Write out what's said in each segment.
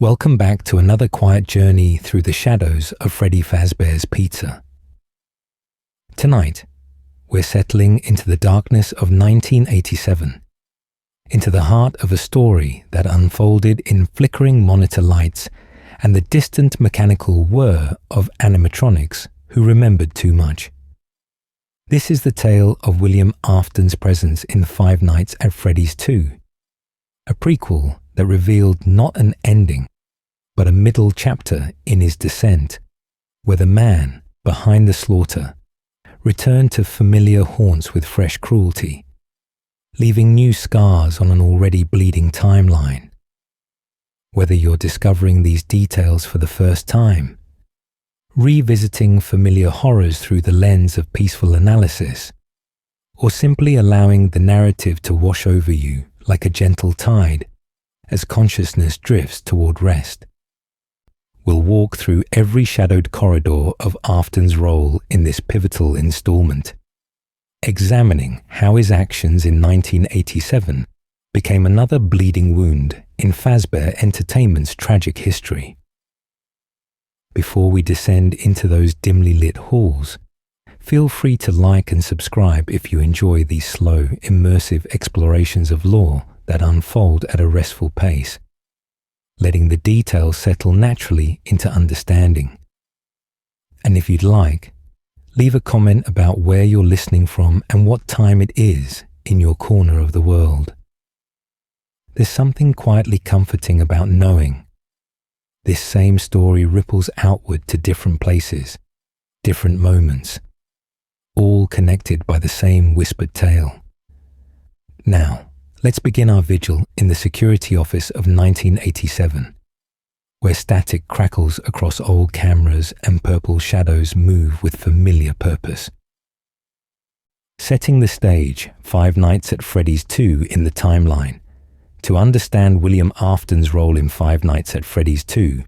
Welcome back to another quiet journey through the shadows of Freddy Fazbear's Pizza. Tonight, we're settling into the darkness of 1987, into the heart of a story that unfolded in flickering monitor lights and the distant mechanical whir of animatronics who remembered too much. This is the tale of William Afton's presence in Five Nights at Freddy's 2, a prequel that revealed not an ending, but a middle chapter in his descent, where the man behind the slaughter returned to familiar haunts with fresh cruelty, leaving new scars on an already bleeding timeline. Whether you're discovering these details for the first time, revisiting familiar horrors through the lens of peaceful analysis, or simply allowing the narrative to wash over you like a gentle tide as consciousness drifts toward rest. We'll walk through every shadowed corridor of Afton's role in this pivotal installment, examining how his actions in 1987 became another bleeding wound in Fazbear Entertainment's tragic history. Before we descend into those dimly lit halls, feel free to like and subscribe if you enjoy these slow, immersive explorations of lore that unfold at a restful pace, letting the details settle naturally into understanding. And if you'd like, leave a comment about where you're listening from and what time it is in your corner of the world. There's something quietly comforting about knowing this same story ripples outward to different places, different moments, all connected by the same whispered tale. Now, let's begin our vigil in the security office of 1987, where static crackles across old cameras and purple shadows move with familiar purpose. Setting the stage, Five Nights at Freddy's 2 in the timeline. To understand William Afton's role in Five Nights at Freddy's 2,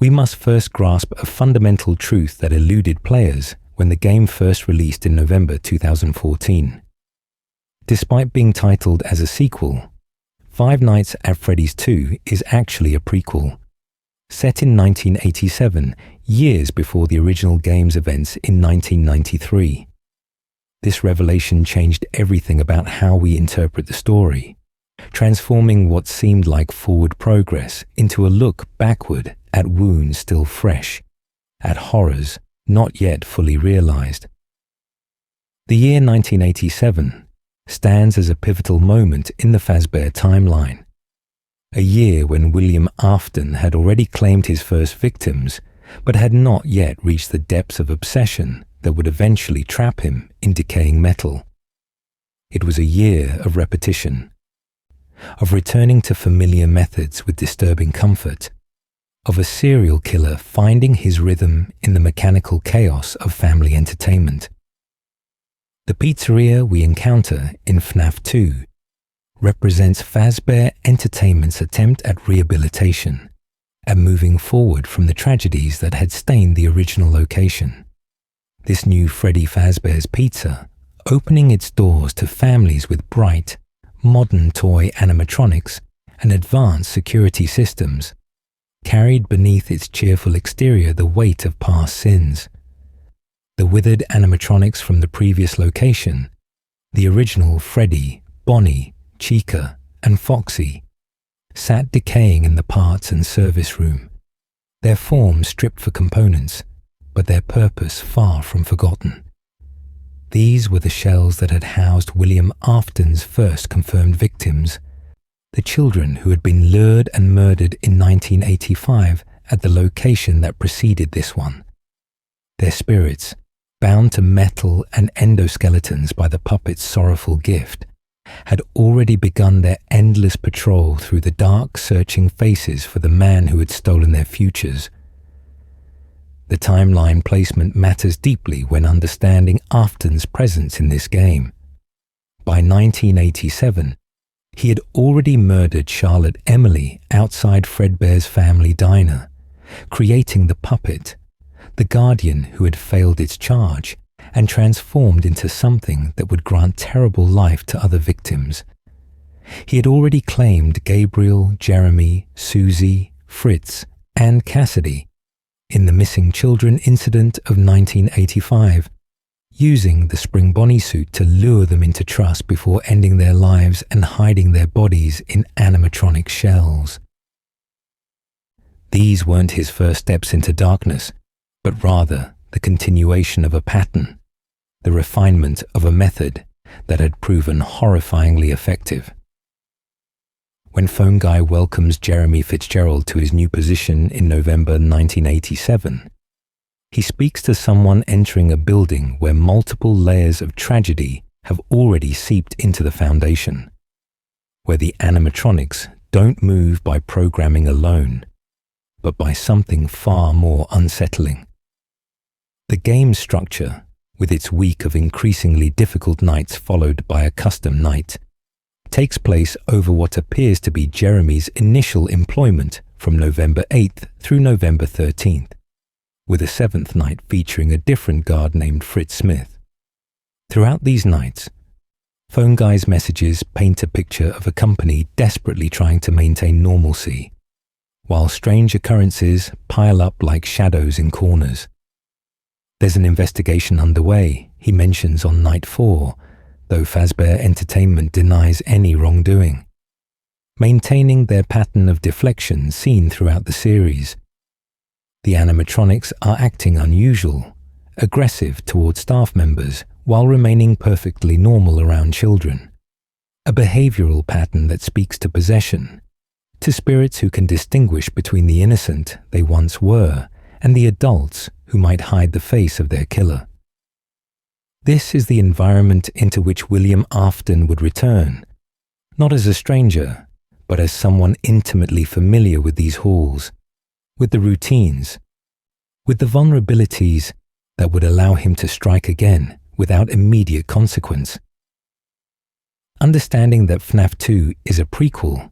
we must first grasp a fundamental truth that eluded players when the game first released in November 2014. Despite being titled as a sequel, Five Nights at Freddy's 2 is actually a prequel, set in 1987, years before the original game's events in 1993. This revelation changed everything about how we interpret the story, transforming what seemed like forward progress into a look backward at wounds still fresh, at horrors not yet fully realized. The year 1987 stands as a pivotal moment in the Fazbear timeline, a year when William Afton had already claimed his first victims, but had not yet reached the depths of obsession that would eventually trap him in decaying metal. It was a year of repetition, of returning to familiar methods with disturbing comfort, of a serial killer finding his rhythm in the mechanical chaos of family entertainment. The pizzeria we encounter in FNAF 2 represents Fazbear Entertainment's attempt at rehabilitation and moving forward from the tragedies that had stained the original location. This new Freddy Fazbear's Pizza, opening its doors to families with bright, modern toy animatronics and advanced security systems, carried beneath its cheerful exterior the weight of past sins. The withered animatronics from the previous location, the original Freddy, Bonnie, Chica, and Foxy, sat decaying in the parts and service room, their forms stripped for components, but their purpose far from forgotten. These were the shells that had housed William Afton's first confirmed victims, the children who had been lured and murdered in 1985 at the location that preceded this one. Their spirits, bound to metal and endoskeletons by the puppet's sorrowful gift, had already begun their endless patrol through the dark, searching faces for the man who had stolen their futures. The timeline placement matters deeply when understanding Afton's presence in this game. By 1987, he had already murdered Charlotte Emily outside Fredbear's family diner, creating the puppet, the guardian who had failed its charge and transformed into something that would grant terrible life to other victims. He had already claimed Gabriel, Jeremy, Susie, Fritz, and Cassidy in the missing children incident of 1985, using the spring bonnie suit to lure them into trust before ending their lives and hiding their bodies in animatronic shells. These weren't his first steps into darkness, but rather the continuation of a pattern, the refinement of a method that had proven horrifyingly effective. When Phone Guy welcomes Jeremy Fitzgerald to his new position in November 1987, he speaks to someone entering a building where multiple layers of tragedy have already seeped into the foundation, where the animatronics don't move by programming alone, but by something far more unsettling. The game's structure, with its week of increasingly difficult nights followed by a custom night, takes place over what appears to be Jeremy's initial employment from November 8th through November 13th, with a seventh night featuring a different guard named Fritz Smith. Throughout these nights, Phone Guy's messages paint a picture of a company desperately trying to maintain normalcy, while strange occurrences pile up like shadows in corners. There's an investigation underway, he mentions on night 4, though Fazbear Entertainment denies any wrongdoing, maintaining their pattern of deflection seen throughout the series. The animatronics are acting unusual, aggressive toward staff members while remaining perfectly normal around children, a behavioral pattern that speaks to possession, to spirits who can distinguish between the innocent they once were and the adults who might hide the face of their killer. This is the environment into which William Afton would return, not as a stranger, but as someone intimately familiar with these halls, with the routines, with the vulnerabilities that would allow him to strike again without immediate consequence. Understanding that FNAF 2 is a prequel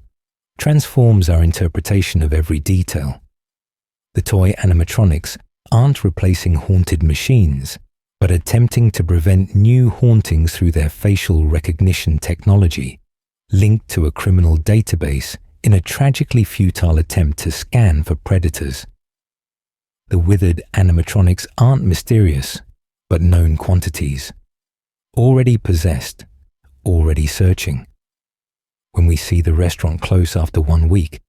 transforms our interpretation of every detail. The toy animatronics aren't replacing haunted machines, but attempting to prevent new hauntings through their facial recognition technology, linked to a criminal database in a tragically futile attempt to scan for predators. The withered animatronics aren't mysterious, but known quantities, already possessed, already searching. When we see the restaurant close after 1 week,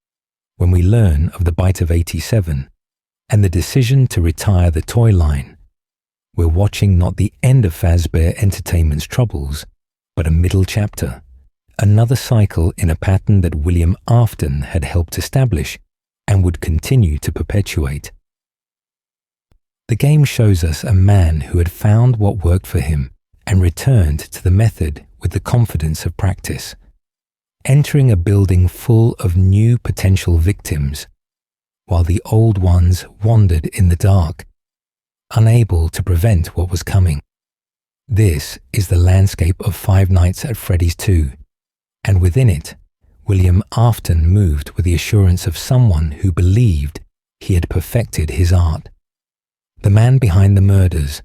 when we learn of the bite of 87 and the decision to retire the toy line, we're watching not the end of Fazbear Entertainment's troubles, but a middle chapter, another cycle in a pattern that William Afton had helped establish and would continue to perpetuate. The game shows us a man who had found what worked for him and returned to the method with the confidence of practice, entering a building full of new potential victims, while the old ones wandered in the dark, unable to prevent what was coming. This is the landscape of Five Nights at Freddy's 2, and within it, William Afton moved with the assurance of someone who believed he had perfected his art. The man behind the murders,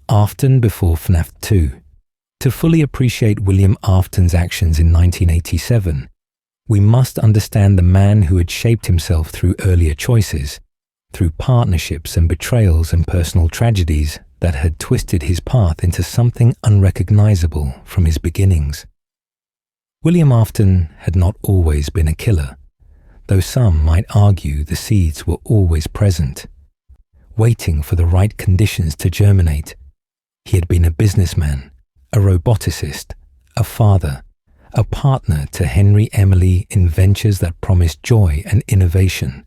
Afton before FNAF 2. To fully appreciate William Afton's actions in 1987, we must understand the man who had shaped himself through earlier choices, through partnerships and betrayals and personal tragedies that had twisted his path into something unrecognizable from his beginnings. William Afton had not always been a killer, though some might argue the seeds were always present, waiting for the right conditions to germinate. He had been a businessman, a roboticist, a father, a partner to Henry Emily in ventures that promised joy and innovation.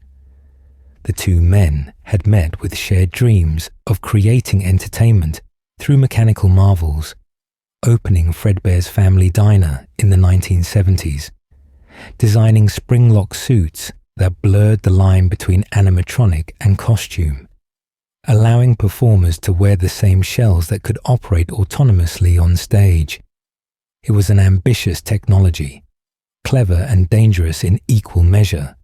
The two men had met with shared dreams of creating entertainment through mechanical marvels, opening Fredbear's Family Diner in the 1970s, designing spring-lock suits that blurred the line between animatronic and costume, allowing performers to wear the same shells that could operate autonomously on stage. It was an ambitious technology, clever and dangerous in equal measure,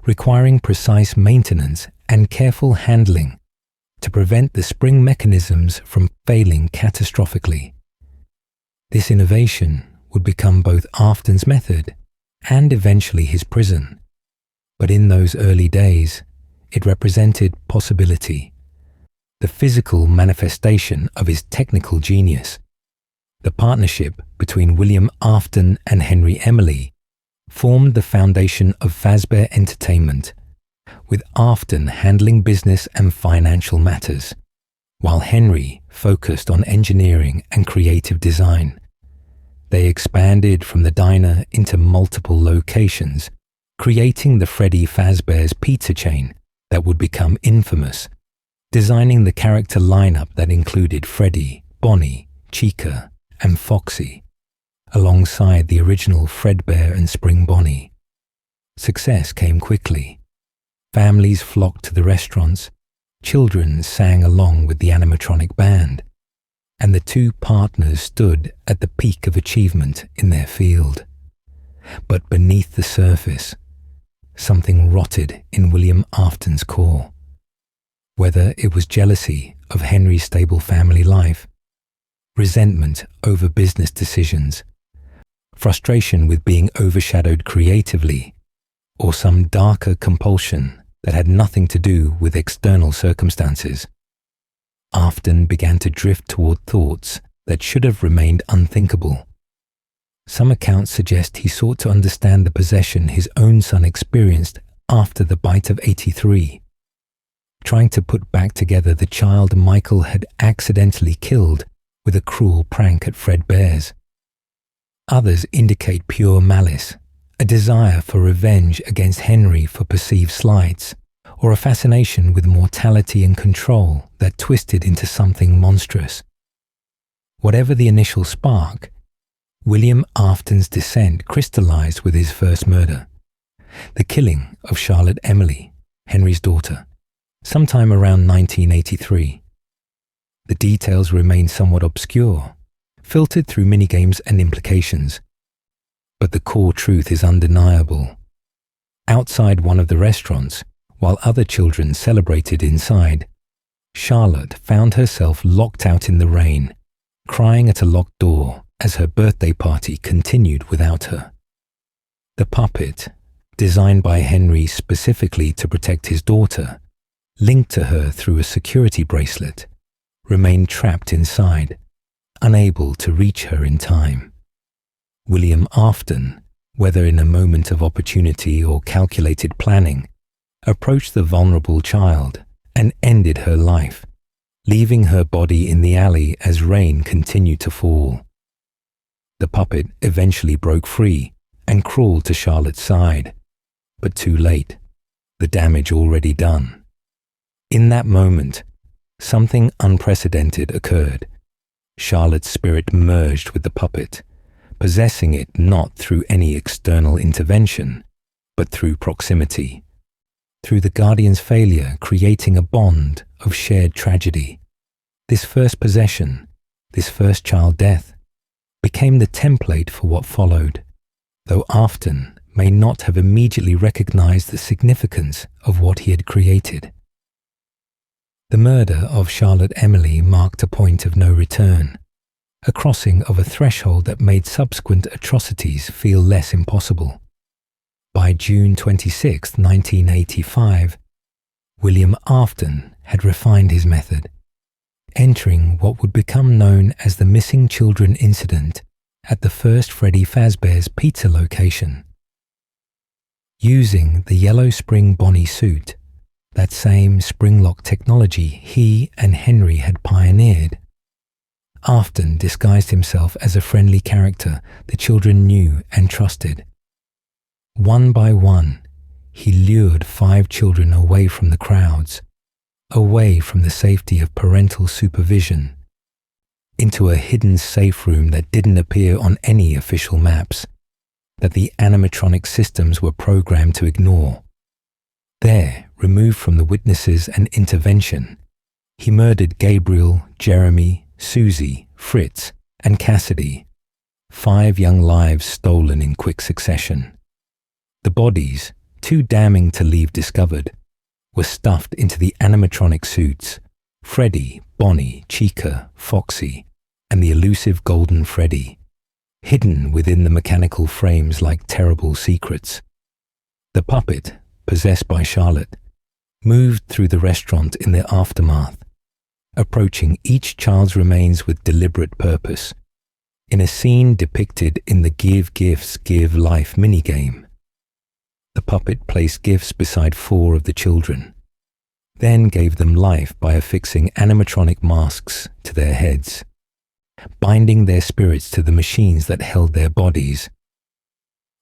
requiring precise maintenance and careful handling to prevent the spring mechanisms from failing catastrophically. This innovation would become both Afton's method and eventually his prison, But in those early days, it represented possibility, the physical manifestation of his technical genius. The partnership between William Afton and Henry Emily formed the foundation of Fazbear Entertainment, with Afton handling business and financial matters, while Henry focused on engineering and creative design. They expanded from the diner into multiple locations, creating the Freddy Fazbear's pizza chain that would become infamous, designing the character lineup that included Freddy, Bonnie, Chica, and Foxy, alongside the original Fredbear and Spring Bonnie. Success came quickly. Families flocked to the restaurants, children sang along with the animatronic band, and the two partners stood at the peak of achievement in their field. But beneath the surface, something rotted in William Afton's core. Whether it was jealousy of Henry's stable family life, resentment over business decisions, frustration with being overshadowed creatively, or some darker compulsion that had nothing to do with external circumstances, Afton began to drift toward thoughts that should have remained unthinkable. Some accounts suggest he sought to understand the possession his own son experienced after the bite of 83, trying to put back together the child Michael had accidentally killed with a cruel prank at Fredbear's. Others indicate pure malice, a desire for revenge against Henry for perceived slights, or a fascination with mortality and control that twisted into something monstrous. Whatever the initial spark, William Afton's descent crystallized with his first murder, the killing of Charlotte Emily, Henry's daughter, sometime around 1983. The details remain somewhat obscure, filtered through minigames and implications. But the core truth is undeniable. Outside one of the restaurants, while other children celebrated inside, Charlotte found herself locked out in the rain, crying at a locked door as her birthday party continued without her. The puppet, designed by Henry specifically to protect his daughter, linked to her through a security bracelet, remained trapped inside, unable to reach her in time. William Afton, whether in a moment of opportunity or calculated planning, approached the vulnerable child and ended her life, leaving her body in the alley as rain continued to fall. The puppet eventually broke free and crawled to Charlotte's side, but too late, the damage already done. In that moment, something unprecedented occurred. Charlotte's spirit merged with the puppet, possessing it not through any external intervention, but through proximity, through the guardian's failure creating a bond of shared tragedy. This first possession, this first child death, became the template for what followed, though Afton may not have immediately recognized the significance of what he had created. The murder of Charlotte Emily marked a point of no return, a crossing of a threshold that made subsequent atrocities feel less impossible. By June 26, 1985, William Afton had refined his method, entering what would become known as the missing children incident at the first Freddy Fazbear's pizza location. Using the yellow Spring Bonnie suit, that same spring-lock technology he and Henry had pioneered, Afton disguised himself as a friendly character the children knew and trusted. One by one, he lured 5 children away from the crowds, away from the safety of parental supervision, into a hidden safe room that didn't appear on any official maps, that the animatronic systems were programmed to ignore. There, removed from the witnesses and intervention, he murdered Gabriel, Jeremy, Susie, Fritz, and Cassidy, 5 young lives stolen in quick succession. The bodies, too damning to leave discovered, were stuffed into the animatronic suits, Freddy, Bonnie, Chica, Foxy, and the elusive Golden Freddy, hidden within the mechanical frames like terrible secrets. The puppet, possessed by Charlotte, moved through the restaurant in the aftermath, approaching each child's remains with deliberate purpose, in a scene depicted in the Give Gifts, Give Life minigame. The puppet placed gifts beside 4 of the children, then gave them life by affixing animatronic masks to their heads, binding their spirits to the machines that held their bodies.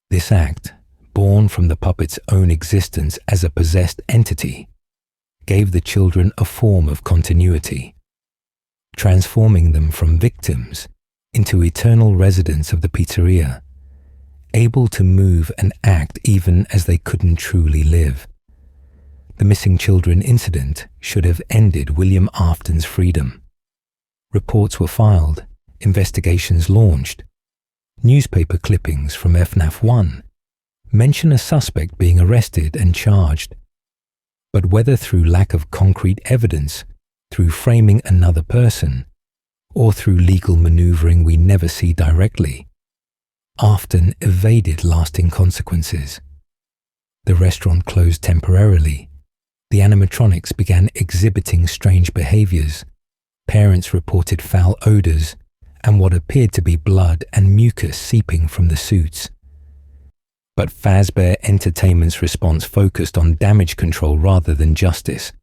This act, born from the puppet's own existence as a possessed entity, gave the children a form of continuity, transforming them from victims into eternal residents of the pizzeria, able to move and act even as they couldn't truly live. The missing children incident should have ended William Afton's freedom. Reports were filed, investigations launched. Newspaper clippings from FNAF 1 mention a suspect being arrested and charged. But whether through lack of concrete evidence, through framing another person, or through legal maneuvering we never see directly, Afton evaded lasting consequences. The restaurant closed temporarily. The animatronics began exhibiting strange behaviors. Parents reported foul odors and what appeared to be blood and mucus seeping from the suits. But Fazbear Entertainment's response focused on damage control rather than justice.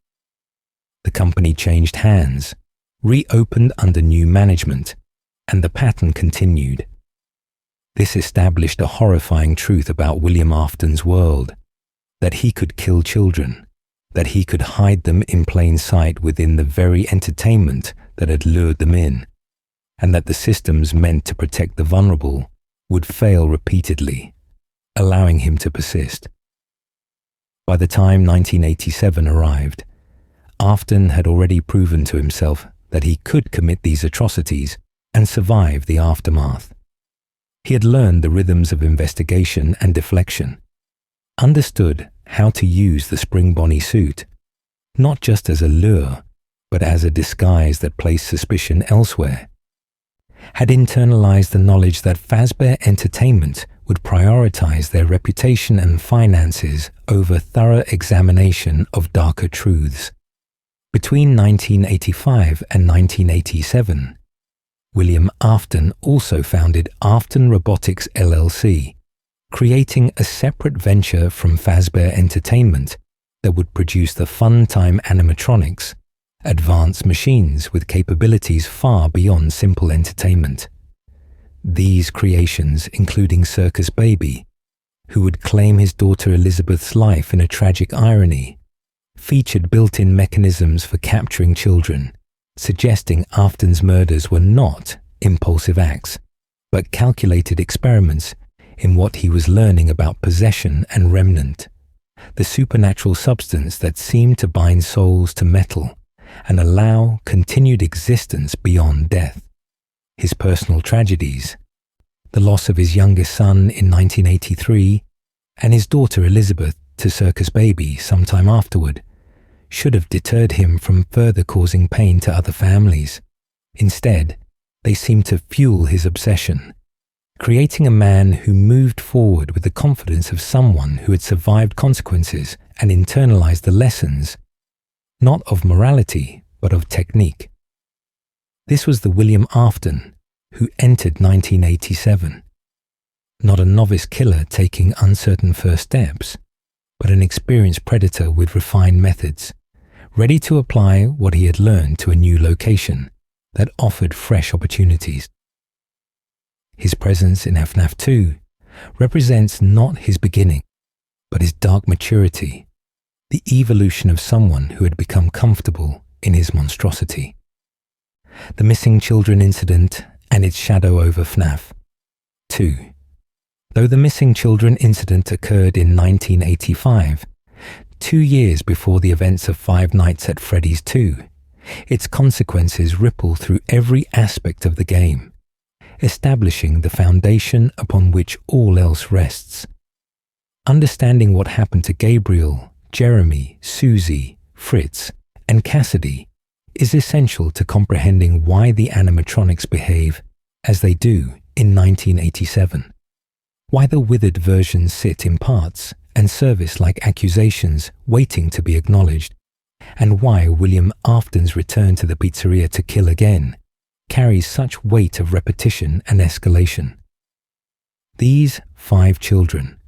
The company changed hands, reopened under new management, and the pattern continued. This established a horrifying truth about William Afton's world, that he could kill children, that he could hide them in plain sight within the very entertainment that had lured them in, and that the systems meant to protect the vulnerable would fail repeatedly, allowing him to persist. By the time 1987 arrived, Afton had already proven to himself that he could commit these atrocities and survive the aftermath. He had learned the rhythms of investigation and deflection, understood how to use the Spring Bonnie suit, not just as a lure, but as a disguise that placed suspicion elsewhere, had internalized the knowledge that Fazbear Entertainment would prioritize their reputation and finances over thorough examination of darker truths. Between 1985 and 1987, William Afton also founded Afton Robotics LLC, creating a separate venture from Fazbear Entertainment that would produce the fun-time animatronics, advanced machines with capabilities far beyond simple entertainment. These creations, including Circus Baby, who would claim his daughter Elizabeth's life in a tragic irony, featured built-in mechanisms for capturing children, suggesting Afton's murders were not impulsive acts, but calculated experiments in what he was learning about possession and remnant, the supernatural substance that seemed to bind souls to metal and allow continued existence beyond death. His personal tragedies, the loss of his youngest son in 1983 and his daughter Elizabeth to Circus Baby sometime afterward, should have deterred him from further causing pain to other families. Instead, they seemed to fuel his obsession, creating a man who moved forward with the confidence of someone who had survived consequences and internalized the lessons, not of morality, but of technique. This was the William Afton who entered 1987, not a novice killer taking uncertain first steps, but an experienced predator with refined methods, ready to apply what he had learned to a new location that offered fresh opportunities. His presence in FNAF 2 represents not his beginning, but his dark maturity, the evolution of someone who had become comfortable in his monstrosity. The missing children incident and its shadow over FNAF 2. Though the missing children incident occurred in 1985, 2 years before the events of Five Nights at Freddy's 2, its consequences ripple through every aspect of the game, establishing the foundation upon which all else rests. Understanding what happened to Gabriel, Jeremy, Susie, Fritz, and Cassidy is essential to comprehending why the animatronics behave as they do in 1987, why the withered versions sit in parts and service-like accusations waiting to be acknowledged, and why William Afton's return to the pizzeria to kill again carries such weight of repetition and escalation. These 5 children,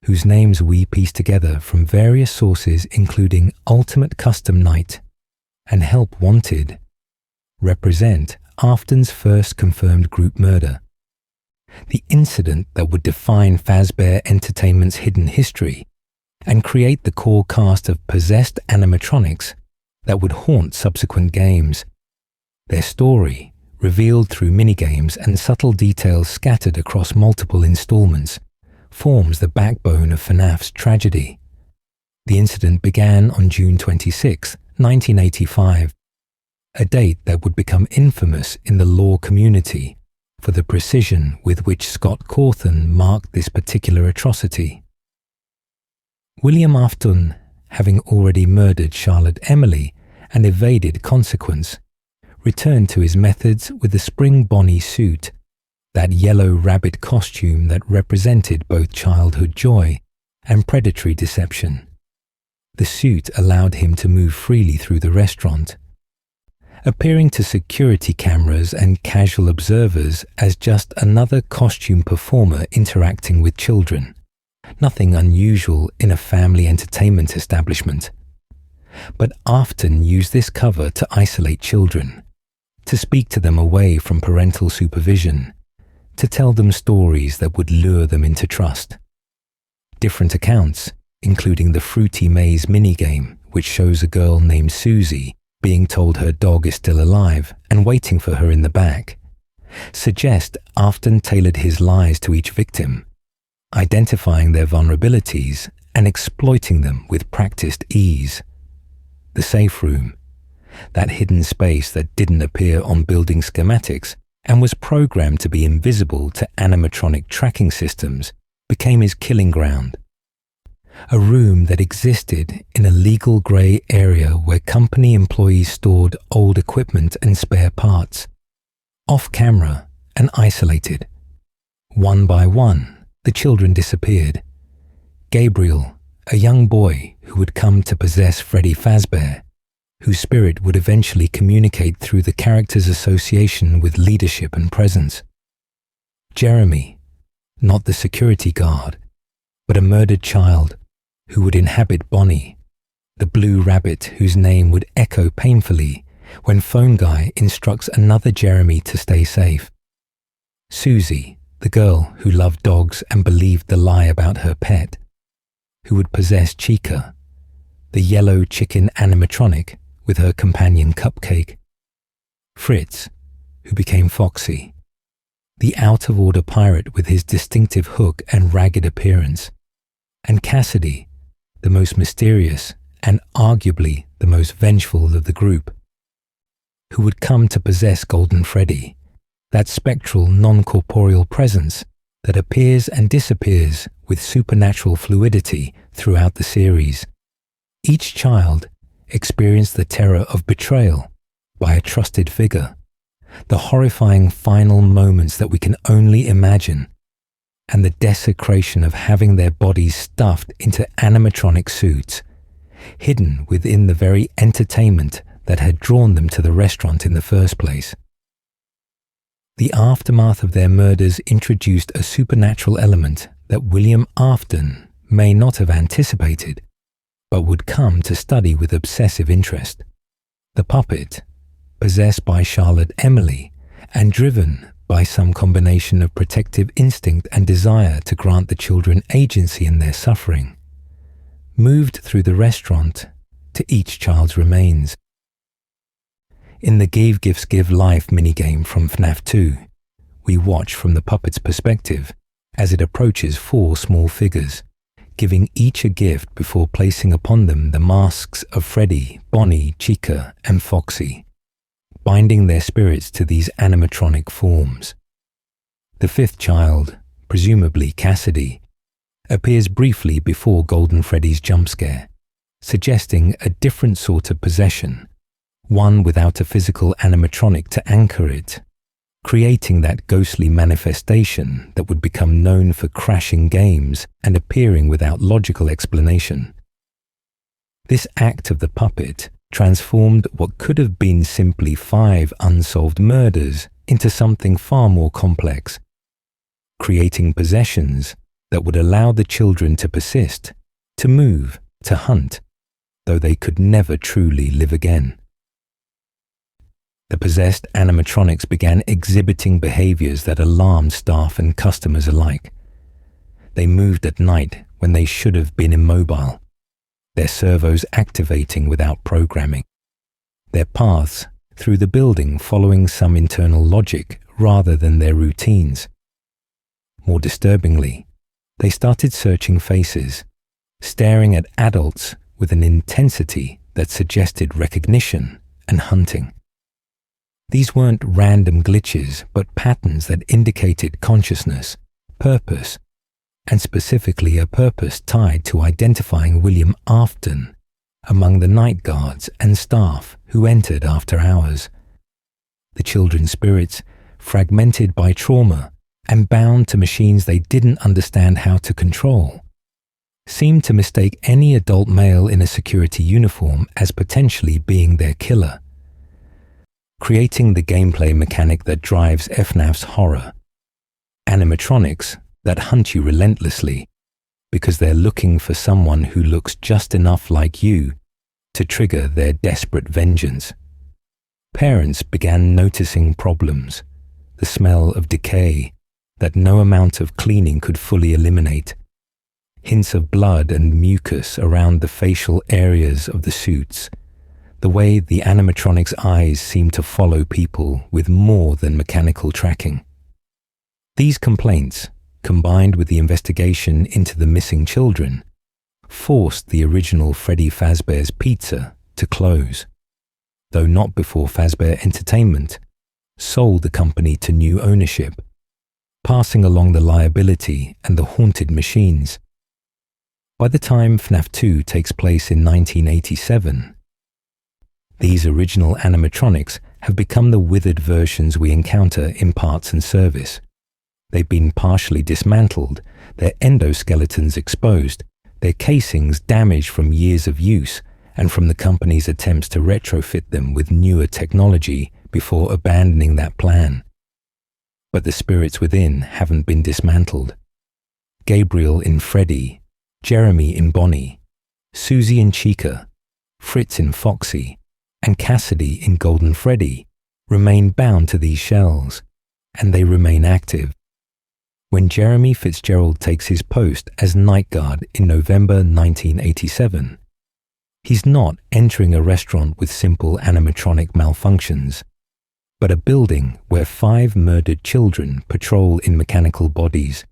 whose names we piece together from various sources including Ultimate Custom Night and Help Wanted, represent Afton's first confirmed group murder. The incident that would define Fazbear Entertainment's hidden history and create the core cast of possessed animatronics that would haunt subsequent games. Their story, revealed through minigames and subtle details scattered across multiple installments, forms the backbone of FNAF's tragedy. The incident began on June 26, 1985, a date that would become infamous in the lore community for the precision with which Scott Cawthon marked this particular atrocity. William Afton, having already murdered Charlotte Emily and evaded consequence, returned to his methods with the Spring Bonnie suit, that yellow rabbit costume that represented both childhood joy and predatory deception. The suit allowed him to move freely through the restaurant, appearing to security cameras and casual observers as just another costume performer interacting with children. Nothing unusual in a family entertainment establishment. But Afton used this cover to isolate children, to speak to them away from parental supervision, to tell them stories that would lure them into trust. Different accounts, including the Fruity Maze minigame, which shows a girl named Susie being told her dog is still alive and waiting for her in the back, suggest Afton tailored his lies to each victim, identifying their vulnerabilities and exploiting them with practiced ease. The safe room, that hidden space that didn't appear on building schematics and was programmed to be invisible to animatronic tracking systems, became his killing ground. A room that existed in a legal grey area where company employees stored old equipment and spare parts, off camera and isolated. One by one, the children disappeared. Gabriel, a young boy who would come to possess Freddy Fazbear, whose spirit would eventually communicate through the character's association with leadership and presence. Jeremy, not the security guard, but a murdered child who would inhabit Bonnie, the blue rabbit whose name would echo painfully when Phone Guy instructs another Jeremy to stay safe. Susie, the girl who loved dogs and believed the lie about her pet, who would possess Chica, the yellow chicken animatronic with her companion Cupcake. Fritz, who became Foxy, the out-of-order pirate with his distinctive hook and ragged appearance, and Cassidy, the most mysterious and arguably the most vengeful of the group, who would come to possess Golden Freddy, that spectral non-corporeal presence that appears and disappears with supernatural fluidity throughout the series. Each child experienced the terror of betrayal by a trusted figure, the horrifying final moments that we can only imagine, and the desecration of having their bodies stuffed into animatronic suits, hidden within the very entertainment that had drawn them to the restaurant in the first place. The aftermath of their murders introduced a supernatural element that William Afton may not have anticipated, but would come to study with obsessive interest. The puppet, possessed by Charlotte Emily and driven by some combination of protective instinct and desire to grant the children agency in their suffering, moved through the restaurant to each child's remains. In the Give Gifts Give Life minigame from FNAF 2, we watch from the puppet's perspective as it approaches 4 small figures, giving each a gift before placing upon them the masks of Freddy, Bonnie, Chica, and Foxy, binding their spirits to these animatronic forms. The 5th child, presumably Cassidy, appears briefly before Golden Freddy's jump scare, suggesting a different sort of possession, one without a physical animatronic to anchor it, creating that ghostly manifestation that would become known for crashing games and appearing without logical explanation. This act of the puppet transformed what could have been simply 5 unsolved murders into something far more complex, creating possessions that would allow the children to persist, to move, to hunt, though they could never truly live again. The possessed animatronics began exhibiting behaviors that alarmed staff and customers alike. They moved at night when they should have been immobile, their servos activating without programming, their paths through the building following some internal logic rather than their routines. More disturbingly, they started searching faces, staring at adults with an intensity that suggested recognition and hunting. These weren't random glitches, but patterns that indicated consciousness, purpose, and specifically a purpose tied to identifying William Afton among the night guards and staff who entered after hours. The children's spirits, fragmented by trauma and bound to machines they didn't understand how to control, seemed to mistake any adult male in a security uniform as potentially being their killer, creating the gameplay mechanic that drives FNAF's horror. Animatronics that hunt you relentlessly because they're looking for someone who looks just enough like you to trigger their desperate vengeance. Parents began noticing problems, the smell of decay that no amount of cleaning could fully eliminate, hints of blood and mucus around the facial areas of the suits, the way the animatronics' eyes seemed to follow people with more than mechanical tracking. These complaints, combined with the investigation into the missing children, forced the original Freddy Fazbear's Pizza to close, though not before Fazbear Entertainment sold the company to new ownership, passing along the liability and the haunted machines. By the time FNAF 2 takes place in 1987, these original animatronics have become the withered versions we encounter in parts and service. They've been partially dismantled, their endoskeletons exposed, their casings damaged from years of use and from the company's attempts to retrofit them with newer technology before abandoning that plan. But the spirits within haven't been dismantled. Gabriel in Freddy, Jeremy in Bonnie, Susie in Chica, Fritz in Foxy, and Cassidy in Golden Freddy remain bound to these shells, and they remain active. When Jeremy Fitzgerald takes his post as night guard in November 1987, he's not entering a restaurant with simple animatronic malfunctions, but a building where 5 murdered children patrol in mechanical bodies,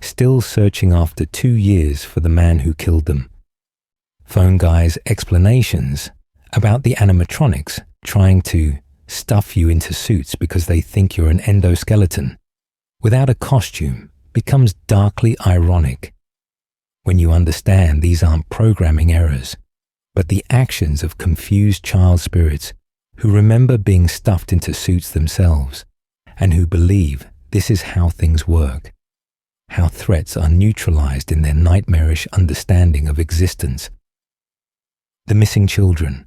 still searching after 2 years for the man who killed them. Phone Guy's explanations about the animatronics trying to stuff you into suits because they think you're an endoskeleton without a costume becomes darkly ironic when you understand these aren't programming errors, but the actions of confused child spirits who remember being stuffed into suits themselves and who believe this is how things work, how threats are neutralized in their nightmarish understanding of existence. The missing children.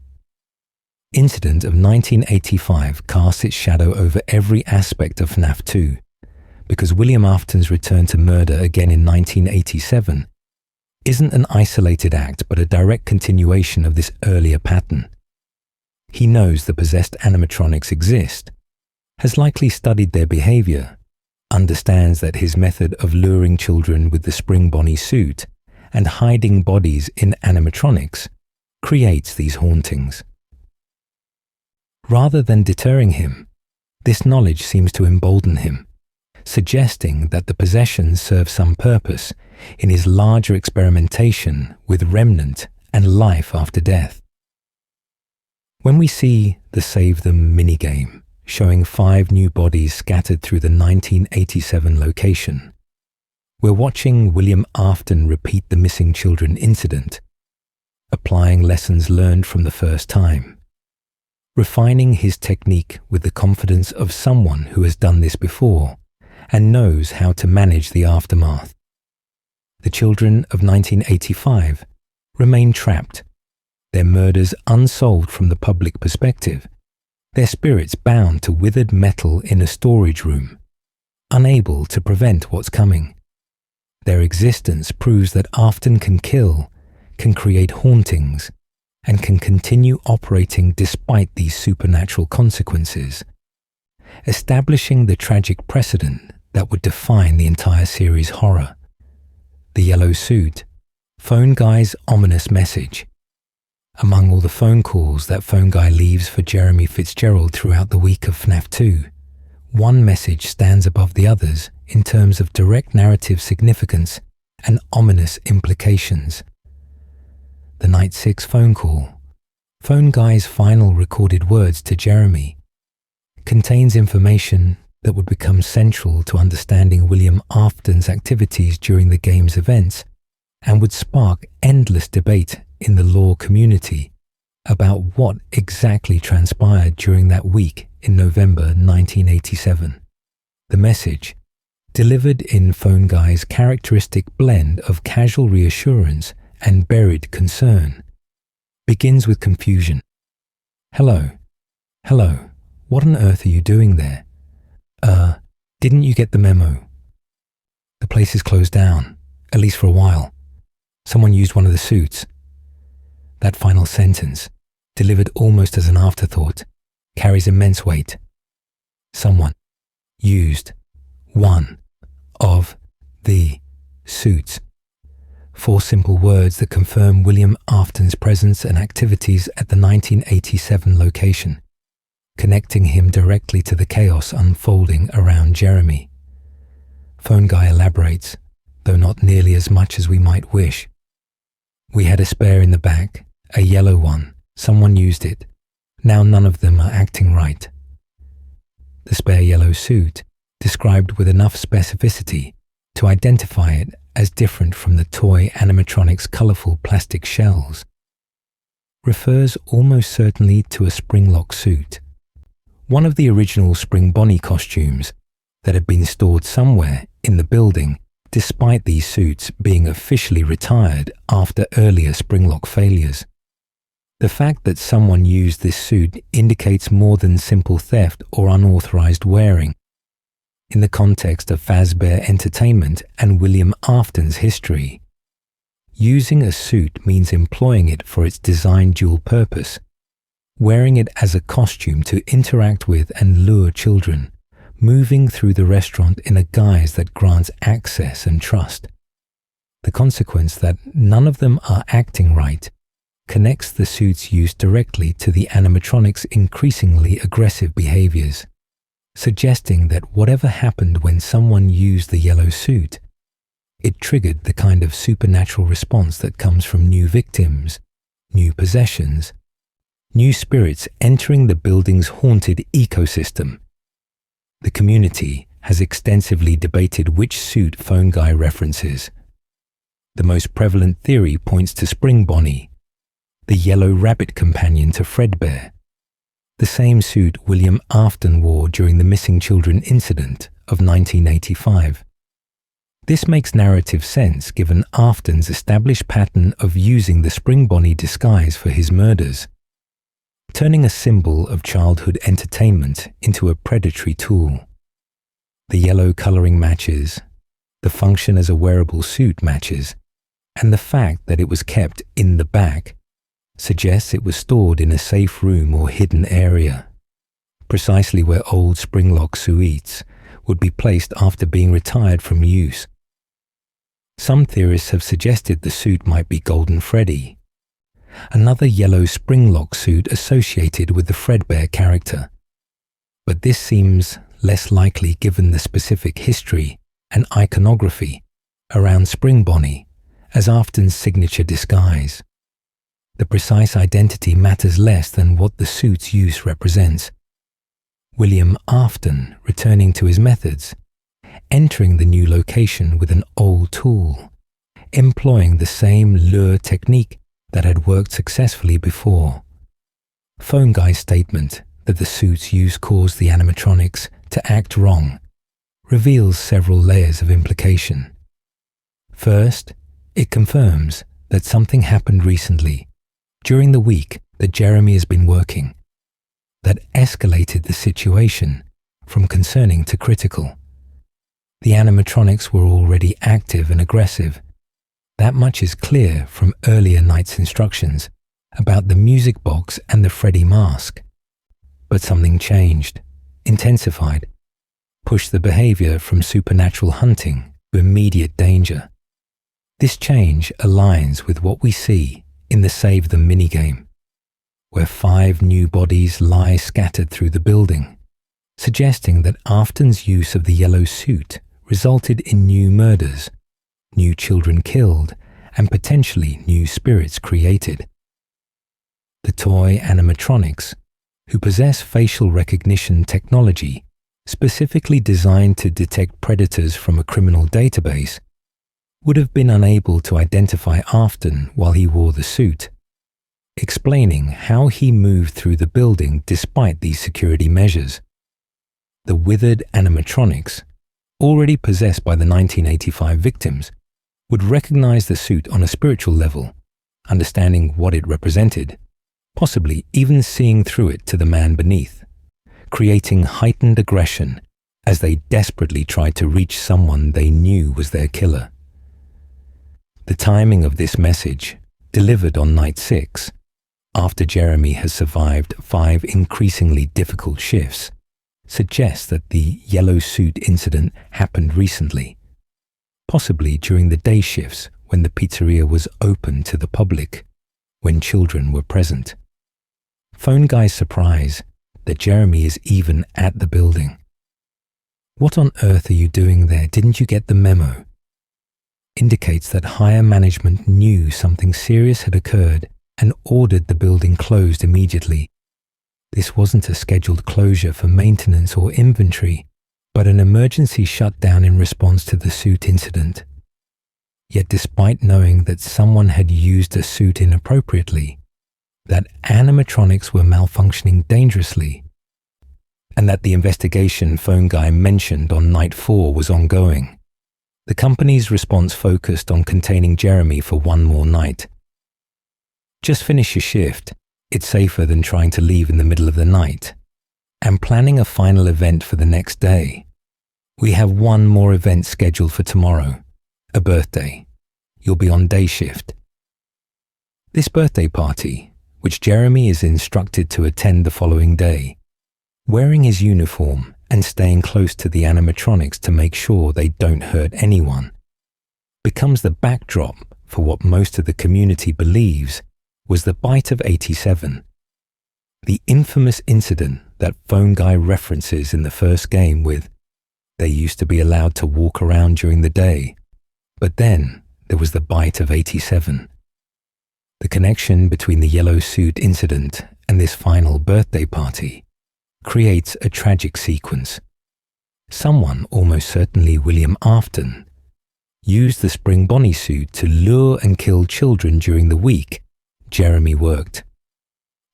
Incident of 1985 casts its shadow over every aspect of FNAF 2, because William Afton's return to murder again in 1987 isn't an isolated act but a direct continuation of this earlier pattern. He knows the possessed animatronics exist, has likely studied their behavior, understands that his method of luring children with the Spring Bonnie suit and hiding bodies in animatronics creates these hauntings. Rather than deterring him, this knowledge seems to embolden him, suggesting that the possessions serve some purpose in his larger experimentation with remnant and life after death. When we see the Save Them minigame showing 5 new bodies scattered through the 1987 location, we're watching William Afton repeat the missing children incident, applying lessons learned from the first time, refining his technique with the confidence of someone who has done this before and knows how to manage the aftermath. The children of 1985 remain trapped, their murders unsolved from the public perspective, their spirits bound to withered metal in a storage room, unable to prevent what's coming. Their existence proves that Afton can kill, can create hauntings, and can continue operating despite these supernatural consequences, establishing the tragic precedent that would define the entire series' horror. The yellow suit, Phone Guy's ominous message. Among all the phone calls that Phone Guy leaves for Jeremy Fitzgerald throughout the week of FNAF 2, one message stands above the others in terms of direct narrative significance and ominous implications. The Night 6 phone call, Phone Guy's final recorded words to Jeremy, contains information that would become central to understanding William Afton's activities during the game's events and would spark endless debate in the lore community about what exactly transpired during that week in November 1987. The message, delivered in Phone Guy's characteristic blend of casual reassurance and buried concern, begins with confusion. Hello, what on earth are you doing there? Didn't you get the memo? The place is closed down, at least for a while. Someone used one of the suits. That final sentence, delivered almost as an afterthought, carries immense weight. Someone used one of the suits. 4 simple words that confirm William Afton's presence and activities at the 1987 location, connecting him directly to the chaos unfolding around Jeremy. Phone Guy elaborates, though not nearly as much as we might wish. We had a spare in the back, a yellow one. Someone used it. Now none of them are acting right. The spare yellow suit, described with enough specificity to identify it as different from the toy animatronics' colourful plastic shells, refers almost certainly to a Springlock suit, one of the original Spring Bonnie costumes that had been stored somewhere in the building despite these suits being officially retired after earlier Springlock failures. The fact that someone used this suit indicates more than simple theft or unauthorized wearing. In the context of Fazbear Entertainment and William Afton's history, using a suit means employing it for its design dual purpose, wearing it as a costume to interact with and lure children, moving through the restaurant in a guise that grants access and trust. The consequence that none of them are acting right connects the suit's use directly to the animatronics' increasingly aggressive behaviors, suggesting that whatever happened when someone used the yellow suit, it triggered the kind of supernatural response that comes from new victims, new possessions, new spirits entering the building's haunted ecosystem. The community has extensively debated which suit Phone Guy references. The most prevalent theory points to Spring Bonnie, the yellow rabbit companion to Fredbear, the same suit William Afton wore during the missing children incident of 1985. This makes narrative sense given Afton's established pattern of using the Spring Bonnie disguise for his murders, turning a symbol of childhood entertainment into a predatory tool. The yellow coloring matches, the function as a wearable suit matches, and the fact that it was kept in the back suggests it was stored in a safe room or hidden area, precisely where old Springlock suites would be placed after being retired from use. Some theorists have suggested the suit might be Golden Freddy, another yellow Springlock suit associated with the Fredbear character, but this seems less likely given the specific history and iconography around Spring Bonnie as Afton's signature disguise. The precise identity matters less than what the suit's use represents. William Afton returning to his methods, entering the new location with an old tool, employing the same lure technique that had worked successfully before. Phone Guy's statement that the suit's use caused the animatronics to act wrong reveals several layers of implication. First, it confirms that something happened recently, during the week that Jeremy has been working, that escalated the situation from concerning to critical. The animatronics were already active and aggressive. That much is clear from earlier night's instructions about the music box and the Freddy mask. But something changed, intensified, pushed the behavior from supernatural hunting to immediate danger. This change aligns with what we see in the Save Them minigame, where 5 new bodies lie scattered through the building, suggesting that Afton's use of the yellow suit resulted in new murders, new children killed, and potentially new spirits created. The toy animatronics, who possess facial recognition technology specifically designed to detect predators from a criminal database, would have been unable to identify Afton while he wore the suit, explaining how he moved through the building despite these security measures. The withered animatronics, already possessed by the 1985 victims, would recognize the suit on a spiritual level, understanding what it represented, possibly even seeing through it to the man beneath, creating heightened aggression as they desperately tried to reach someone they knew was their killer. The timing of this message, delivered on night 6, after Jeremy has survived 5 increasingly difficult shifts, suggests that the yellow suit incident happened recently, possibly during the day shifts when the pizzeria was open to the public, when children were present. Phone Guy's surprise that Jeremy is even at the building. "What on earth are you doing there? Didn't you get the memo?" indicates that higher management knew something serious had occurred and ordered the building closed immediately. This wasn't a scheduled closure for maintenance or inventory, but an emergency shutdown in response to the suit incident. Yet despite knowing that someone had used a suit inappropriately, that animatronics were malfunctioning dangerously, and that the investigation Phone Guy mentioned on night 4 was ongoing, the company's response focused on containing Jeremy for one more night. Just finish your shift. It's safer than trying to leave in the middle of the night. And planning a final event for the next day. We have one more event scheduled for tomorrow, a birthday. You'll be on day shift. This birthday party, which Jeremy is instructed to attend the following day, wearing his uniform and staying close to the animatronics to make sure they don't hurt anyone, becomes the backdrop for what most of the community believes was the bite of 87, the infamous incident that Phone Guy references in the first game with, "They used to be allowed to walk around during the day, but then there was the bite of 87. The connection between the yellow suit incident and this final birthday party creates a tragic sequence. Someone, almost certainly William Afton, used the Spring Bonnie suit to lure and kill children during the week Jeremy worked,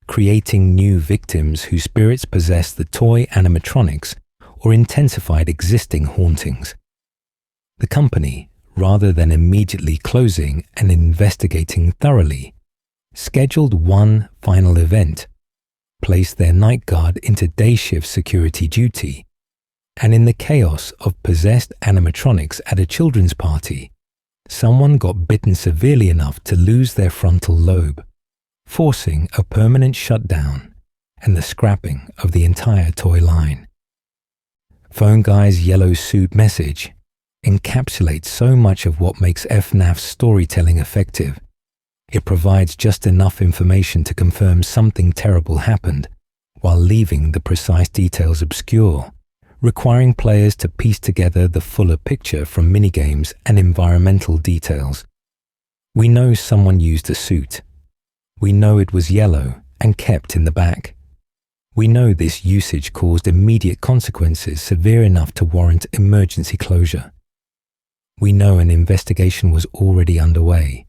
creating new victims whose spirits possessed the toy animatronics or intensified existing hauntings. The company, rather than immediately closing and investigating thoroughly, scheduled one final event, placed their night guard into day shift security duty, and in the chaos of possessed animatronics at a children's party, someone got bitten severely enough to lose their frontal lobe, forcing a permanent shutdown and the scrapping of the entire toy line. Phone Guy's yellow suit message encapsulates so much of what makes FNAF's storytelling effective. It provides just enough information to confirm something terrible happened, while leaving the precise details obscure, requiring players to piece together the fuller picture from minigames and environmental details. We know someone used a suit. We know it was yellow and kept in the back. We know this usage caused immediate consequences severe enough to warrant emergency closure. We know an investigation was already underway.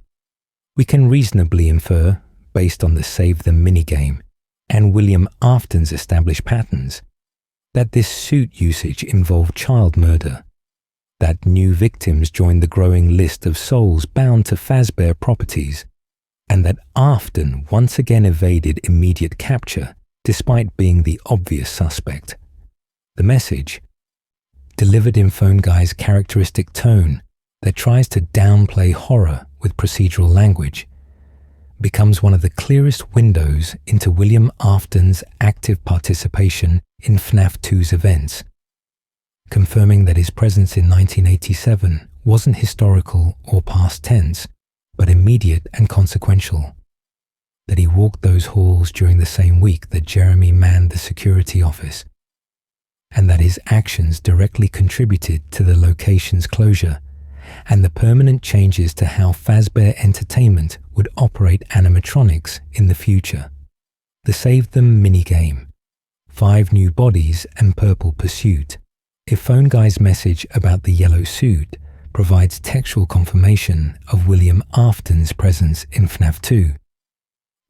We can reasonably infer, based on the Save Them minigame, and William Afton's established patterns, that this suit usage involved child murder, that new victims joined the growing list of souls bound to Fazbear properties, and that Afton once again evaded immediate capture despite being the obvious suspect. The message, delivered in Phone Guy's characteristic tone that tries to downplay horror with procedural language, becomes one of the clearest windows into William Afton's active participation in FNAF 2's events, confirming that his presence in 1987 wasn't historical or past tense, but immediate and consequential, that he walked those halls during the same week that Jeremy manned the security office, and that his actions directly contributed to the location's closure and the permanent changes to how Fazbear Entertainment would operate animatronics in the future. The SAVETHEM minigame, 5 new bodies and purple pursuit. If Phone Guy's message about the yellow suit provides textual confirmation of William Afton's presence in FNAF 2,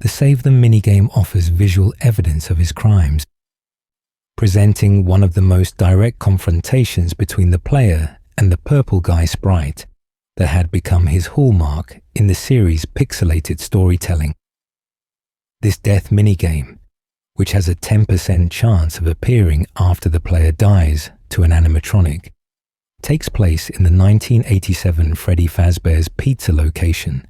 the SAVETHEM minigame offers visual evidence of his crimes, presenting one of the most direct confrontations between the player and the purple guy sprite that had become his hallmark in the series' pixelated storytelling. This death minigame, which has a 10% chance of appearing after the player dies to an animatronic, takes place in the 1987 Freddy Fazbear's Pizza location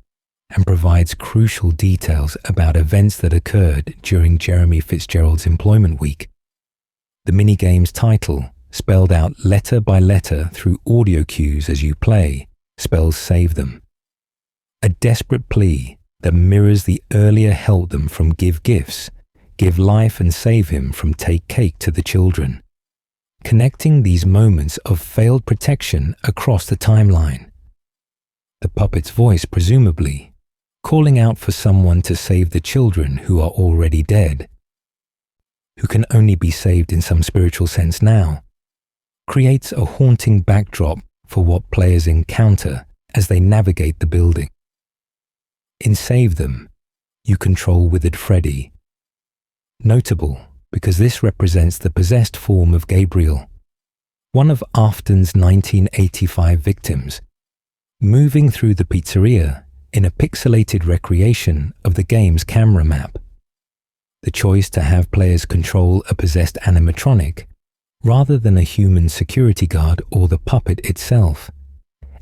and provides crucial details about events that occurred during Jeremy Fitzgerald's employment week. The minigame's title, spelled out letter by letter through audio cues as you play, spells Save Them. A desperate plea that mirrors the earlier Help Them from Give Gifts, Give Life and Save Him from Take Cake to the Children, connecting these moments of failed protection across the timeline. The puppet's voice, presumably, calling out for someone to save the children who are already dead, who can only be saved in some spiritual sense now, creates a haunting backdrop for what players encounter as they navigate the building. In Save Them, you control Withered Freddy. Notable because this represents the possessed form of Gabriel, one of Afton's 1985 victims, moving through the pizzeria in a pixelated recreation of the game's camera map. The choice to have players control a possessed animatronic rather than a human security guard or the puppet itself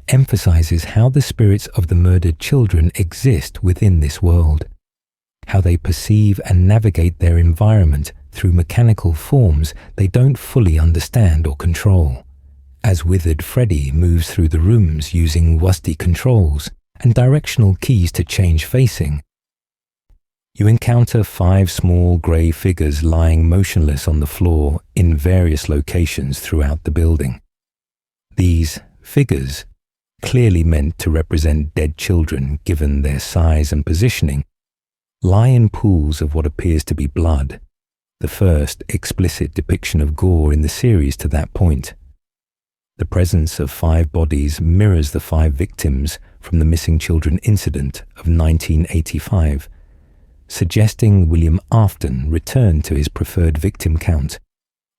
emphasizes how the spirits of the murdered children exist within this world, how they perceive and navigate their environment through mechanical forms they don't fully understand or control. As Withered Freddy moves through the rooms using WASD controls and directional keys to change facing, you encounter 5 small grey figures lying motionless on the floor in various locations throughout the building. These figures, clearly meant to represent dead children given their size and positioning, lie in pools of what appears to be blood, the first explicit depiction of gore in the series to that point. The presence of 5 bodies mirrors the 5 victims from the missing children incident of 1985, suggesting William Afton returned to his preferred victim count,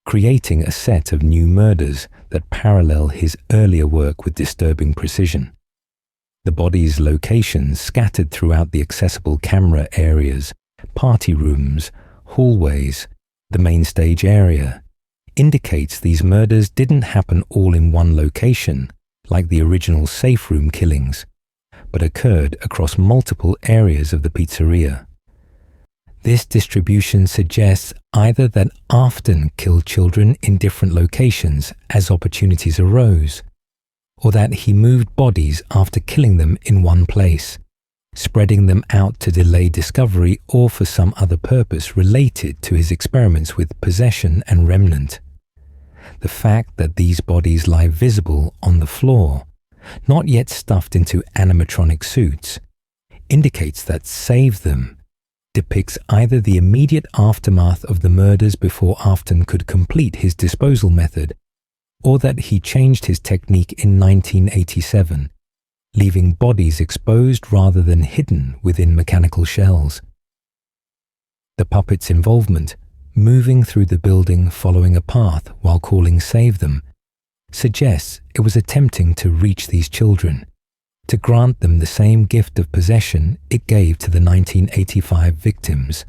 creating a set of new murders that parallel his earlier work with disturbing precision. The bodies' locations scattered throughout the accessible camera areas, party rooms, hallways, the main stage area, indicates these murders didn't happen all in one location, like the original safe room killings, but occurred across multiple areas of the pizzeria. This distribution suggests either that Afton killed children in different locations as opportunities arose, or that he moved bodies after killing them in one place, spreading them out to delay discovery or for some other purpose related to his experiments with possession and remnant. The fact that these bodies lie visible on the floor, not yet stuffed into animatronic suits, indicates that Save Them depicts either the immediate aftermath of the murders before Afton could complete his disposal method, or that he changed his technique in 1987, leaving bodies exposed rather than hidden within mechanical shells. The puppet's involvement, moving through the building following a path while calling "Save Them," suggests it was attempting to reach these children, to grant them the same gift of possession it gave to the 1985 victims.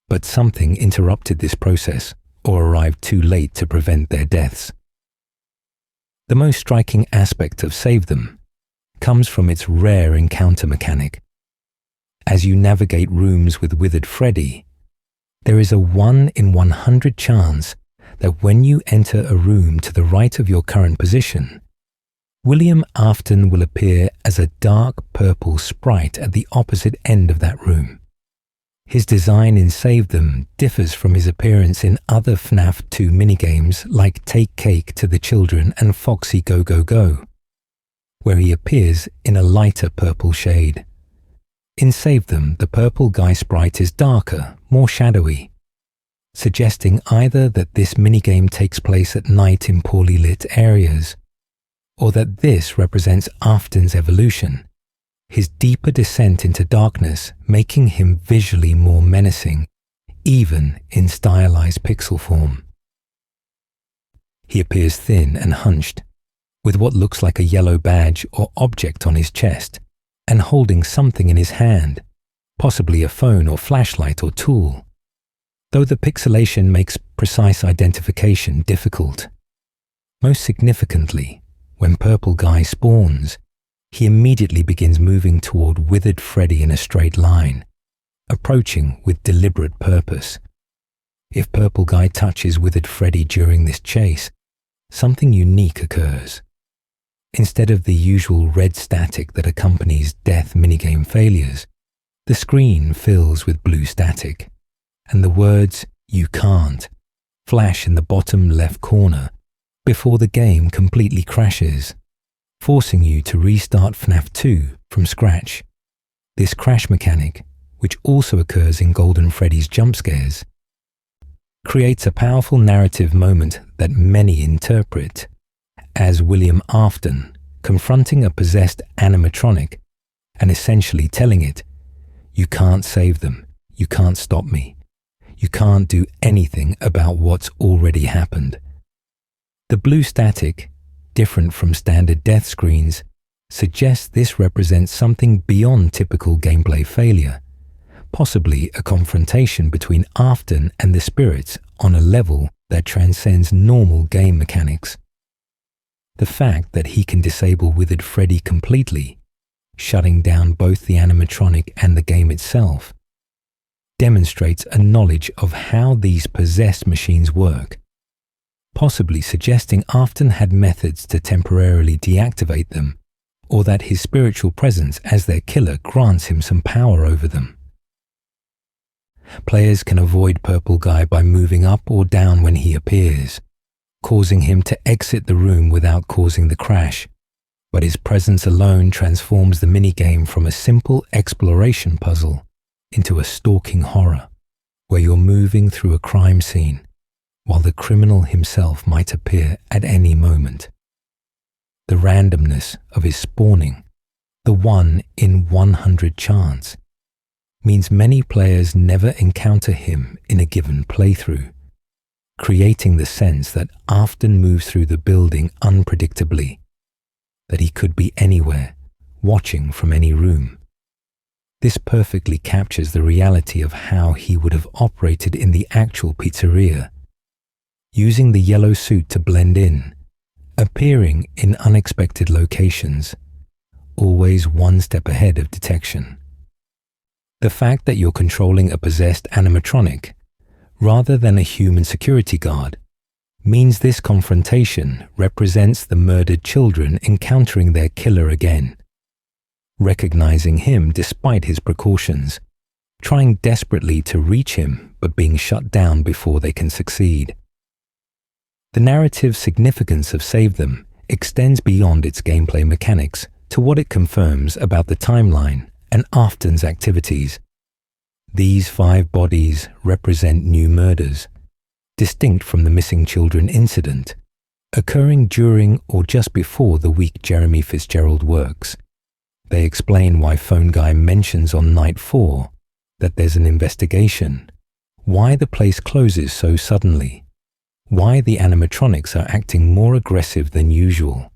But something interrupted this process or arrived too late to prevent their deaths. The most striking aspect of Save Them comes from its rare encounter mechanic. As you navigate rooms with withered Freddy, there is a 1 in 100 chance that when you enter a room to the right of your current position, William Afton will appear as a dark purple sprite at the opposite end of that room. His design in Save Them differs from his appearance in other FNAF 2 minigames like Take Cake to the Children and Foxy Go Go Go, where he appears in a lighter purple shade. In Save Them, the purple guy sprite is darker, more shadowy, suggesting either that this minigame takes place at night in poorly lit areas, or that this represents Afton's evolution, his deeper descent into darkness making him visually more menacing, even in stylized pixel form. He appears thin and hunched, with what looks like a yellow badge or object on his chest, and holding something in his hand, possibly a phone or flashlight or tool, though the pixelation makes precise identification difficult. Most significantly, when Purple Guy spawns, he immediately begins moving toward withered Freddy in a straight line, approaching with deliberate purpose. If Purple Guy touches withered Freddy during this chase, something unique occurs. Instead of the usual red static that accompanies death minigame failures, the screen fills with blue static, and the words "You can't" flash in the bottom left corner before the game completely crashes, forcing you to restart FNAF 2 from scratch. This crash mechanic, which also occurs in Golden Freddy's jump scares, creates a powerful narrative moment that many interpret as William Afton confronting a possessed animatronic and essentially telling it, "You can't save them, you can't stop me, you can't do anything about what's already happened." The blue static, different from standard death screens, suggests this represents something beyond typical gameplay failure, possibly a confrontation between Afton and the spirits on a level that transcends normal game mechanics. The fact that he can disable withered Freddy completely, shutting down both the animatronic and the game itself, demonstrates a knowledge of how these possessed machines work, possibly suggesting Afton had methods to temporarily deactivate them, or that his spiritual presence as their killer grants him some power over them. Players can avoid Purple Guy by moving up or down when he appears, causing him to exit the room without causing the crash, but his presence alone transforms the minigame from a simple exploration puzzle into a stalking horror, where you're moving through a crime scene, while the criminal himself might appear at any moment. The randomness of his spawning, the 1 in 100 chance, means many players never encounter him in a given playthrough, creating the sense that Afton moves through the building unpredictably, that he could be anywhere, watching from any room. This perfectly captures the reality of how he would have operated in the actual pizzeria, using the yellow suit to blend in, appearing in unexpected locations, always one step ahead of detection. The fact that you're controlling a possessed animatronic rather than a human security guard means this confrontation represents the murdered children encountering their killer again, recognizing him despite his precautions, trying desperately to reach him but being shut down before they can succeed. The narrative significance of Save Them extends beyond its gameplay mechanics to what it confirms about the timeline and Afton's activities. These 5 bodies represent new murders, distinct from the missing children incident, occurring during or just before the week Jeremy Fitzgerald works. They explain why Phone Guy mentions on night 4 that there's an investigation, why the place closes so suddenly, why the animatronics are acting more aggressive than usual.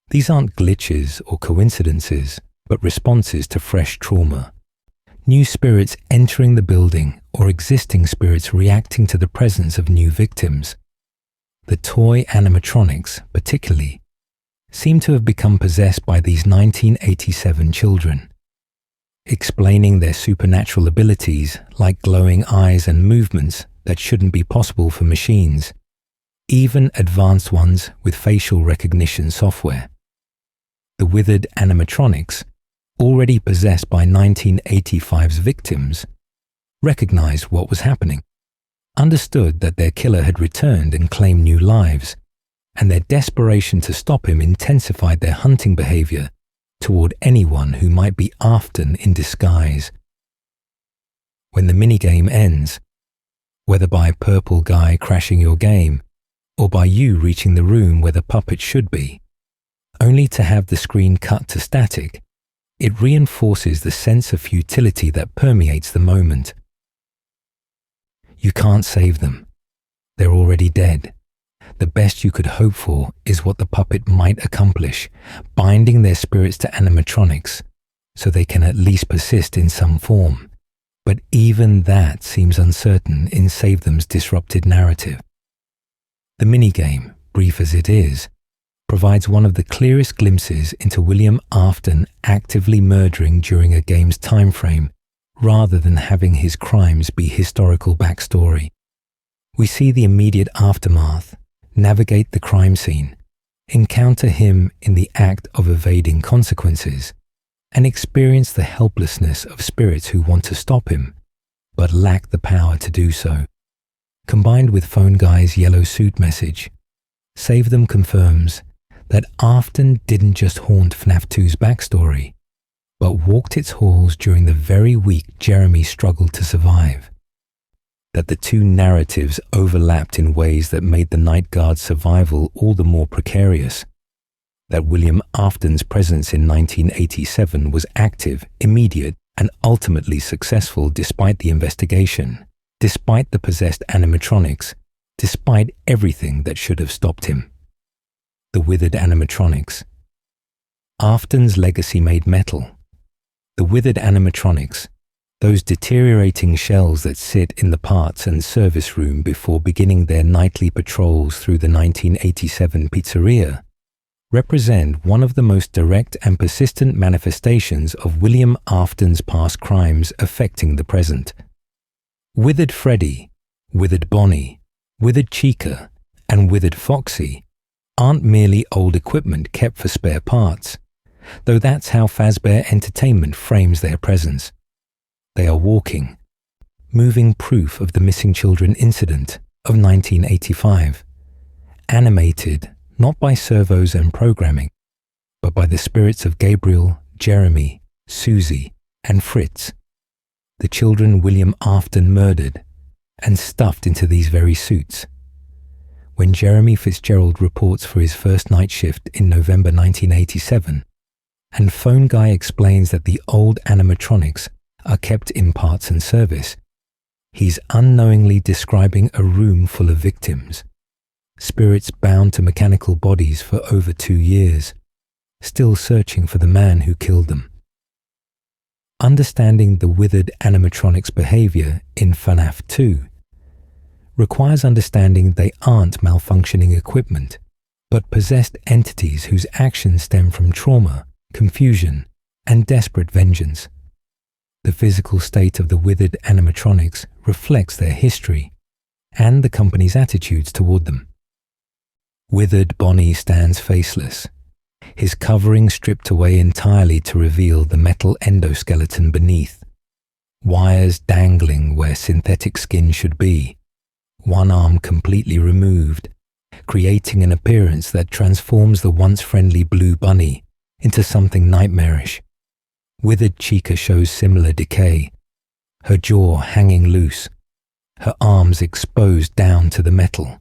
These aren't glitches or coincidences, but responses to fresh trauma. New spirits entering the building or existing spirits reacting to the presence of new victims. The toy animatronics, particularly, seem to have become possessed by these 1987 children, explaining their supernatural abilities like glowing eyes and movements that shouldn't be possible for machines, even advanced ones with facial recognition software. The withered animatronics, already possessed by 1985's victims, recognized what was happening, understood that their killer had returned and claimed new lives, and their desperation to stop him intensified their hunting behavior toward anyone who might be Afton in disguise. When the minigame ends, whether by purple guy crashing your game or by you reaching the room where the puppet should be, only to have the screen cut to static, it reinforces the sense of futility that permeates the moment. You can't save them. They're already dead. The best you could hope for is what the puppet might accomplish, binding their spirits to animatronics, so they can at least persist in some form. But even that seems uncertain in SAVETHEM's disrupted narrative. The minigame, brief as it is, provides one of the clearest glimpses into William Afton actively murdering during a game's time frame, rather than having his crimes be historical backstory. We see the immediate aftermath, navigate the crime scene, encounter him in the act of evading consequences, and experience the helplessness of spirits who want to stop him, but lack the power to do so. Combined with Phone Guy's yellow suit message, SAVETHEM confirms that Afton didn't just haunt FNAF 2's backstory, but walked its halls during the very week Jeremy struggled to survive. That the two narratives overlapped in ways that made the Night Guard's survival all the more precarious. That William Afton's presence in 1987 was active, immediate, and ultimately successful despite the investigation, despite the possessed animatronics, despite everything that should have stopped him. The withered animatronics. Afton's legacy made metal. The withered animatronics, those deteriorating shells that sit in the parts and service room before beginning their nightly patrols through the 1987 pizzeria, represent one of the most direct and persistent manifestations of William Afton's past crimes affecting the present. Withered Freddy, withered Bonnie, withered Chica, and withered Foxy aren't merely old equipment kept for spare parts, though that's how Fazbear Entertainment frames their presence. They are walking, moving proof of the missing children incident of 1985, animated not by servos and programming, but by the spirits of Gabriel, Jeremy, Susie, and Fritz, the children William Afton murdered and stuffed into these very suits. When Jeremy Fitzgerald reports for his first night shift in November 1987, and Phone Guy explains that the old animatronics are kept in parts and service, he's unknowingly describing a room full of victims, spirits bound to mechanical bodies for over 2 years, still searching for the man who killed them. Understanding the withered animatronics' behavior in FNAF 2 requires understanding they aren't malfunctioning equipment, but possessed entities whose actions stem from trauma, confusion, and desperate vengeance. The physical state of the withered animatronics reflects their history and the company's attitudes toward them. Withered Bonnie stands faceless, his covering stripped away entirely to reveal the metal endoskeleton beneath, wires dangling where synthetic skin should be, one arm completely removed, creating an appearance that transforms the once friendly blue bunny into something nightmarish. Withered Chica shows similar decay, her jaw hanging loose, her arms exposed down to the metal,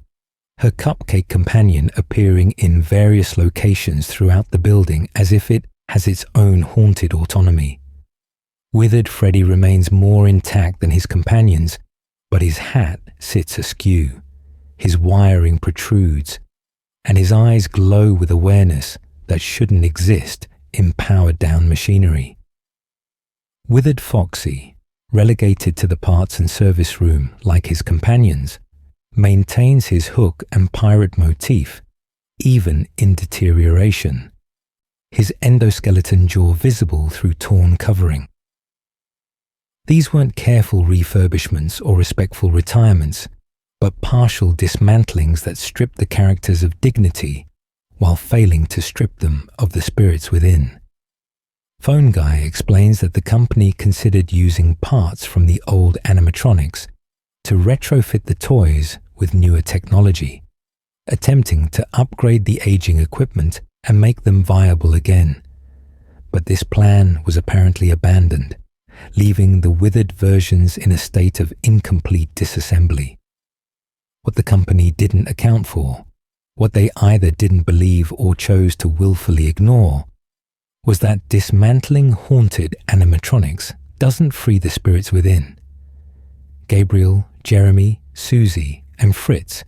her cupcake companion appearing in various locations throughout the building as if it has its own haunted autonomy. Withered Freddy remains more intact than his companions, but his hat sits askew, his wiring protrudes, and his eyes glow with awareness that shouldn't exist in powered-down machinery. Withered Foxy, relegated to the parts and service room like his companions, maintains his hook and pirate motif, even in deterioration, his endoskeleton jaw visible through torn covering. These weren't careful refurbishments or respectful retirements, but partial dismantlings that stripped the characters of dignity while failing to strip them of the spirits within. Phone Guy explains that the company considered using parts from the old animatronics to retrofit the toys with newer technology, attempting to upgrade the aging equipment and make them viable again. But this plan was apparently abandoned, leaving the withered versions in a state of incomplete disassembly. What the company didn't account for, what they either didn't believe or chose to willfully ignore, was that dismantling haunted animatronics doesn't free the spirits within. Gabriel, Jeremy, Susie, and Fritz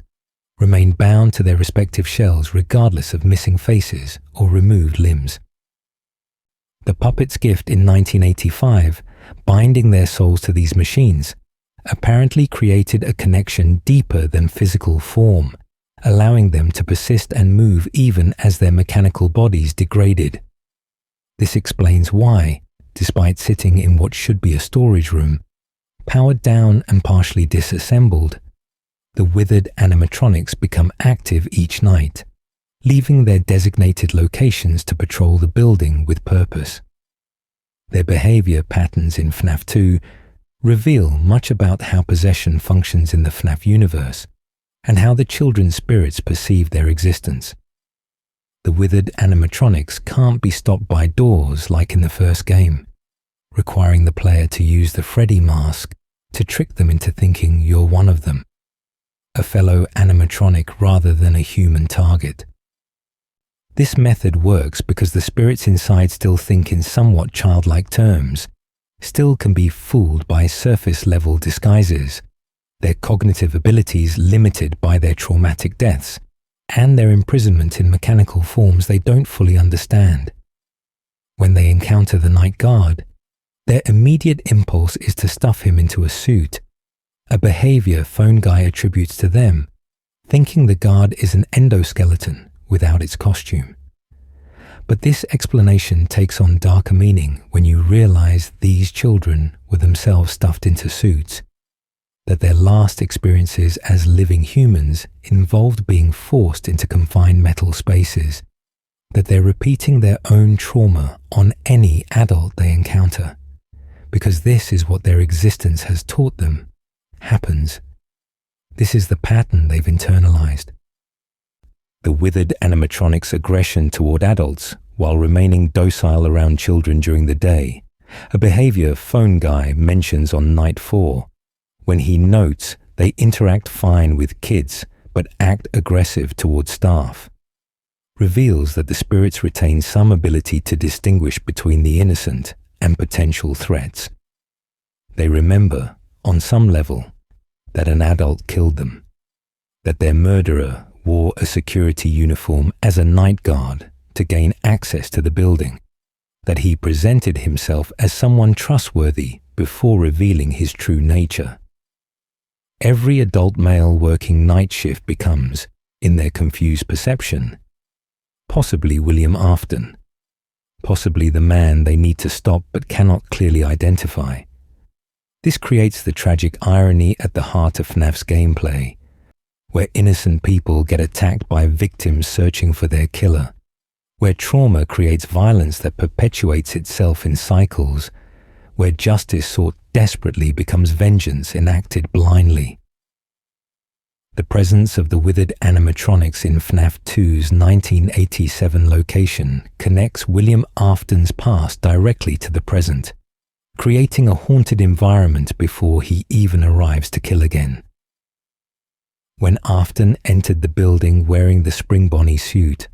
remain bound to their respective shells regardless of missing faces or removed limbs. The puppet's gift in 1985, binding their souls to these machines, apparently created a connection deeper than physical form, allowing them to persist and move even as their mechanical bodies degraded. This explains why, despite sitting in what should be a storage room, powered down and partially disassembled, the withered animatronics become active each night, leaving their designated locations to patrol the building with purpose. Their behavior patterns in FNAF 2 reveal much about how possession functions in the FNAF universe and how the children's spirits perceive their existence. The withered animatronics can't be stopped by doors like in the first game, requiring the player to use the Freddy mask to trick them into thinking you're one of them, a fellow animatronic rather than a human target. This method works because the spirits inside still think in somewhat childlike terms, still can be fooled by surface-level disguises, their cognitive abilities limited by their traumatic deaths, and their imprisonment in mechanical forms they don't fully understand. When they encounter the night guard, their immediate impulse is to stuff him into a suit, a behavior Phone Guy attributes to them, thinking the guard is an endoskeleton without its costume. But this explanation takes on darker meaning when you realize these children were themselves stuffed into suits, that their last experiences as living humans involved being forced into confined metal spaces, that they're repeating their own trauma on any adult they encounter, because this is what their existence has taught them happens. This is the pattern they've internalized. The withered animatronics' aggression toward adults while remaining docile around children during the day, a behavior Phone Guy mentions on night 4, when he notes they interact fine with kids but act aggressive towards staff, reveals that the spirits retain some ability to distinguish between the innocent and potential threats. They remember, on some level, that an adult killed them, that their murderer wore a security uniform as a night guard to gain access to the building, that he presented himself as someone trustworthy before revealing his true nature. Every adult male working night shift becomes, in their confused perception, possibly William Afton, possibly the man they need to stop but cannot clearly identify. This creates the tragic irony at the heart of FNAF's gameplay, where innocent people get attacked by victims searching for their killer, where trauma creates violence that perpetuates itself in cycles, where justice sought desperately becomes vengeance enacted blindly. The presence of the withered animatronics in FNAF 2's 1987 location connects William Afton's past directly to the present, creating a haunted environment before he even arrives to kill again. When Afton entered the building wearing the Spring Bonnie suit,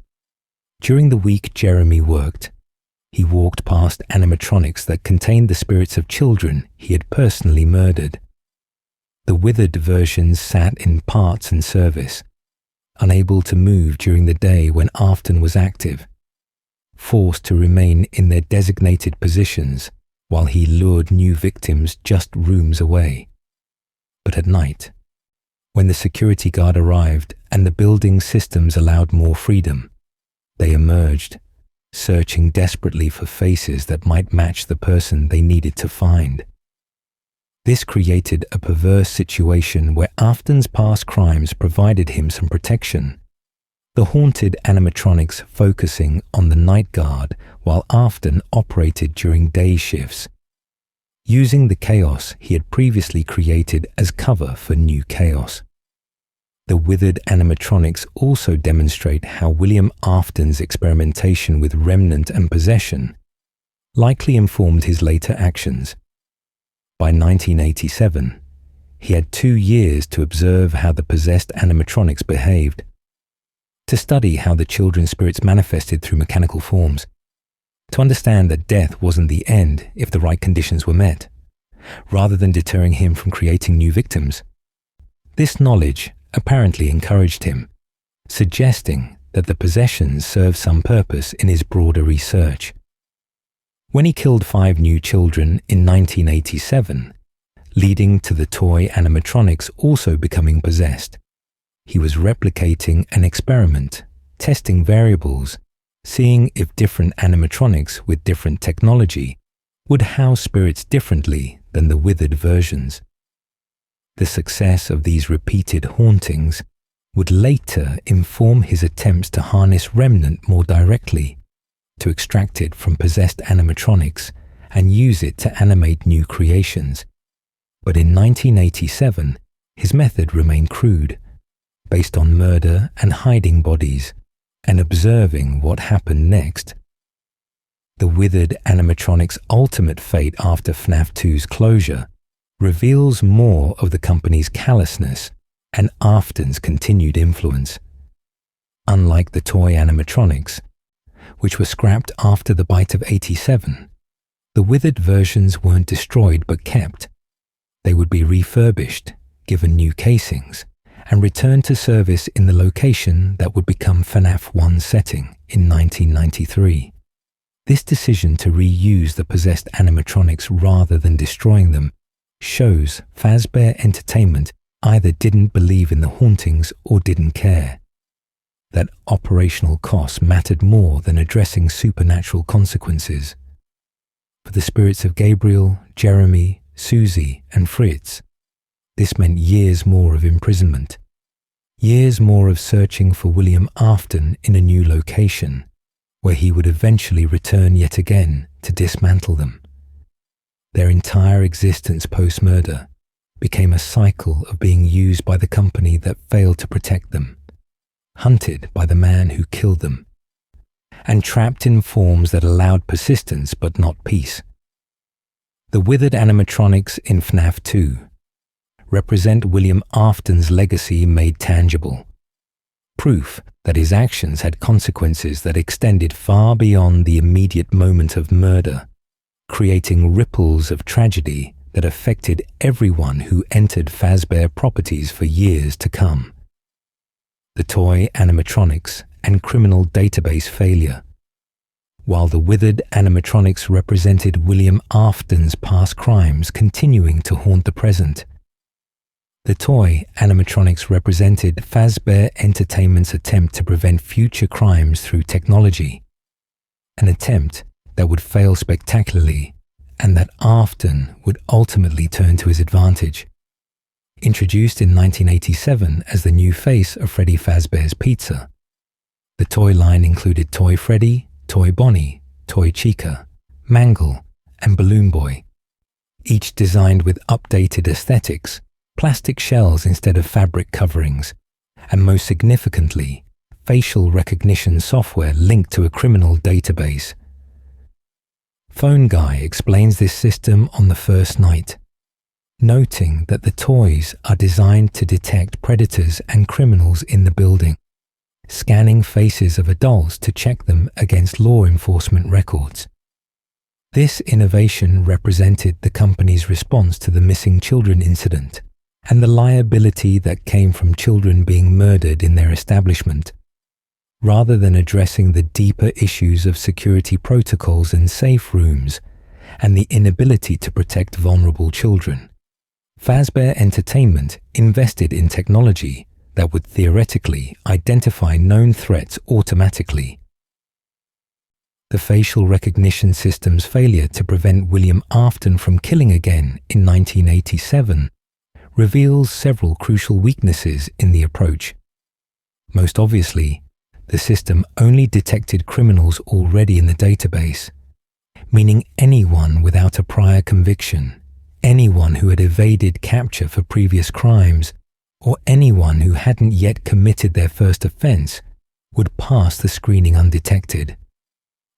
during the week Jeremy worked, He walked past animatronics that contained the spirits of children he had personally murdered. The withered versions sat in parts and service, unable to move during the day when Afton was active, forced to remain in their designated positions while he lured new victims just rooms away. But at night, when the security guard arrived and the building's systems allowed more freedom, they emerged, searching desperately for faces that might match the person they needed to find. This created a perverse situation where Afton's past crimes provided him some protection, the haunted animatronics focusing on the night guard while Afton operated during day shifts, using the chaos he had previously created as cover for new chaos. The withered animatronics also demonstrate how William Afton's experimentation with remnant and possession likely informed his later actions. By 1987, he had 2 years to observe how the possessed animatronics behaved, to study how the children's spirits manifested through mechanical forms, to understand that death wasn't the end if the right conditions were met, rather than deterring him from creating new victims. This knowledge apparently encouraged him, suggesting that the possessions served some purpose in his broader research. When he killed 5 new children in 1987, leading to the toy animatronics also becoming possessed, he was replicating an experiment, testing variables, seeing if different animatronics with different technology would house spirits differently than the withered versions. The success of these repeated hauntings would later inform his attempts to harness remnant more directly, to extract it from possessed animatronics and use it to animate new creations. But in 1987, his method remained crude, based on murder and hiding bodies, and observing what happened next. The withered animatronics' ultimate fate after FNAF 2's closure reveals more of the company's callousness and Afton's continued influence. Unlike the toy animatronics, which were scrapped after the bite of 87, the withered versions weren't destroyed but kept. They would be refurbished, given new casings, and returned to service in the location that would become FNAF 1's setting in 1993. This decision to reuse the possessed animatronics rather than destroying them shows Fazbear Entertainment either didn't believe in the hauntings or didn't care, that operational costs mattered more than addressing supernatural consequences. For the spirits of Gabriel, Jeremy, Susie, and Fritz, this meant years more of imprisonment, years more of searching for William Afton in a new location, where he would eventually return yet again to dismantle them. Their entire existence post-murder became a cycle of being used by the company that failed to protect them, hunted by the man who killed them, and trapped in forms that allowed persistence but not peace. The withered animatronics in FNAF 2 represent William Afton's legacy made tangible, proof that his actions had consequences that extended far beyond the immediate moment of murder, creating ripples of tragedy that affected everyone who entered Fazbear properties for years to come. The toy animatronics and criminal database failure, while the withered animatronics represented William Afton's past crimes continuing to haunt the present. The toy animatronics represented Fazbear Entertainment's attempt to prevent future crimes through technology, an attempt that would fail spectacularly and that Afton would ultimately turn to his advantage. Introduced in 1987 as the new face of Freddy Fazbear's Pizza, the toy line included Toy Freddy, Toy Bonnie, Toy Chica, Mangle, and Balloon Boy, each designed with updated aesthetics, plastic shells instead of fabric coverings, and most significantly, facial recognition software linked to a criminal database. Phone Guy explains this system on the first night, noting that the toys are designed to detect predators and criminals in the building, scanning faces of adults to check them against law enforcement records. This innovation represented the company's response to the missing children incident and the liability that came from children being murdered in their establishment, rather than addressing the deeper issues of security protocols in safe rooms and the inability to protect vulnerable children. Fazbear Entertainment invested in technology that would theoretically identify known threats automatically. The facial recognition system's failure to prevent William Afton from killing again in 1987 reveals several crucial weaknesses in the approach. Most obviously, the system only detected criminals already in the database, meaning anyone without a prior conviction, anyone who had evaded capture for previous crimes, or anyone who hadn't yet committed their first offense would pass the screening undetected.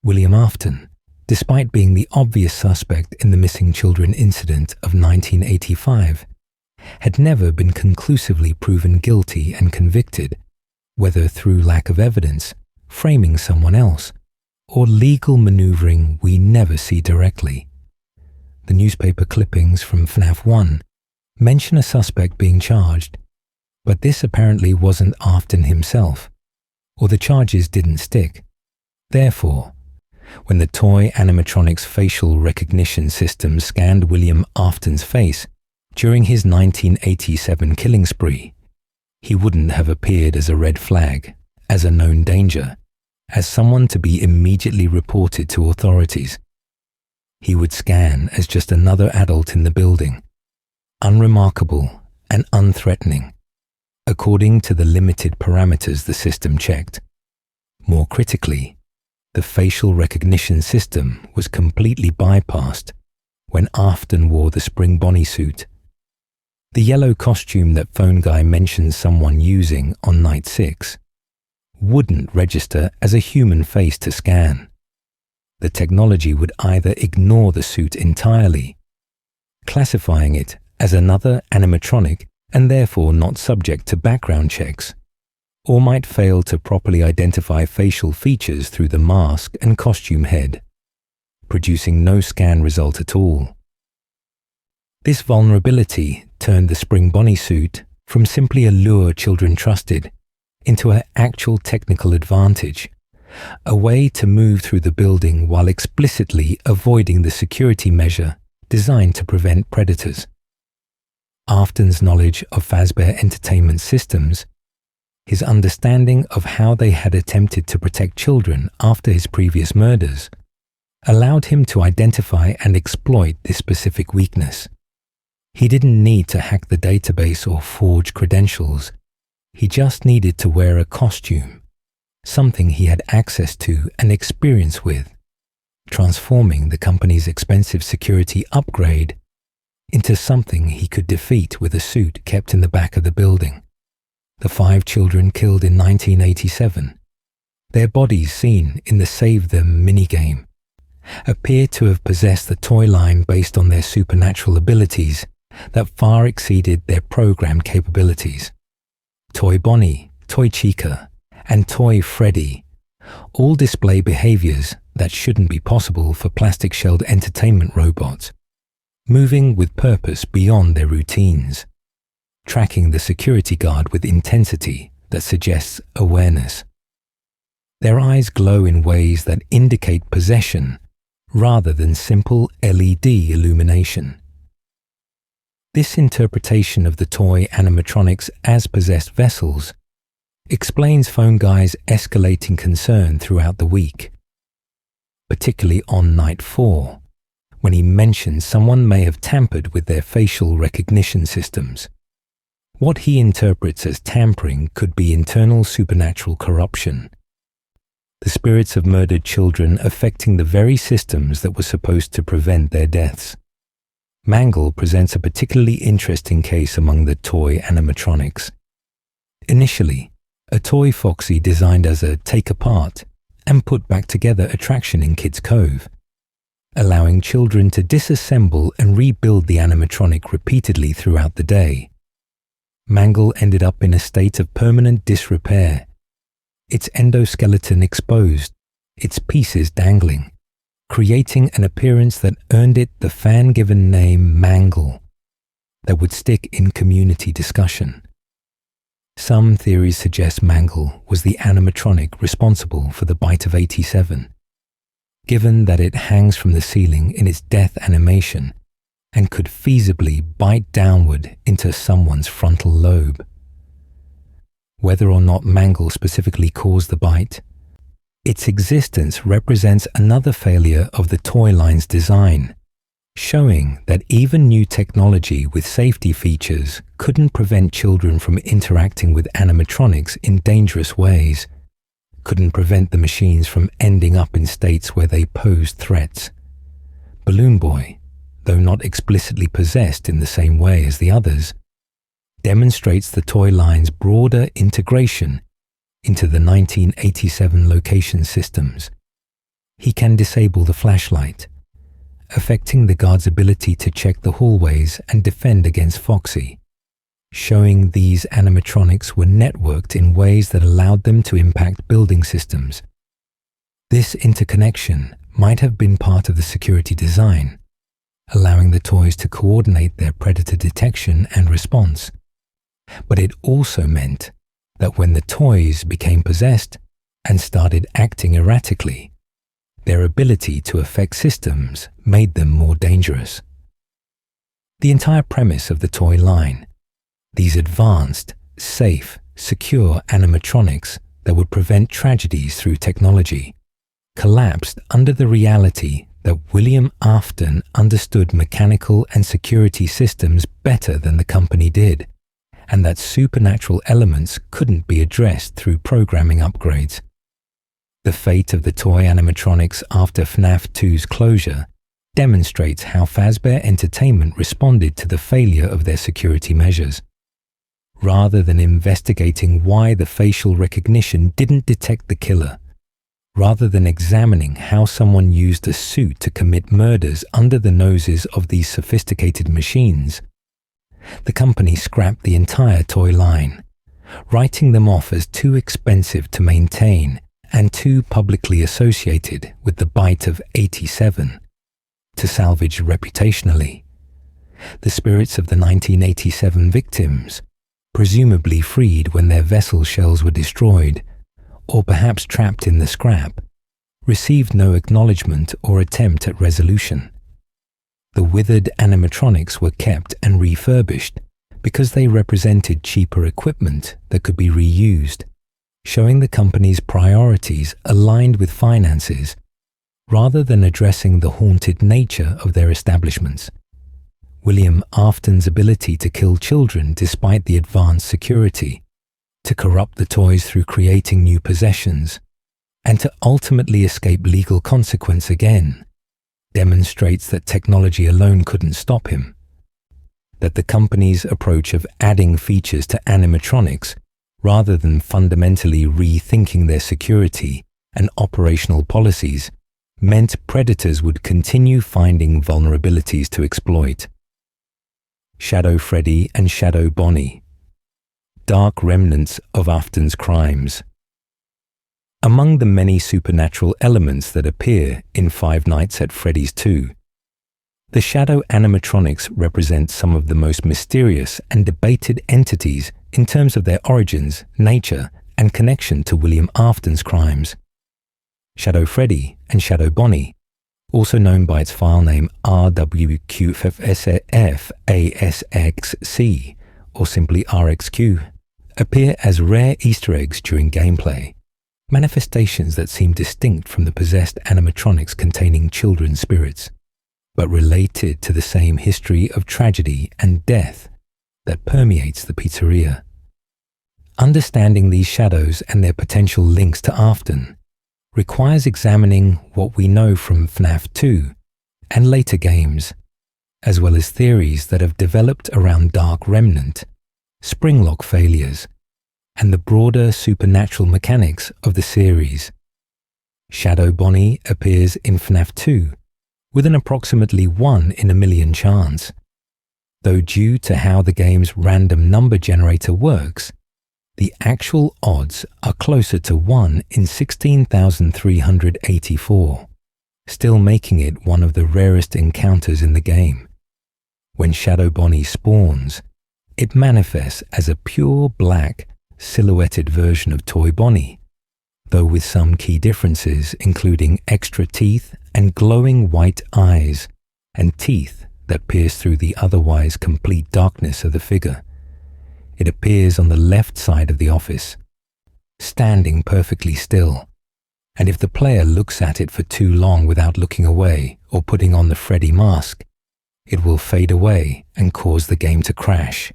William Afton, despite being the obvious suspect in the missing children incident of 1985, had never been conclusively proven guilty and convicted, whether through lack of evidence, framing someone else, or legal maneuvering we never see directly. The newspaper clippings from FNAF 1 mention a suspect being charged, but this apparently wasn't Afton himself, or the charges didn't stick. Therefore, when the toy animatronics facial recognition system scanned William Afton's face during his 1987 killing spree, he wouldn't have appeared as a red flag, as a known danger, as someone to be immediately reported to authorities. He would scan as just another adult in the building, unremarkable and unthreatening, according to the limited parameters the system checked. More critically, the facial recognition system was completely bypassed when Afton wore the spring bonnie suit. The yellow costume that Phone Guy mentions someone using on night 6 wouldn't register as a human face to scan. The technology would either ignore the suit entirely, classifying it as another animatronic and therefore not subject to background checks, or might fail to properly identify facial features through the mask and costume head, producing no scan result at all. This vulnerability turned the spring bonnie suit from simply a lure children trusted into an actual technical advantage, a way to move through the building while explicitly avoiding the security measure designed to prevent predators. Afton's knowledge of Fazbear Entertainment systems, his understanding of how they had attempted to protect children after his previous murders, allowed him to identify and exploit this specific weakness. He didn't need to hack the database or forge credentials. He just needed to wear a costume, something he had access to and experience with, transforming the company's expensive security upgrade into something he could defeat with a suit kept in the back of the building. The 5 children killed in 1987, their bodies seen in the SAVETHEM minigame, appear to have possessed the toy line based on their supernatural abilities that far exceeded their program capabilities. Toy Bonnie, Toy Chica, and Toy Freddy all display behaviors that shouldn't be possible for plastic-shelled entertainment robots, moving with purpose beyond their routines, tracking the security guard with intensity that suggests awareness. Their eyes glow in ways that indicate possession rather than simple LED illumination. This interpretation of the toy animatronics as possessed vessels explains Phone Guy's escalating concern throughout the week, particularly on night 4, when he mentions someone may have tampered with their facial recognition systems. What he interprets as tampering could be internal supernatural corruption, the spirits of murdered children affecting the very systems that were supposed to prevent their deaths. Mangle presents a particularly interesting case among the toy animatronics. Initially, a toy Foxy designed as a take-apart and put back together attraction in Kids Cove, allowing children to disassemble and rebuild the animatronic repeatedly throughout the day. Mangle ended up in a state of permanent disrepair, its endoskeleton exposed, its pieces dangling, creating an appearance that earned it the fan-given name Mangle that would stick in community discussion. Some theories suggest Mangle was the animatronic responsible for the bite of 87, given that it hangs from the ceiling in its death animation and could feasibly bite downward into someone's frontal lobe. Whether or not Mangle specifically caused the bite, its existence represents another failure of the toy line's design, showing that even new technology with safety features couldn't prevent children from interacting with animatronics in dangerous ways, couldn't prevent the machines from ending up in states where they posed threats. Balloon Boy, though not explicitly possessed in the same way as the others, demonstrates the toy line's broader integration into the 1987 location systems. He can disable the flashlight, affecting the guard's ability to check the hallways and defend against Foxy, showing these animatronics were networked in ways that allowed them to impact building systems. This interconnection might have been part of the security design, allowing the toys to coordinate their predator detection and response. But it also meant that when the toys became possessed and started acting erratically, their ability to affect systems made them more dangerous. The entire premise of the toy line, these advanced, safe, secure animatronics that would prevent tragedies through technology, collapsed under the reality that William Afton understood mechanical and security systems better than the company did, and that supernatural elements couldn't be addressed through programming upgrades. The fate of the toy animatronics after FNAF 2's closure demonstrates how Fazbear Entertainment responded to the failure of their security measures. Rather than investigating why the facial recognition didn't detect the killer, rather than examining how someone used a suit to commit murders under the noses of these sophisticated machines, the company scrapped the entire toy line, writing them off as too expensive to maintain and too publicly associated with the bite of 87 to salvage reputationally. The spirits of the 1987 victims, presumably freed when their vessel shells were destroyed, or perhaps trapped in the scrap, received no acknowledgement or attempt at resolution. The withered animatronics were kept and refurbished because they represented cheaper equipment that could be reused, showing the company's priorities aligned with finances rather than addressing the haunted nature of their establishments. William Afton's ability to kill children despite the advanced security, to corrupt the toys through creating new possessions, and to ultimately escape legal consequence again, demonstrates that technology alone couldn't stop him, that the company's approach of adding features to animatronics rather than fundamentally rethinking their security and operational policies meant predators would continue finding vulnerabilities to exploit. Shadow Freddy and Shadow Bonnie, dark remnants of Afton's crimes. Among the many supernatural elements that appear in Five Nights at Freddy's 2, the shadow animatronics represent some of the most mysterious and debated entities in terms of their origins, nature, and connection to William Afton's crimes. Shadow Freddy and Shadow Bonnie, also known by its file name RWQFSFASXC, or simply RXQ, appear as rare Easter eggs during gameplay, manifestations that seem distinct from the possessed animatronics containing children's spirits, but related to the same history of tragedy and death that permeates the pizzeria. Understanding these shadows and their potential links to Afton requires examining what we know from FNAF 2 and later games, as well as theories that have developed around Dark Remnant, Springlock failures, and the broader supernatural mechanics of the series. Shadow Bonnie appears in FNAF 2 with an approximately 1 in a million chance, though due to how the game's random number generator works, the actual odds are closer to 1 in 16,384, still making it one of the rarest encounters in the game. When Shadow Bonnie spawns, it manifests as a pure black, silhouetted version of Toy Bonnie, though with some key differences including extra teeth and glowing white eyes, and teeth that pierce through the otherwise complete darkness of the figure. It appears on the left side of the office, standing perfectly still, and if the player looks at it for too long without looking away or putting on the Freddy mask, it will fade away and cause the game to crash,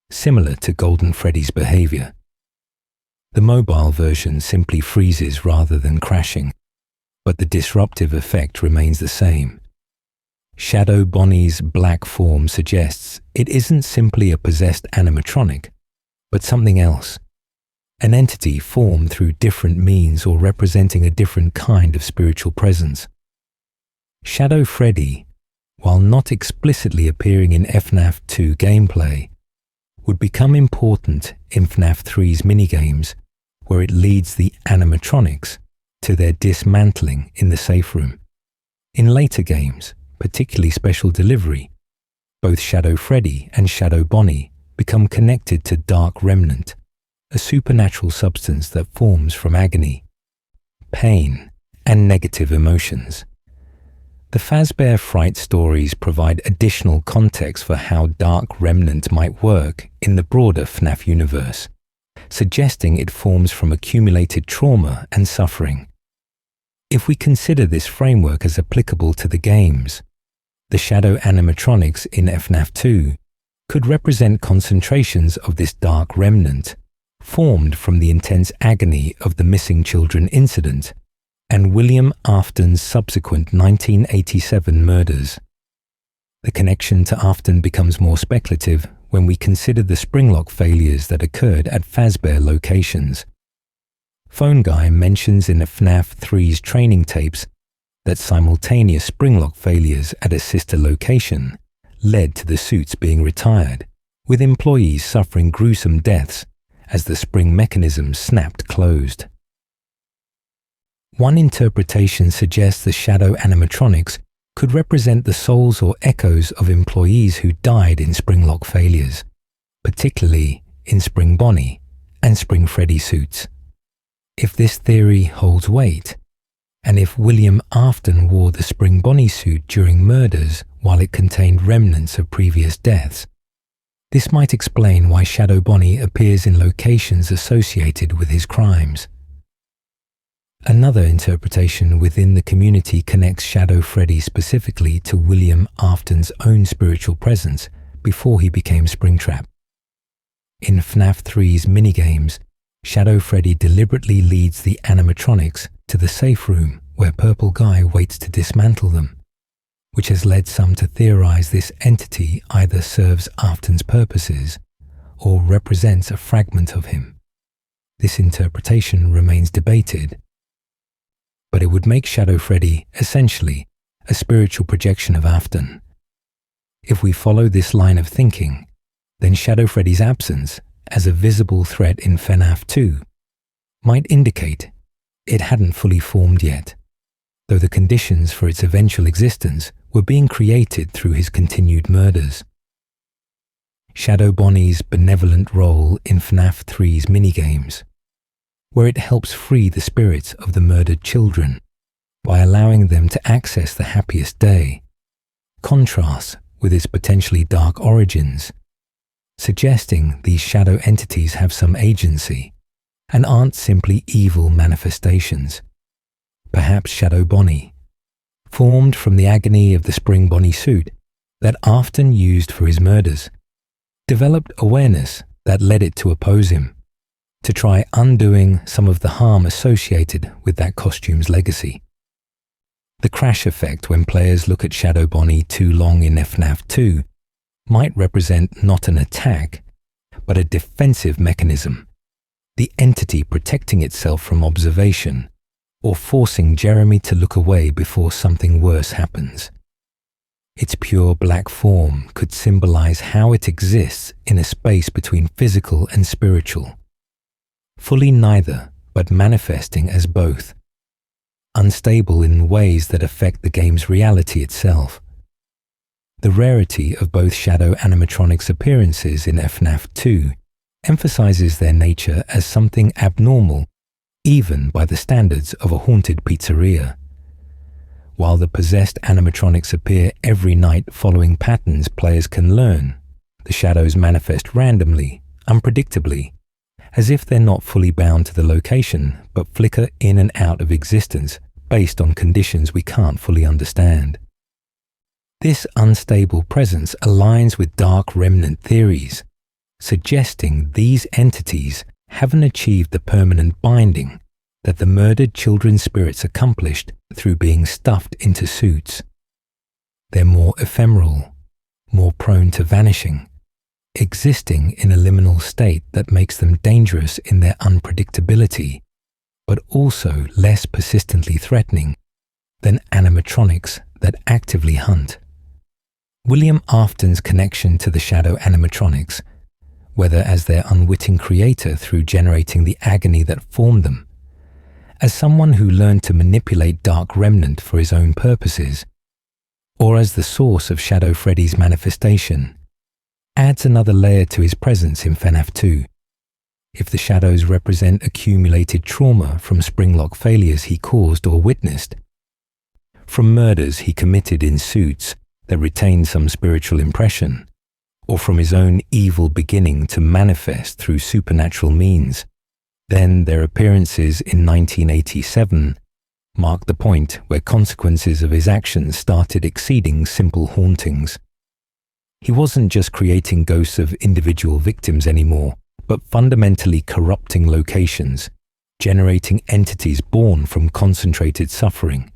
similar to Golden Freddy's behavior. The mobile version simply freezes rather than crashing, but the disruptive effect remains the same. Shadow Bonnie's black form suggests it isn't simply a possessed animatronic, but something else. An entity formed through different means or representing a different kind of spiritual presence. Shadow Freddy, while not explicitly appearing in FNAF 2 gameplay, would become important in FNAF 3's minigames, where it leads the animatronics to their dismantling in the safe room. In later games, particularly Special Delivery, both Shadow Freddy and Shadow Bonnie become connected to Dark Remnant, a supernatural substance that forms from agony, pain, and negative emotions. The Fazbear Fright stories provide additional context for how Dark Remnant might work in the broader FNAF universe, suggesting it forms from accumulated trauma and suffering. If we consider this framework as applicable to the games, the shadow animatronics in FNAF 2 could represent concentrations of this dark remnant, formed from the intense agony of the missing children incident and William Afton's subsequent 1987 murders. The connection to Afton becomes more speculative when we consider the springlock failures that occurred at Fazbear locations. Phone Guy mentions in FNAF 3's training tapes that simultaneous springlock failures at a sister location led to the suits being retired, with employees suffering gruesome deaths as the spring mechanism snapped closed. One interpretation suggests the shadow animatronics could represent the souls or echoes of employees who died in springlock failures, particularly in Spring Bonnie and Spring Freddy suits. If this theory holds weight, and if William Afton wore the Spring Bonnie suit during murders while it contained remnants of previous deaths, this might explain why Shadow Bonnie appears in locations associated with his crimes. Another interpretation within the community connects Shadow Freddy specifically to William Afton's own spiritual presence before he became Springtrap. In FNAF 3's minigames, Shadow Freddy deliberately leads the animatronics to the safe room where Purple Guy waits to dismantle them, which has led some to theorize this entity either serves Afton's purposes or represents a fragment of him. This interpretation remains debated, but it would make Shadow Freddy essentially a spiritual projection of Afton. If we follow this line of thinking, then Shadow Freddy's absence as a visible threat in FNAF 2 might indicate it hadn't fully formed yet, though the conditions for its eventual existence were being created through his continued murders. Shadow Bonnie's benevolent role in FNAF 3's minigames, where it helps free the spirits of the murdered children by allowing them to access the happiest day, contrasts with its potentially dark origins, suggesting these shadow entities have some agency and aren't simply evil manifestations. Perhaps Shadow Bonnie, formed from the agony of the Spring Bonnie suit that Afton used for his murders, developed awareness that led it to oppose him, to try undoing some of the harm associated with that costume's legacy. The crash effect when players look at Shadow Bonnie too long in FNAF 2 might represent not an attack, but a defensive mechanism, the entity protecting itself from observation or forcing Jeremy to look away before something worse happens. Its pure black form could symbolize how it exists in a space between physical and spiritual, fully neither, but manifesting as both. unstable in ways that affect the game's reality itself. The rarity of both shadow animatronics appearances in FNAF 2 emphasizes their nature as something abnormal, even by the standards of a haunted pizzeria. While the possessed animatronics appear every night following patterns players can learn, the shadows manifest randomly, unpredictably, as if they're not fully bound to the location, but flicker in and out of existence based on conditions we can't fully understand. This unstable presence aligns with dark remnant theories, suggesting these entities haven't achieved the permanent binding that the murdered children's spirits accomplished through being stuffed into suits. They're more ephemeral, more prone to vanishing, existing in a liminal state that makes them dangerous in their unpredictability, but also less persistently threatening than animatronics that actively hunt. William Afton's connection to the shadow animatronics, whether as their unwitting creator through generating the agony that formed them, as someone who learned to manipulate Dark Remnant for his own purposes, or as the source of Shadow Freddy's manifestation, adds another layer to his presence in FNAF 2. If the shadows represent accumulated trauma from Springlock failures he caused or witnessed, from murders he committed in suits that retained some spiritual impression, or from his own evil beginning to manifest through supernatural means, then their appearances in 1987 marked the point where consequences of his actions started exceeding simple hauntings. He wasn't just creating ghosts of individual victims anymore, but fundamentally corrupting locations, generating entities born from concentrated suffering,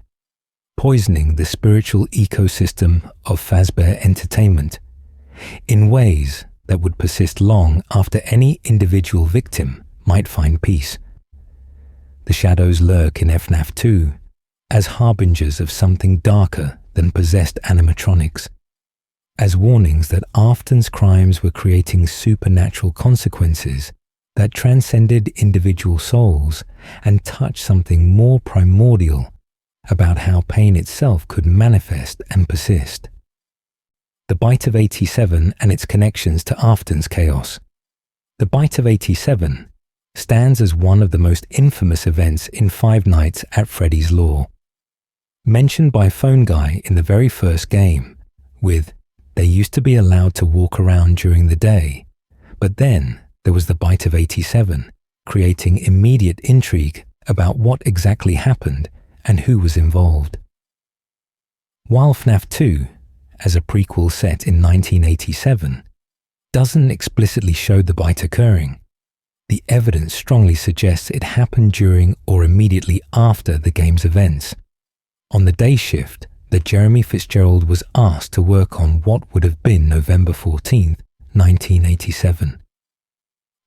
poisoning the spiritual ecosystem of Fazbear Entertainment in ways that would persist long after any individual victim might find peace. The shadows lurk in FNAF 2 as harbingers of something darker than possessed animatronics, as warnings that Afton's crimes were creating supernatural consequences that transcended individual souls and touched something more primordial about how pain itself could manifest and persist. The Bite of 87 and its connections to Afton's chaos. The Bite of 87 stands as one of the most infamous events in Five Nights at Freddy's lore. Mentioned by Phone Guy in the very first game, with "They used to be allowed to walk around during the day, but then there was the Bite of 87, creating immediate intrigue about what exactly happened and who was involved." While FNAF 2, as a prequel set in 1987, doesn't explicitly show the bite occurring, the evidence strongly suggests it happened during or immediately after the game's events, on the day shift that Jeremy Fitzgerald was asked to work on what would have been November 14th, 1987.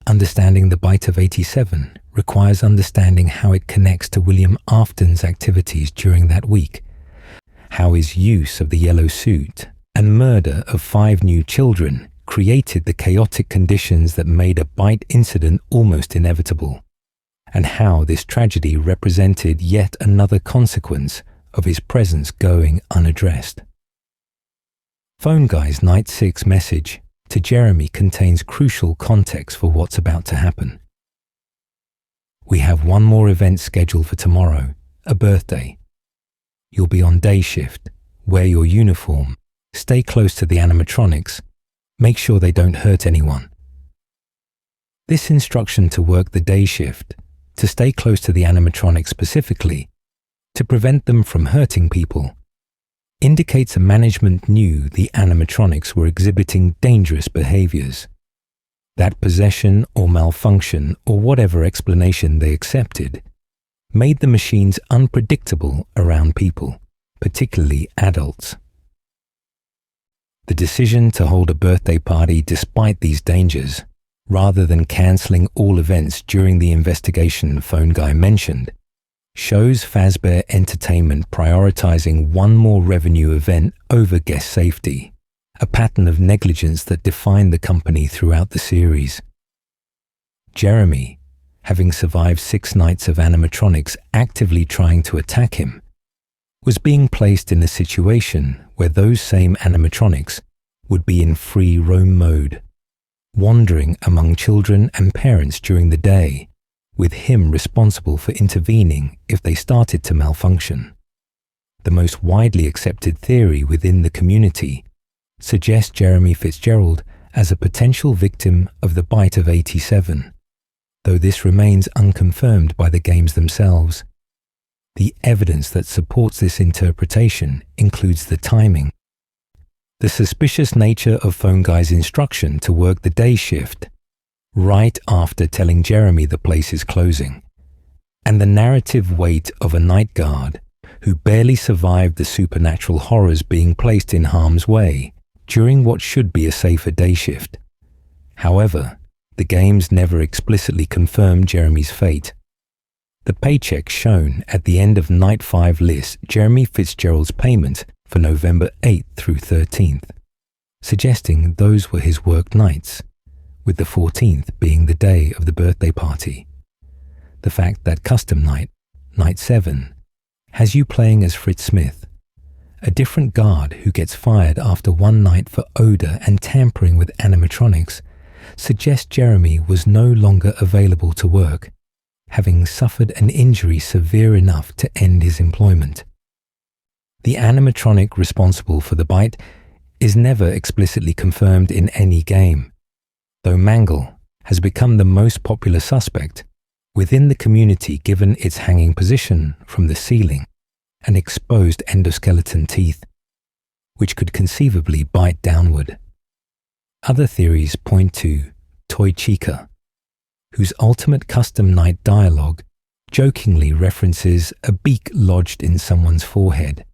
Understanding the Bite of 87 requires understanding how it connects to William Afton's activities during that week, how his use of the yellow suit and murder of 5 new children created the chaotic conditions that made a bite incident almost inevitable, and how this tragedy represented yet another consequence of his presence going unaddressed. Phone Guy's Night 6 message to Jeremy contains crucial context for what's about to happen. "We have one more event scheduled for tomorrow, a birthday. You'll be on day shift, wear your uniform, stay close to the animatronics, make sure they don't hurt anyone." This instruction to work the day shift, to stay close to the animatronics specifically, to prevent them from hurting people, indicates a management knew the animatronics were exhibiting dangerous behaviors. That possession or malfunction or whatever explanation they accepted made the machines unpredictable around people, particularly adults. The decision to hold a birthday party despite these dangers, rather than cancelling all events during the investigation Phone Guy mentioned, shows Fazbear Entertainment prioritizing one more revenue event over guest safety, a pattern of negligence that defined the company throughout the series. Jeremy, having survived 6 nights of animatronics actively trying to attack him, was being placed in a situation where those same animatronics would be in free roam mode, wandering among children and parents during the day, with him responsible for intervening if they started to malfunction. The most widely accepted theory within the community suggests Jeremy Fitzgerald as a potential victim of the bite of 87, though this remains unconfirmed by the games themselves. The evidence that supports this interpretation includes the timing, the suspicious nature of Phone Guy's instruction to work the day shift right after telling Jeremy the place is closing, and the narrative weight of a night guard who barely survived the supernatural horrors being placed in harm's way during what should be a safer day shift. However, the games never explicitly confirmed Jeremy's fate. The paycheck shown at the end of Night 5 lists Jeremy Fitzgerald's payment for November 8th through 13th, suggesting those were his work nights, with the 14th being the day of the birthday party. The fact that Custom Night, Night 7, has you playing as Fritz Smith, a different guard who gets fired after one night for odor and tampering with animatronics, suggests Jeremy was no longer available to work, having suffered an injury severe enough to end his employment. The animatronic responsible for the bite is never explicitly confirmed in any game, though Mangle has become the most popular suspect within the community given its hanging position from the ceiling and exposed endoskeleton teeth, which could conceivably bite downward. Other theories point to Toy Chica, whose ultimate custom night dialogue jokingly references a beak lodged in someone's forehead,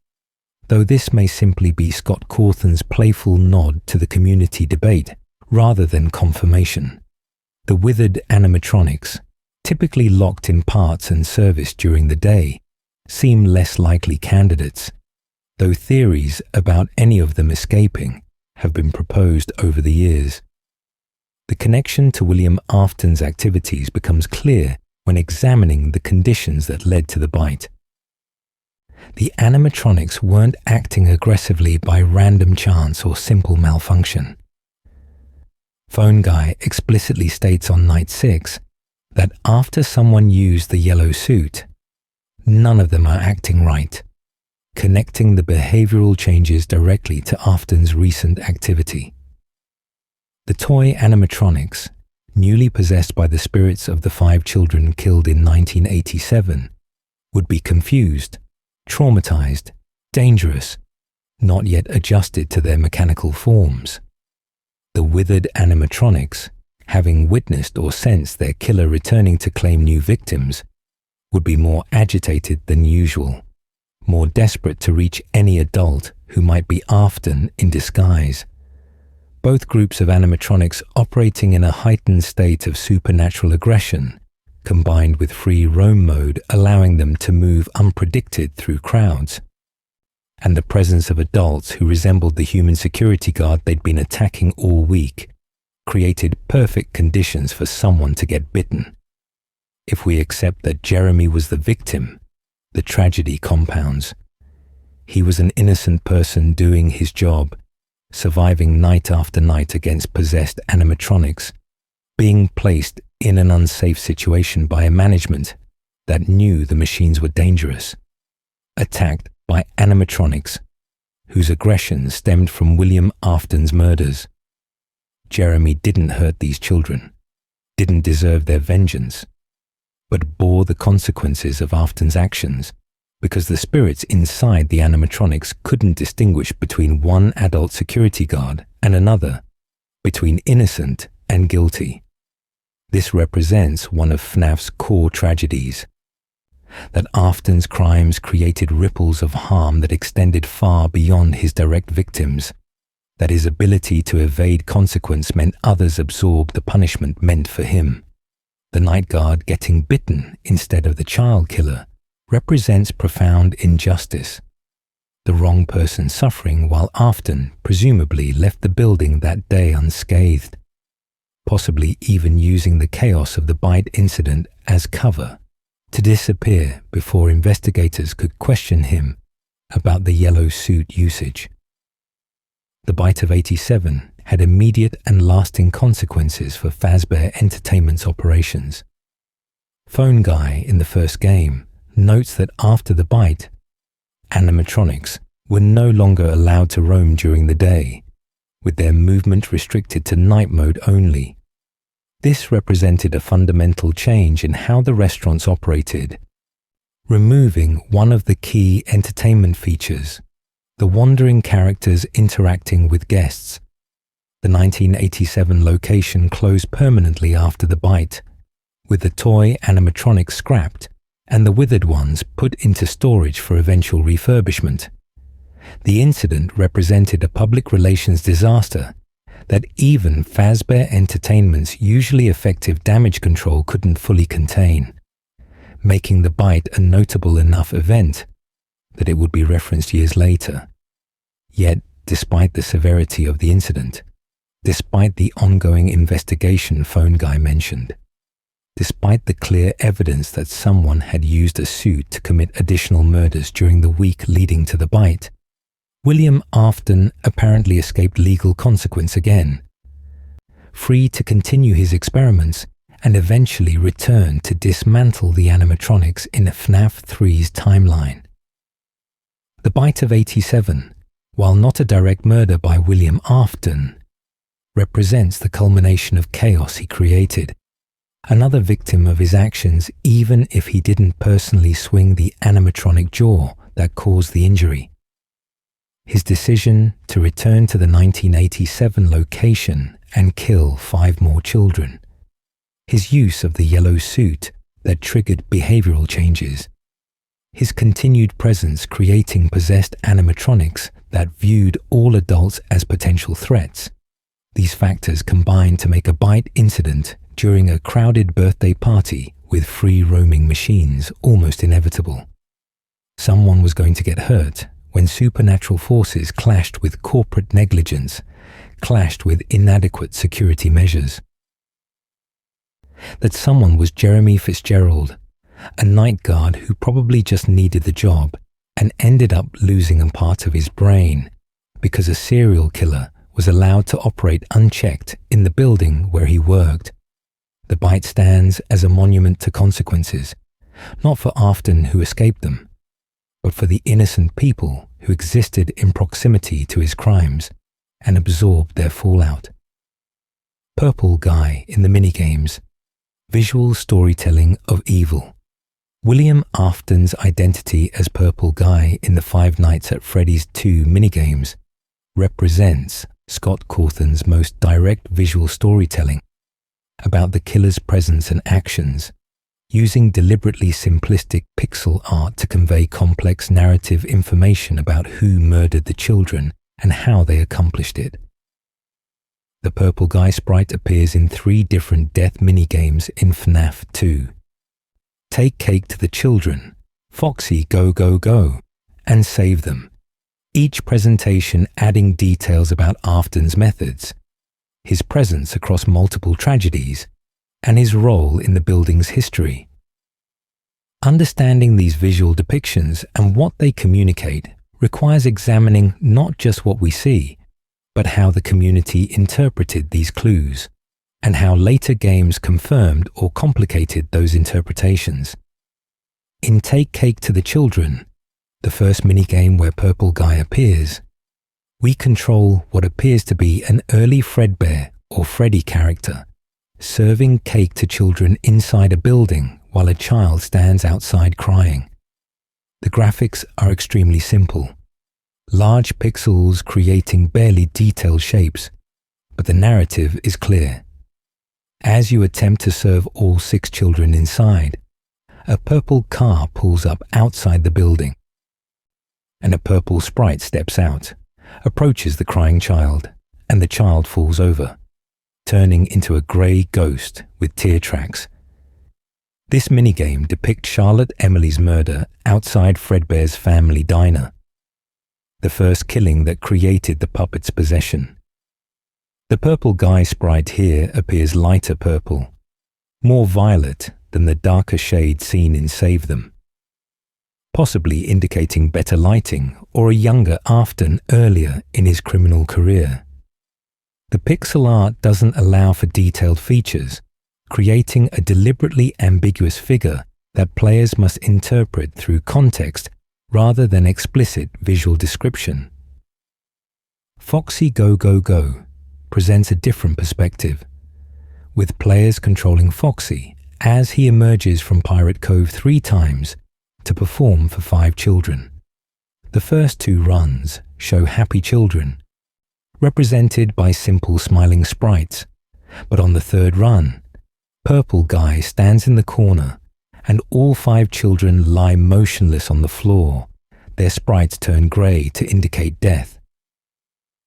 though this may simply be Scott Cawthon's playful nod to the community debate rather than confirmation. The withered animatronics, typically locked in parts and service during the day, seem less likely candidates, though theories about any of them escaping have been proposed over the years. The connection to William Afton's activities becomes clear when examining the conditions that led to the bite. The animatronics weren't acting aggressively by random chance or simple malfunction. Phone Guy explicitly states on Night 6 that after someone used the yellow suit, none of them are acting right, connecting the behavioral changes directly to Afton's recent activity. The toy animatronics, newly possessed by the spirits of the 5 children killed in 1987, would be confused, traumatized, dangerous, not yet adjusted to their mechanical forms. The withered animatronics, having witnessed or sensed their killer returning to claim new victims, would be more agitated than usual, more desperate to reach any adult who might be Afton in disguise. Both groups of animatronics operating in a heightened state of supernatural aggression, combined with free roam mode allowing them to move unpredicted through crowds, and the presence of adults who resembled the human security guard they'd been attacking all week, created perfect conditions for someone to get bitten. If we accept that Jeremy was the victim, the tragedy compounds. He was an innocent person doing his job, surviving night after night against possessed animatronics, being placed in an unsafe situation by a management that knew the machines were dangerous, attacked by animatronics whose aggression stemmed from William Afton's murders. Jeremy didn't hurt these children, didn't deserve their vengeance, but bore the consequences of Afton's actions because the spirits inside the animatronics couldn't distinguish between one adult security guard and another, between innocent and guilty. This represents one of FNAF's core tragedies, that Afton's crimes created ripples of harm that extended far beyond his direct victims, that his ability to evade consequence meant others absorbed the punishment meant for him. The night guard getting bitten instead of the child killer represents profound injustice, the wrong person suffering while Afton presumably left the building that day unscathed. possibly even using the chaos of the bite incident as cover to disappear before investigators could question him about the yellow suit usage. The bite of 87 had immediate and lasting consequences for Fazbear Entertainment's operations. Phone Guy in the first game notes that after the bite, animatronics were no longer allowed to roam during the day, with their movement restricted to night mode only. This represented a fundamental change in how the restaurants operated, removing one of the key entertainment features, the wandering characters interacting with guests. The 1987 location closed permanently after the bite, with the toy animatronics scrapped and the withered ones put into storage for eventual refurbishment. The incident represented a public relations disaster that even Fazbear Entertainment's usually effective damage control couldn't fully contain, making the bite a notable enough event that it would be referenced years later. Yet, despite the severity of the incident, despite the ongoing investigation Phone Guy mentioned, despite the clear evidence that someone had used a suit to commit additional murders during the week leading to the bite, William Afton apparently escaped legal consequence again, free to continue his experiments and eventually return to dismantle the animatronics in FNAF 3's timeline. The bite of 87, while not a direct murder by William Afton, represents the culmination of chaos he created, another victim of his actions even if he didn't personally swing the animatronic jaw that caused the injury. His decision to return to the 1987 location and kill 5 more children, his use of the yellow suit that triggered behavioral changes, his continued presence creating possessed animatronics that viewed all adults as potential threats. These factors combined to make a bite incident during a crowded birthday party with free roaming machines almost inevitable. Someone was going to get hurt when supernatural forces clashed with corporate negligence, clashed with inadequate security measures. That someone was Jeremy Fitzgerald, a night guard who probably just needed the job and ended up losing a part of his brain because a serial killer was allowed to operate unchecked in the building where he worked. The bite stands as a monument to consequences, not for Afton who escaped them, but for the innocent people who existed in proximity to his crimes and absorbed their fallout. Purple Guy in the minigames, visual storytelling of evil. William Afton's identity as Purple Guy in the Five Nights at Freddy's 2 minigames represents Scott Cawthon's most direct visual storytelling about the killer's presence and actions, using deliberately simplistic pixel art to convey complex narrative information about who murdered the children and how they accomplished it. The Purple Guy sprite appears in 3 different death minigames in FNAF 2. Take Cake to the Children, Foxy Go Go Go, and Save Them, each presentation adding details about Afton's methods, his presence across multiple tragedies, and his role in the building's history. Understanding these visual depictions and what they communicate requires examining not just what we see, but how the community interpreted these clues, and how later games confirmed or complicated those interpretations. In Take Cake to the Children, the first minigame where Purple Guy appears, we control what appears to be an early Fredbear or Freddy character, serving cake to children inside a building while a child stands outside crying. The graphics are extremely simple, large pixels creating barely detailed shapes, but the narrative is clear. As you attempt to serve all 6 children inside, a purple car pulls up outside the building, and a purple sprite steps out, approaches the crying child, and the child falls over, turning into a grey ghost with tear tracks. This minigame depicts Charlotte Emily's murder outside Fredbear's family diner, the first killing that created the puppet's possession. The purple guy sprite here appears lighter purple, more violet than the darker shade seen in Save Them, possibly indicating better lighting or a younger Afton earlier in his criminal career. The pixel art doesn't allow for detailed features, creating a deliberately ambiguous figure that players must interpret through context rather than explicit visual description. Foxy Go Go Go presents a different perspective, with players controlling Foxy as he emerges from Pirate Cove 3 times to perform for 5 children. The first 2 runs show happy children, represented by simple smiling sprites, but on the 3rd run, Purple Guy stands in the corner and all 5 children lie motionless on the floor, their sprites turn grey to indicate death.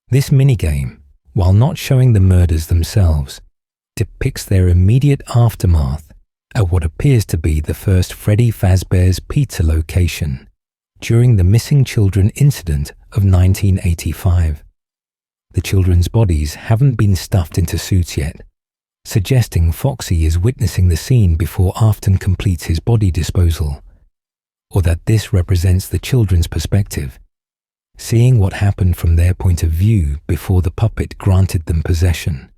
This minigame, while not showing the murders themselves, depicts their immediate aftermath at what appears to be the first Freddy Fazbear's Pizza location during the missing children incident of 1985. The children's bodies haven't been stuffed into suits yet, suggesting Foxy is witnessing the scene before Afton completes his body disposal, or that this represents the children's perspective, seeing what happened from their point of view before the puppet granted them possession.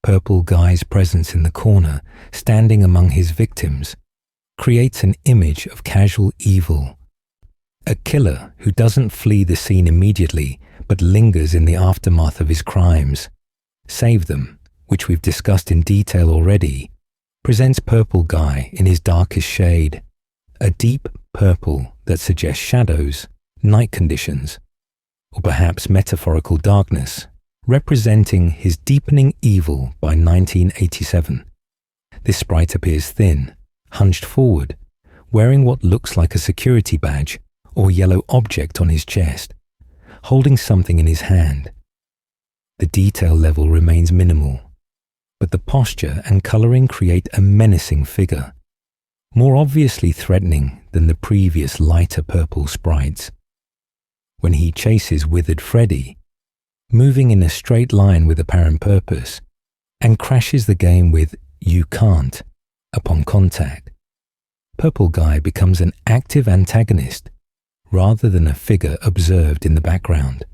Purple Guy's presence in the corner, standing among his victims, creates an image of casual evil, a killer who doesn't flee the scene immediately but lingers in the aftermath of his crimes. Save Them, which we've discussed in detail already, presents Purple Guy in his darkest shade, a deep purple that suggests shadows, night conditions, or perhaps metaphorical darkness, representing his deepening evil by 1987. This sprite appears thin, hunched forward, wearing what looks like a security badge or yellow object on his chest, holding something in his hand. The detail level remains minimal, but the posture and colouring create a menacing figure, more obviously threatening than the previous lighter purple sprites. When he chases withered Freddy, moving in a straight line with apparent purpose, and crashes the game with "you can't" upon contact, Purple Guy becomes an active antagonist rather than a figure observed in the background.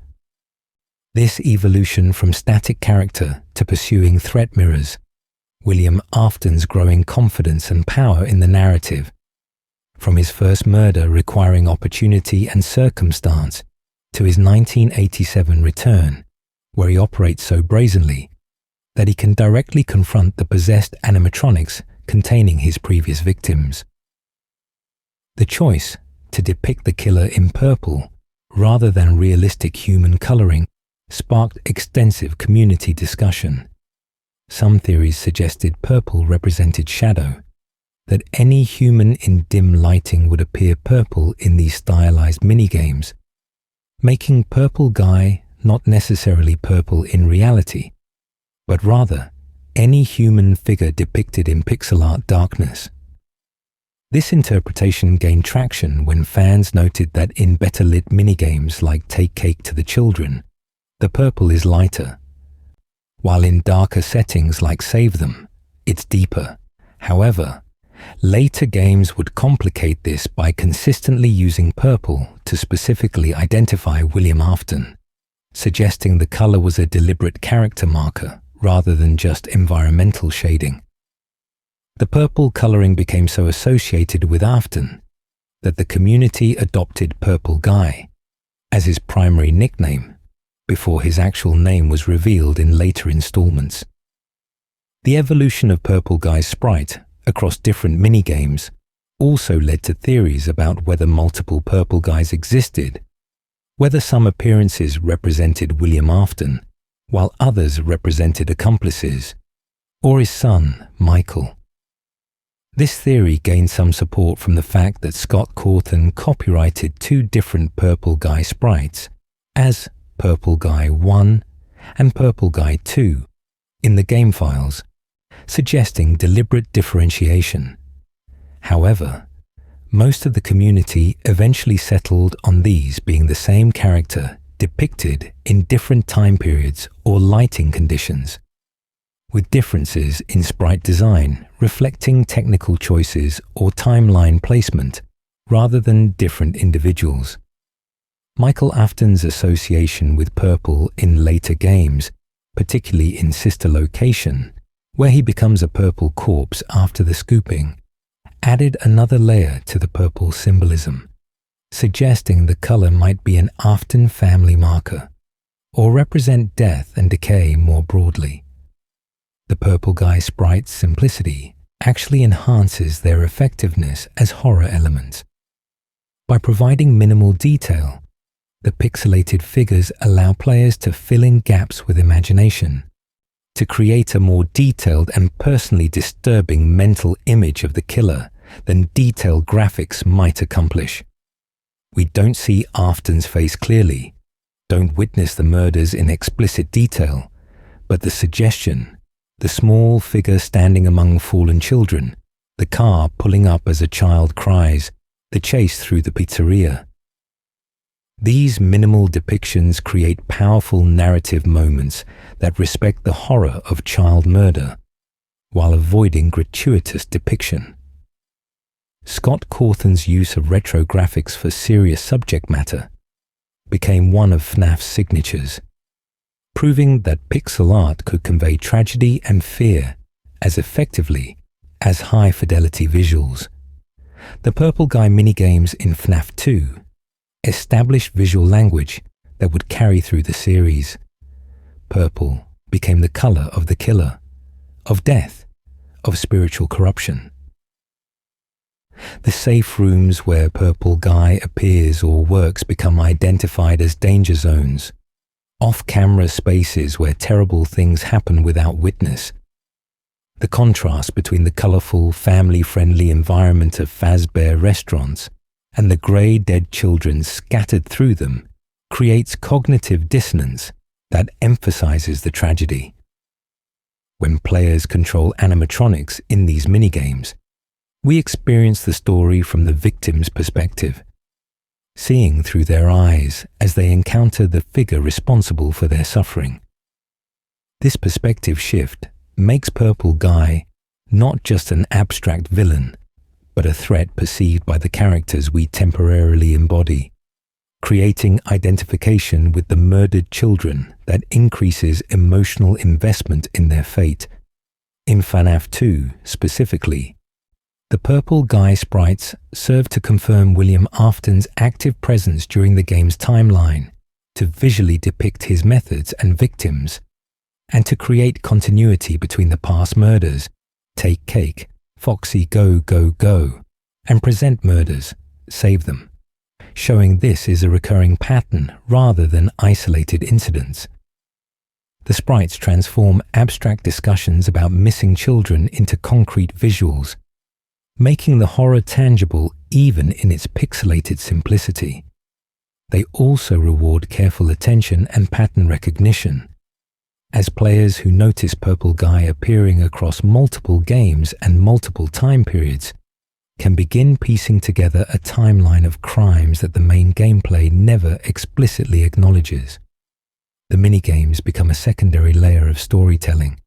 This evolution from static character to pursuing threat mirrors William Afton's growing confidence and power in the narrative, from his first murder requiring opportunity and circumstance to his 1987 return, where he operates so brazenly that he can directly confront the possessed animatronics containing his previous victims. The choice to depict the killer in purple rather than realistic human colouring sparked extensive community discussion. Some theories suggested purple represented shadow, that any human in dim lighting would appear purple in these stylized minigames, making Purple Guy not necessarily purple in reality, but rather any human figure depicted in pixel art darkness. This interpretation gained traction when fans noted that in better lit minigames like Take Cake to the Children, the purple is lighter, while in darker settings like Save Them, it's deeper. However, later games would complicate this by consistently using purple to specifically identify William Afton, suggesting the color was a deliberate character marker rather than just environmental shading. The purple coloring became so associated with Afton that the community adopted Purple Guy as his primary nickname before his actual name was revealed in later installments. The evolution of Purple Guy's sprite across different minigames also led to theories about whether multiple Purple Guys existed, whether some appearances represented William Afton, while others represented accomplices, or his son, Michael. This theory gained some support from the fact that Scott Cawthon copyrighted 2 different Purple Guy sprites as Purple Guy 1 and Purple Guy 2 in the game files, suggesting deliberate differentiation. However, most of the community eventually settled on these being the same character depicted in different time periods or lighting conditions, with differences in sprite design reflecting technical choices or timeline placement rather than different individuals. Michael Afton's association with purple in later games, particularly in Sister Location, where he becomes a purple corpse after the scooping, added another layer to the purple symbolism, suggesting the color might be an Afton family marker or represent death and decay more broadly. The purple guy sprite's simplicity actually enhances their effectiveness as horror elements. By providing minimal detail, the pixelated figures allow players to fill in gaps with imagination, to create a more detailed and personally disturbing mental image of the killer than detailed graphics might accomplish. We don't see Afton's face clearly, don't witness the murders in explicit detail, but the suggestion, the small figure standing among fallen children, the car pulling up as a child cries, the chase through the pizzeria. These minimal depictions create powerful narrative moments that respect the horror of child murder, while avoiding gratuitous depiction. Scott Cawthon's use of retro graphics for serious subject matter became one of FNAF's signatures, proving that pixel art could convey tragedy and fear as effectively as high-fidelity visuals. The Purple Guy minigames in FNAF 2 established visual language that would carry through the series. Purple became the color of the killer, of death, of spiritual corruption. The safe rooms where Purple Guy appears or works become identified as danger zones, off-camera spaces where terrible things happen without witness. The contrast between the colorful, family-friendly environment of Fazbear restaurants and the grey dead children scattered through them creates cognitive dissonance that emphasizes the tragedy. When players control animatronics in these minigames, we experience the story from the victim's perspective, seeing through their eyes as they encounter the figure responsible for their suffering. This perspective shift makes Purple Guy not just an abstract villain, but a threat perceived by the characters we temporarily embody, creating identification with the murdered children that increases emotional investment in their fate. In FNAF 2 specifically, the Purple Guy sprites serve to confirm William Afton's active presence during the game's timeline, to visually depict his methods and victims, and to create continuity between the past murders, Take Cake, Foxy Go Go Go, and present murders, Save Them, showing this is a recurring pattern rather than isolated incidents. The sprites transform abstract discussions about missing children into concrete visuals, making the horror tangible even in its pixelated simplicity. They also reward careful attention and pattern recognition, as players who notice Purple Guy appearing across multiple games and multiple time periods can begin piecing together a timeline of crimes that the main gameplay never explicitly acknowledges. The minigames become a secondary layer of storytelling,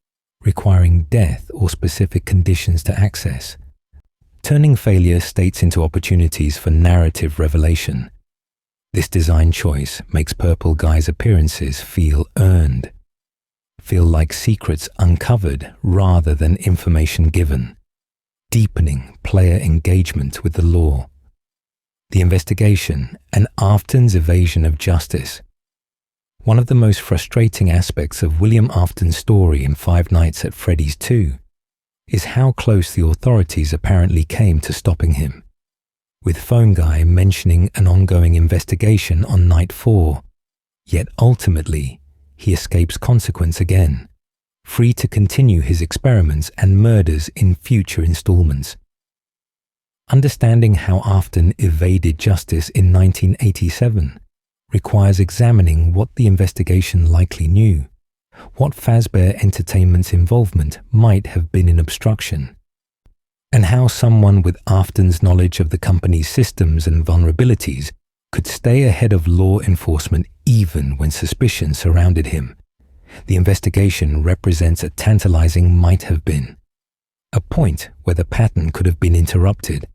requiring death or specific conditions to access, turning failure states into opportunities for narrative revelation. This design choice makes Purple Guy's appearances feel earned, feel like secrets uncovered rather than information given, deepening player engagement with the lore. The investigation and Afton's evasion of justice. One of the most frustrating aspects of William Afton's story in Five Nights at Freddy's 2 is how close the authorities apparently came to stopping him, with Phone Guy mentioning an ongoing investigation on Night 4, yet ultimately he escapes consequence again, free to continue his experiments and murders in future installments. Understanding how Afton evaded justice in 1987 requires examining what the investigation likely knew, what Fazbear Entertainment's involvement might have been in obstruction, and how someone with Afton's knowledge of the company's systems and vulnerabilities could stay ahead of law enforcement even when suspicion surrounded him. The investigation represents a tantalizing might have been, a point where the pattern could have been interrupted,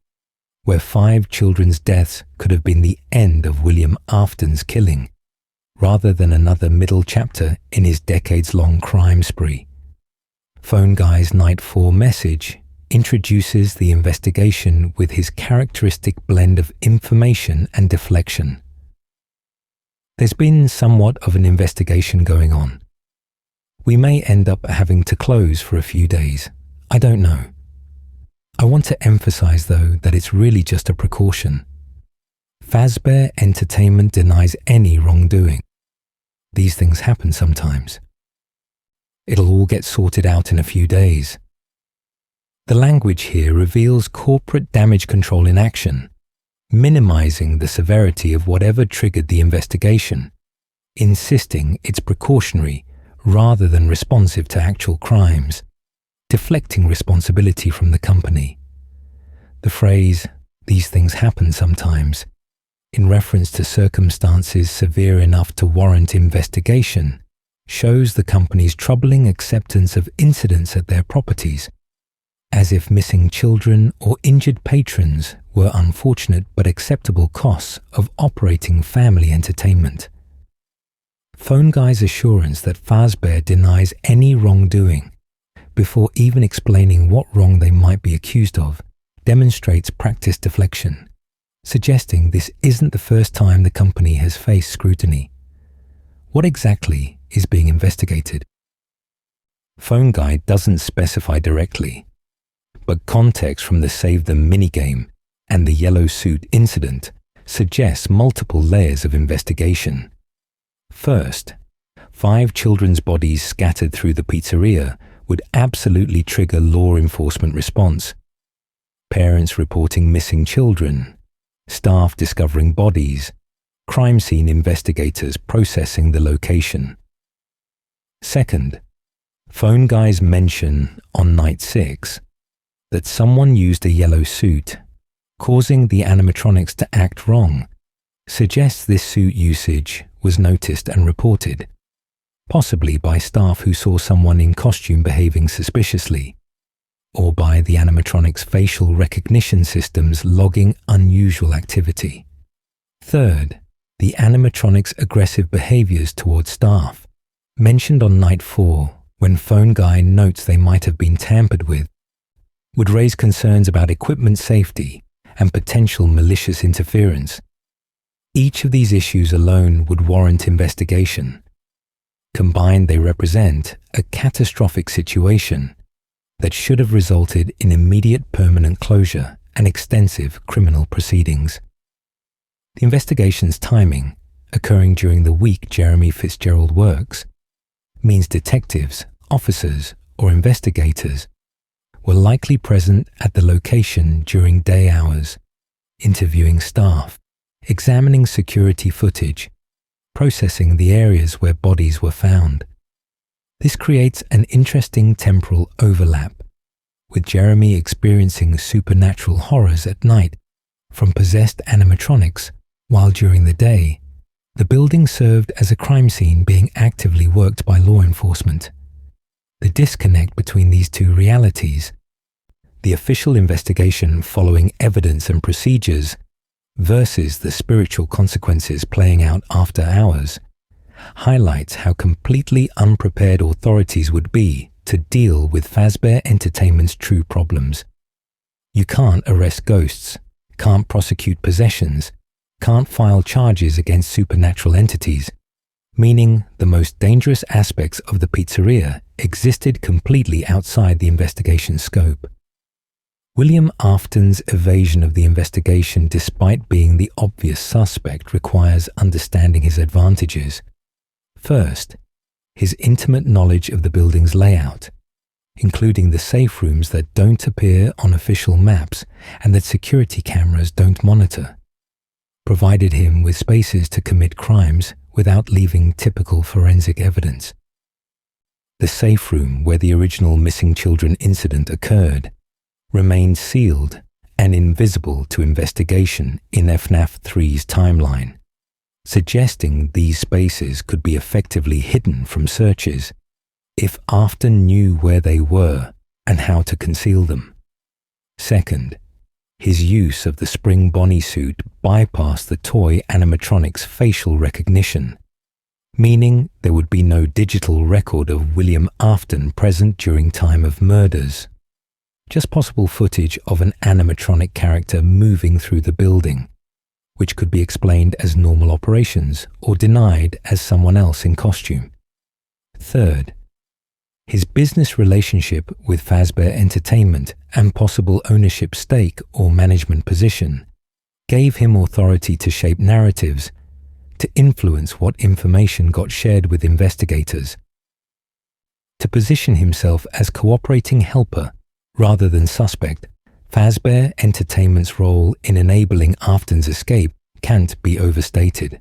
where 5 children's deaths could have been the end of William Afton's killing, rather than another middle chapter in his decades-long crime spree. Phone Guy's Night 4 message introduces the investigation with his characteristic blend of information and deflection. There's been somewhat of an investigation going on. We may end up having to close for a few days. I don't know. I want to emphasize, though, that it's really just a precaution. Fazbear Entertainment denies any wrongdoing. These things happen sometimes. It'll all get sorted out in a few days. The language here reveals corporate damage control in action, minimizing the severity of whatever triggered the investigation, insisting it's precautionary rather than responsive to actual crimes, deflecting responsibility from the company. The phrase, "these things happen sometimes," in reference to circumstances severe enough to warrant investigation, shows the company's troubling acceptance of incidents at their properties, as if missing children or injured patrons were unfortunate but acceptable costs of operating family entertainment. Phone Guy's assurance that Fazbear denies any wrongdoing, before even explaining what wrong they might be accused of, demonstrates practice deflection, suggesting this isn't the first time the company has faced scrutiny. What exactly is being investigated? Phone Guy doesn't specify directly, but context from the SAVETHEM minigame and the yellow suit incident suggests multiple layers of investigation. First, 5 children's bodies scattered through the pizzeria would absolutely trigger law enforcement response. Parents reporting missing children, staff discovering bodies, crime scene investigators processing the location. Second, Phone Guy's mention on night 6 that someone used a yellow suit, causing the animatronics to act wrong, suggests this suit usage was noticed and reported, possibly by staff who saw someone in costume behaving suspiciously, or by the animatronics' facial recognition systems logging unusual activity. Third, the animatronics' aggressive behaviors towards staff, mentioned on night 4 when Phone Guy notes they might have been tampered with, would raise concerns about equipment safety and potential malicious interference. Each of these issues alone would warrant investigation. Combined, they represent a catastrophic situation that should have resulted in immediate permanent closure and extensive criminal proceedings. The investigation's timing, occurring during the week Jeremy Fitzgerald works, means detectives, officers, or investigators were likely present at the location during day hours, interviewing staff, examining security footage, processing the areas where bodies were found. This creates an interesting temporal overlap, with Jeremy experiencing supernatural horrors at night from possessed animatronics, while during the day, the building served as a crime scene being actively worked by law enforcement. The disconnect between these two realities, the official investigation following evidence and procedures versus the spiritual consequences playing out after hours, highlights how completely unprepared authorities would be to deal with Fazbear Entertainment's true problems. You can't arrest ghosts, can't prosecute possessions, can't file charges against supernatural entities, meaning the most dangerous aspects of the pizzeria existed completely outside the investigation's scope. William Afton's evasion of the investigation, despite being the obvious suspect, requires understanding his advantages. First, his intimate knowledge of the building's layout, including the safe rooms that don't appear on official maps and that security cameras don't monitor, provided him with spaces to commit crimes without leaving typical forensic evidence. The safe room where the original missing children incident occurred remained sealed and invisible to investigation in FNAF 3's timeline, suggesting these spaces could be effectively hidden from searches if Afton knew where they were and how to conceal them. Second, his use of the Spring Bonnie suit bypassed the toy animatronics' facial recognition, meaning there would be no digital record of William Afton present during time of murders, just possible footage of an animatronic character moving through the building, which could be explained as normal operations or denied as someone else in costume. Third, his business relationship with Fazbear Entertainment and possible ownership stake or management position gave him authority to shape narratives, to influence what information got shared with investigators, to position himself as cooperating helper rather than suspect. Fazbear Entertainment's role in enabling Afton's escape can't be overstated.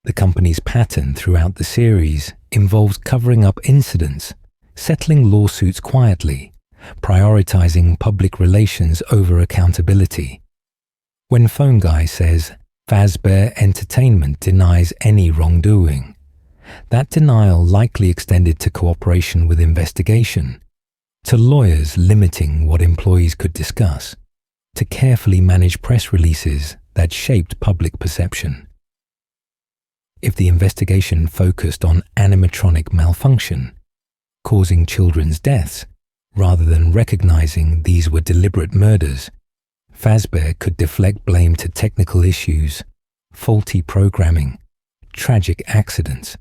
The company's pattern throughout the series involves covering up incidents, settling lawsuits quietly, prioritizing public relations over accountability. When Phone Guy says Fazbear Entertainment denies any wrongdoing, that denial likely extended to cooperation with investigation, to lawyers limiting what employees could discuss, to carefully manage press releases that shaped public perception. If the investigation focused on animatronic malfunction, causing children's deaths, rather than recognizing these were deliberate murders, Fazbear could deflect blame to technical issues, faulty programming, tragic accidents.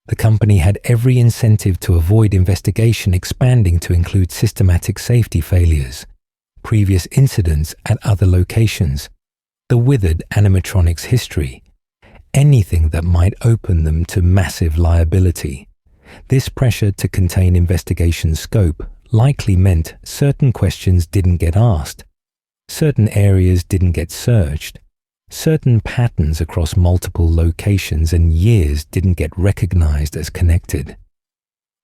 The company had every incentive to avoid investigation expanding to include systematic safety failures, previous incidents at other locations, the withered animatronics history, anything that might open them to massive liability. This pressure to contain investigation scope likely meant certain questions didn't get asked, certain areas didn't get searched, certain patterns across multiple locations and years didn't get recognized as connected.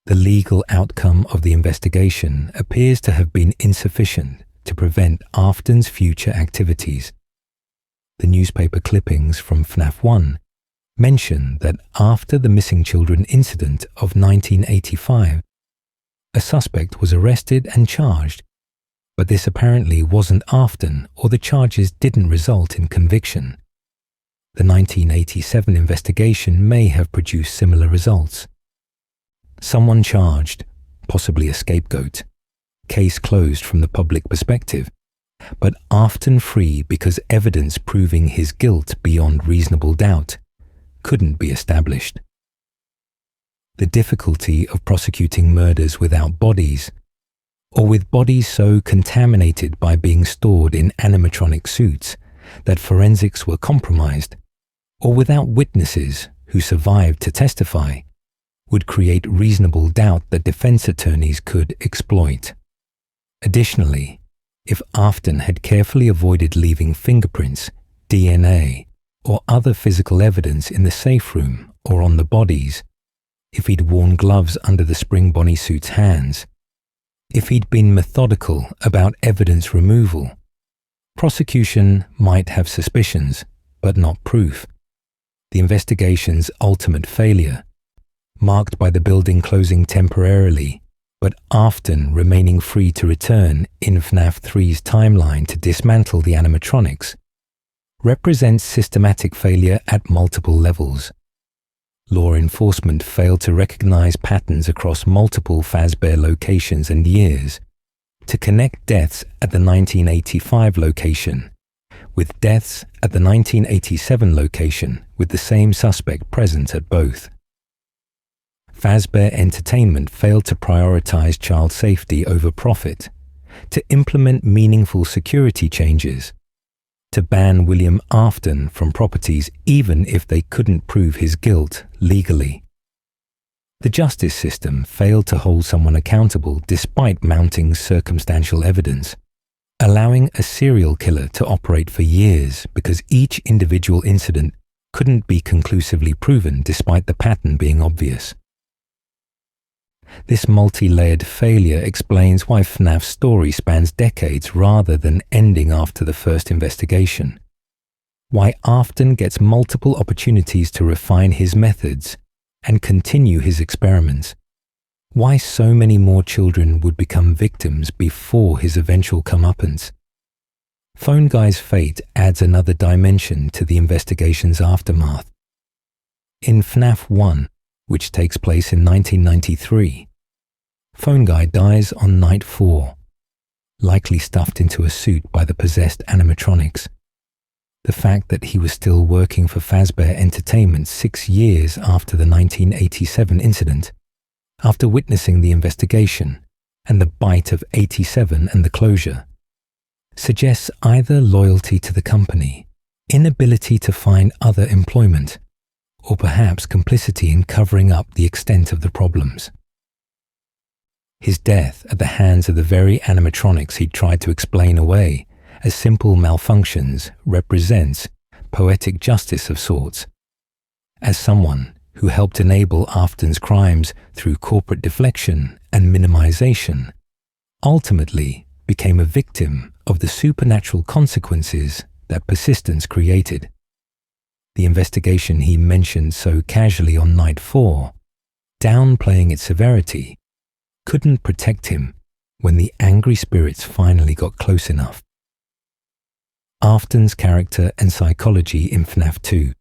The legal outcome of the investigation appears to have been insufficient to prevent Afton's future activities. The newspaper clippings from FNAF 1 mention that after the missing children incident of 1985, a suspect was arrested and charged, but this apparently wasn't Afton, or the charges didn't result in conviction. The 1987 investigation may have produced similar results. Someone charged, possibly a scapegoat, case closed from the public perspective, but Afton free because evidence proving his guilt beyond reasonable doubt couldn't be established. The difficulty of prosecuting murders without bodies, or with bodies so contaminated by being stored in animatronic suits that forensics were compromised, or without witnesses who survived to testify, would create reasonable doubt that defense attorneys could exploit. Additionally, if Afton had carefully avoided leaving fingerprints, DNA, or other physical evidence in the safe room or on the bodies, if he'd worn gloves under the Spring Bonnie suit's hands, if he'd been methodical about evidence removal, prosecution might have suspicions, but not proof. The investigation's ultimate failure, marked by the building closing temporarily, but Afton remaining free to return in FNAF 3's timeline to dismantle the animatronics, represents systematic failure at multiple levels. Law enforcement failed to recognize patterns across multiple Fazbear locations and years, to connect deaths at the 1985 location with deaths at the 1987 location with the same suspect present at both. Fazbear Entertainment failed to prioritize child safety over profit, to implement meaningful security changes, to ban William Afton from properties even if they couldn't prove his guilt legally. The justice system failed to hold someone accountable despite mounting circumstantial evidence, allowing a serial killer to operate for years because each individual incident couldn't be conclusively proven despite the pattern being obvious. This multi-layered failure explains why FNAF's story spans decades rather than ending after the first investigation. Why Afton gets multiple opportunities to refine his methods and continue his experiments. Why so many more children would become victims before his eventual comeuppance. Phone Guy's fate adds another dimension to the investigation's aftermath. In FNAF 1, which takes place in 1993, Phone Guy dies on night 4, likely stuffed into a suit by the possessed animatronics. The fact that he was still working for Fazbear Entertainment 6 years after the 1987 incident, after witnessing the investigation and the bite of 87 and the closure, suggests either loyalty to the company, inability to find other employment, or perhaps complicity in covering up the extent of the problems. His death at the hands of the very animatronics he tried to explain away as simple malfunctions represents poetic justice of sorts. As someone who helped enable Afton's crimes through corporate deflection and minimization, ultimately became a victim of the supernatural consequences that persistence created. The investigation he mentioned so casually on night 4, downplaying its severity, couldn't protect him when the angry spirits finally got close enough. Afton's character and psychology in FNAF 2.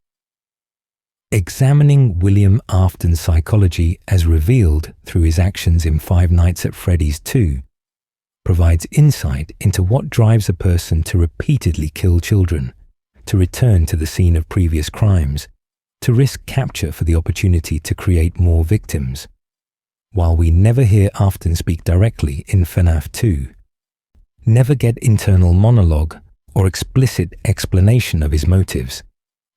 Examining William Afton's psychology as revealed through his actions in Five Nights at Freddy's 2 provides insight into what drives a person to repeatedly kill children, to return to the scene of previous crimes, to risk capture for the opportunity to create more victims. While we never hear Afton speak directly in FNAF 2, never get internal monologue or explicit explanation of his motives,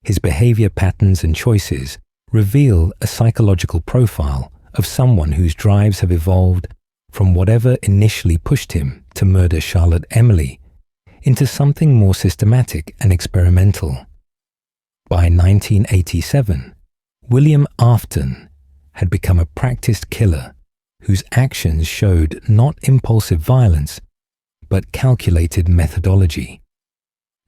his behavior patterns and choices reveal a psychological profile of someone whose drives have evolved from whatever initially pushed him to murder Charlotte Emily into something more systematic and experimental. By 1987, William Afton had become a practiced killer whose actions showed not impulsive violence, but calculated methodology.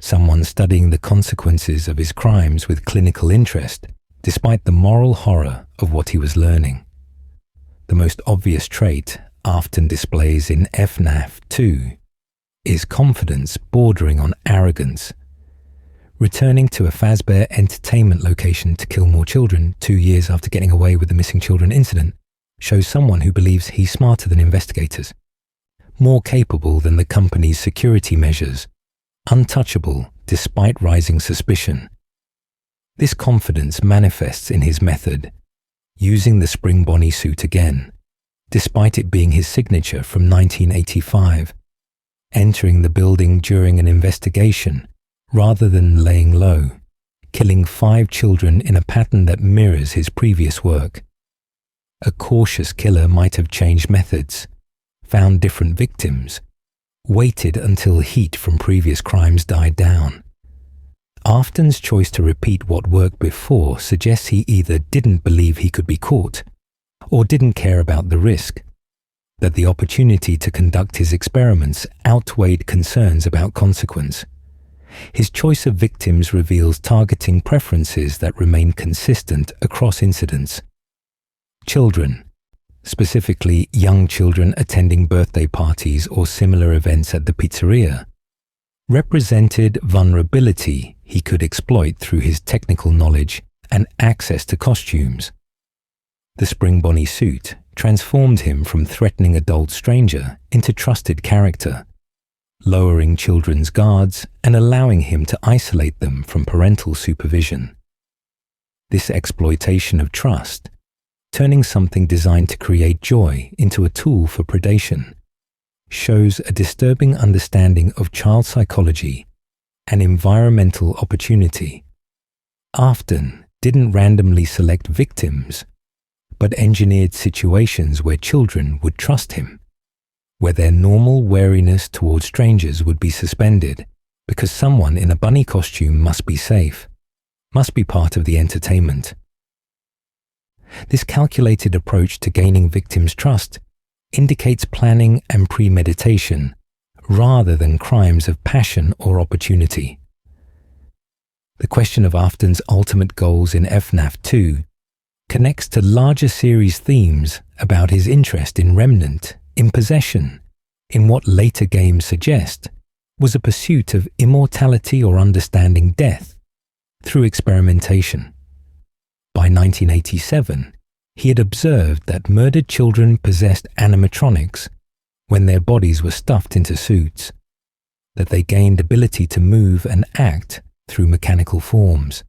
Someone studying the consequences of his crimes with clinical interest, despite the moral horror of what he was learning. The most obvious trait Afton displays in FNAF 2 is confidence bordering on arrogance. Returning to a Fazbear Entertainment location to kill more children 2 years after getting away with the missing children incident shows someone who believes he's smarter than investigators, more capable than the company's security measures, untouchable despite rising suspicion. This confidence manifests in his method, using the Spring Bonnie suit again, despite it being his signature from 1985, entering the building during an investigation rather than laying low, killing 5 children in a pattern that mirrors his previous work. A cautious killer might have changed methods, found different victims, waited until heat from previous crimes died down. Afton's choice to repeat what worked before suggests he either didn't believe he could be caught, or didn't care about the risk, that the opportunity to conduct his experiments outweighed concerns about consequence. His choice of victims reveals targeting preferences that remain consistent across incidents. Children, specifically young children attending birthday parties or similar events at the pizzeria, represented vulnerability he could exploit through his technical knowledge and access to costumes. The Spring Bonnie suit transformed him from threatening adult stranger into trusted character, lowering children's guards and allowing him to isolate them from parental supervision. This exploitation of trust, turning something designed to create joy into a tool for predation, shows a disturbing understanding of child psychology and environmental opportunity. Afton didn't randomly select victims, but engineered situations where children would trust him, where their normal wariness towards strangers would be suspended because someone in a bunny costume must be safe, must be part of the entertainment. This calculated approach to gaining victims' trust indicates planning and premeditation rather than crimes of passion or opportunity. The question of Afton's ultimate goals in FNAF 2 connects to larger series themes about his interest in Remnant, in possession, in what later games suggest was a pursuit of immortality or understanding death through experimentation. By 1987, he had observed that murdered children possessed animatronics when their bodies were stuffed into suits, that they gained ability to move and act through mechanical forms.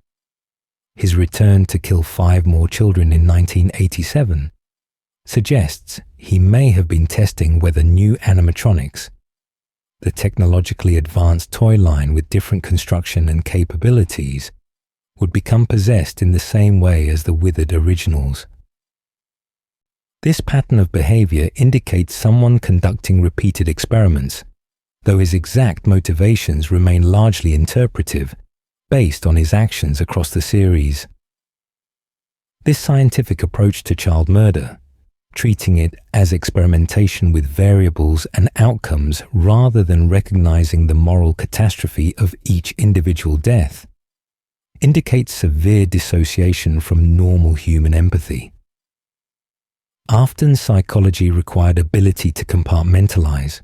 His return to kill 5 more children in 1987 suggests he may have been testing whether new animatronics, the technologically advanced toy line with different construction and capabilities, would become possessed in the same way as the withered originals. This pattern of behavior indicates someone conducting repeated experiments, though his exact motivations remain largely interpretive, based on his actions across the series. This scientific approach to child murder, treating it as experimentation with variables and outcomes rather than recognizing the moral catastrophe of each individual death, indicates severe dissociation from normal human empathy. Afton's psychology required ability to compartmentalize,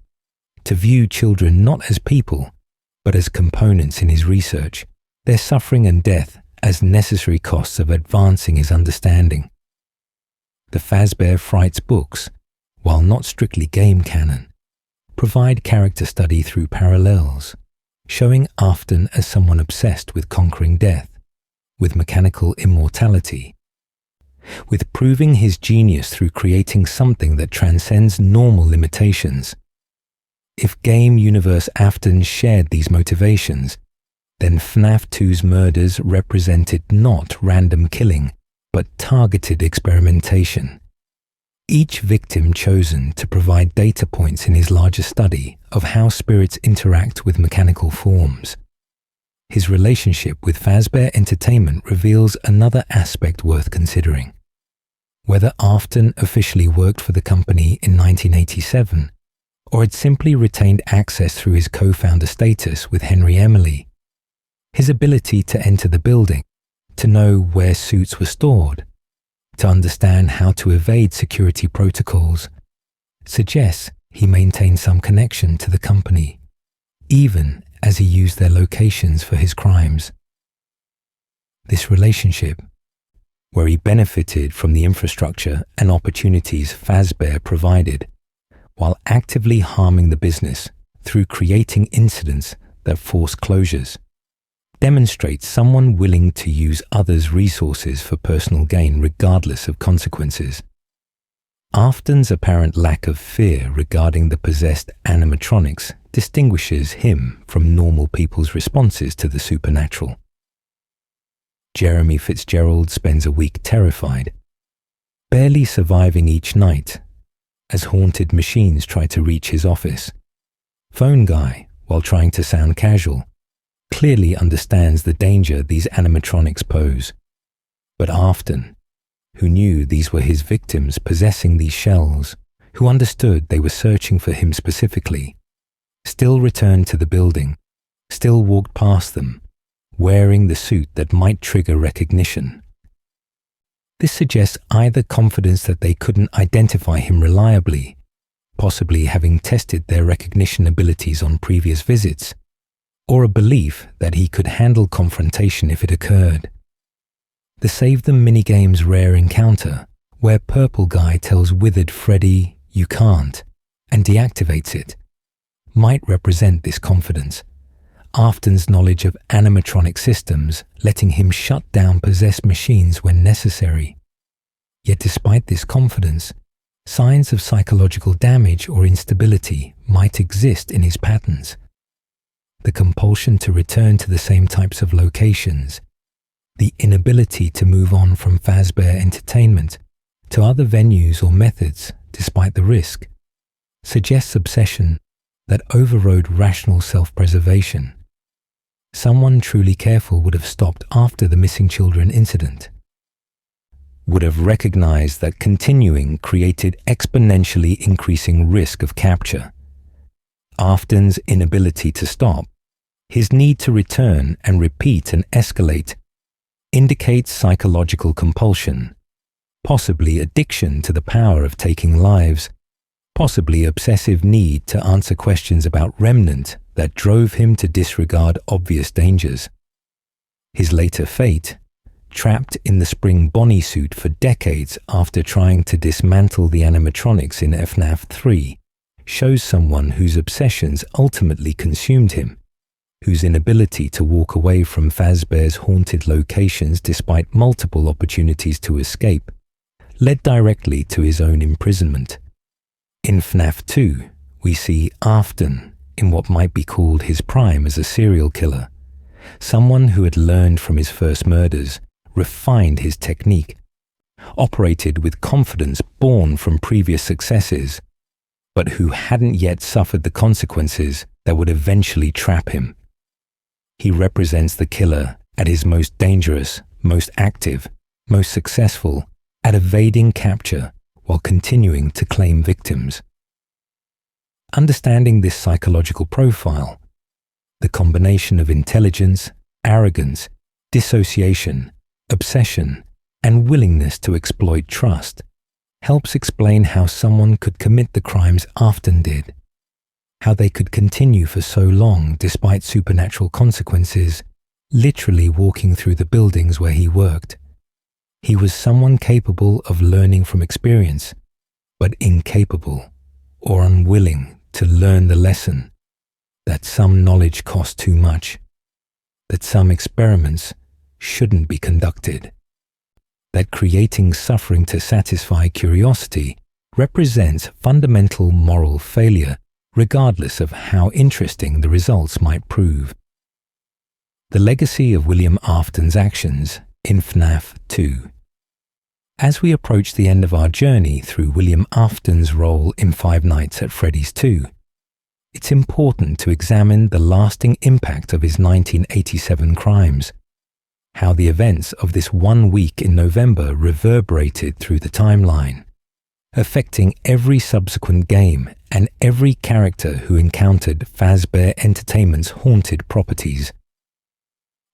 to view children not as people, but as components in his research, their suffering and death as necessary costs of advancing his understanding. The Fazbear Frights books, while not strictly game canon, provide character study through parallels, showing Afton as someone obsessed with conquering death, with mechanical immortality, with proving his genius through creating something that transcends normal limitations. If Game Universe Afton shared these motivations, then FNAF 2's murders represented not random killing, but targeted experimentation. Each victim chosen to provide data points in his larger study of how spirits interact with mechanical forms. His relationship with Fazbear Entertainment reveals another aspect worth considering. Whether Afton officially worked for the company in 1987, or had simply retained access through his co-founder status with Henry Emily, his ability to enter the building, to know where suits were stored, to understand how to evade security protocols, suggests he maintained some connection to the company, even as he used their locations for his crimes. This relationship, where he benefited from the infrastructure and opportunities Fazbear provided, while actively harming the business through creating incidents that force closures, demonstrates someone willing to use others' resources for personal gain regardless of consequences. Afton's apparent lack of fear regarding the possessed animatronics distinguishes him from normal people's responses to the supernatural. Jeremy Fitzgerald spends a week terrified, barely surviving each night as haunted machines try to reach his office. Phone Guy, while trying to sound casual, clearly understands the danger these animatronics pose. But Afton, who knew these were his victims possessing these shells, who understood they were searching for him specifically, still returned to the building, still walked past them, wearing the suit that might trigger recognition. This suggests either confidence that they couldn't identify him reliably, possibly having tested their recognition abilities on previous visits, or a belief that he could handle confrontation if it occurred. The SAVETHEM minigame's rare encounter, where Purple Guy tells withered Freddy, "You can't," and deactivates it, might represent this confidence. Afton's knowledge of animatronic systems letting him shut down possessed machines when necessary. Yet despite this confidence, signs of psychological damage or instability might exist in his patterns. The compulsion to return to the same types of locations, the inability to move on from Fazbear Entertainment to other venues or methods despite the risk, suggests obsession that overrode rational self-preservation. Someone truly careful would have stopped after the missing children incident. would have recognized that continuing created exponentially increasing risk of capture. Afton's inability to stop, his need to return and repeat and escalate, indicates psychological compulsion, possibly addiction to the power of taking lives, possibly obsessive need to answer questions about Remnant that drove him to disregard obvious dangers. His later fate, trapped in the spring Bonnie suit for decades after trying to dismantle the animatronics in FNAF 3, shows someone whose obsessions ultimately consumed him, whose inability to walk away from Fazbear's haunted locations despite multiple opportunities to escape led directly to his own imprisonment. In FNAF 2, we see Afton in what might be called his prime as a serial killer, someone who had learned from his first murders, refined his technique, operated with confidence born from previous successes, but who hadn't yet suffered the consequences that would eventually trap him. He represents the killer at his most dangerous, most active, most successful at evading capture while continuing to claim victims. Understanding this psychological profile, the combination of intelligence, arrogance, dissociation, obsession, and willingness to exploit trust, helps explain how someone could commit the crimes Afton did, how they could continue for so long despite supernatural consequences, literally walking through the buildings where he worked. He was someone capable of learning from experience, but incapable or unwilling to learn the lesson that some knowledge costs too much, that some experiments shouldn't be conducted, that creating suffering to satisfy curiosity represents fundamental moral failure, regardless of how interesting the results might prove. The legacy of William Afton's actions in FNAF 2. As we approach the end of our journey through William Afton's role in Five Nights at Freddy's 2, it's important to examine the lasting impact of his 1987 crimes, how the events of this 1 week in November reverberated through the timeline, affecting every subsequent game and every character who encountered Fazbear Entertainment's haunted properties.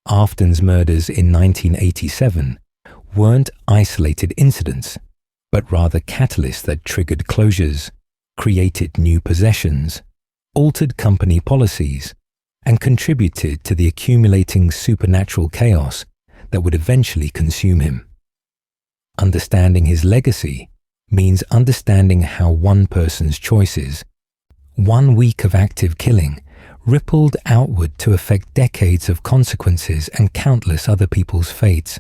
Afton's murders in 1987 weren't isolated incidents, but rather catalysts that triggered closures, created new possessions, altered company policies, and contributed to the accumulating supernatural chaos that would eventually consume him. Understanding his legacy means understanding how one person's choices, 1 week of active killing, rippled outward to affect decades of consequences and countless other people's fates,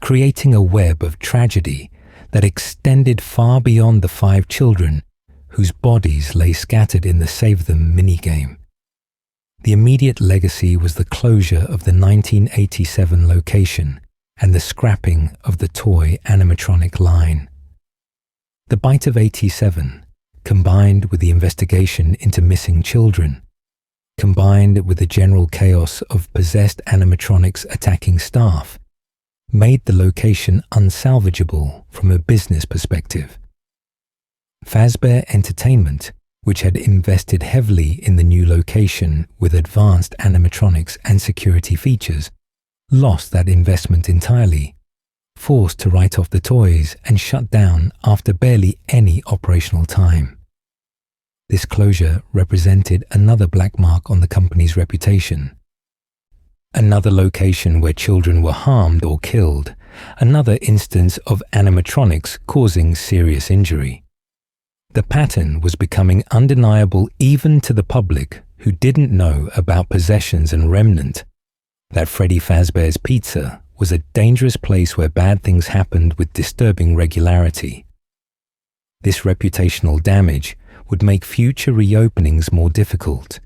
creating a web of tragedy that extended far beyond the 5 children whose bodies lay scattered in the SAVETHEM minigame. The immediate legacy was the closure of the 1987 location and the scrapping of the toy animatronic line. The bite of 87, combined with the investigation into missing children, combined with the general chaos of possessed animatronics attacking staff, made the location unsalvageable from a business perspective. Fazbear Entertainment, which had invested heavily in the new location with advanced animatronics and security features, lost that investment entirely, forced to write off the toys and shut down after barely any operational time. This closure represented another black mark on the company's reputation. Another location where children were harmed or killed, another instance of animatronics causing serious injury. The pattern was becoming undeniable even to the public who didn't know about possessions and Remnant, that Freddy Fazbear's Pizza was a dangerous place where bad things happened with disturbing regularity. This reputational damage would make future reopenings more difficult,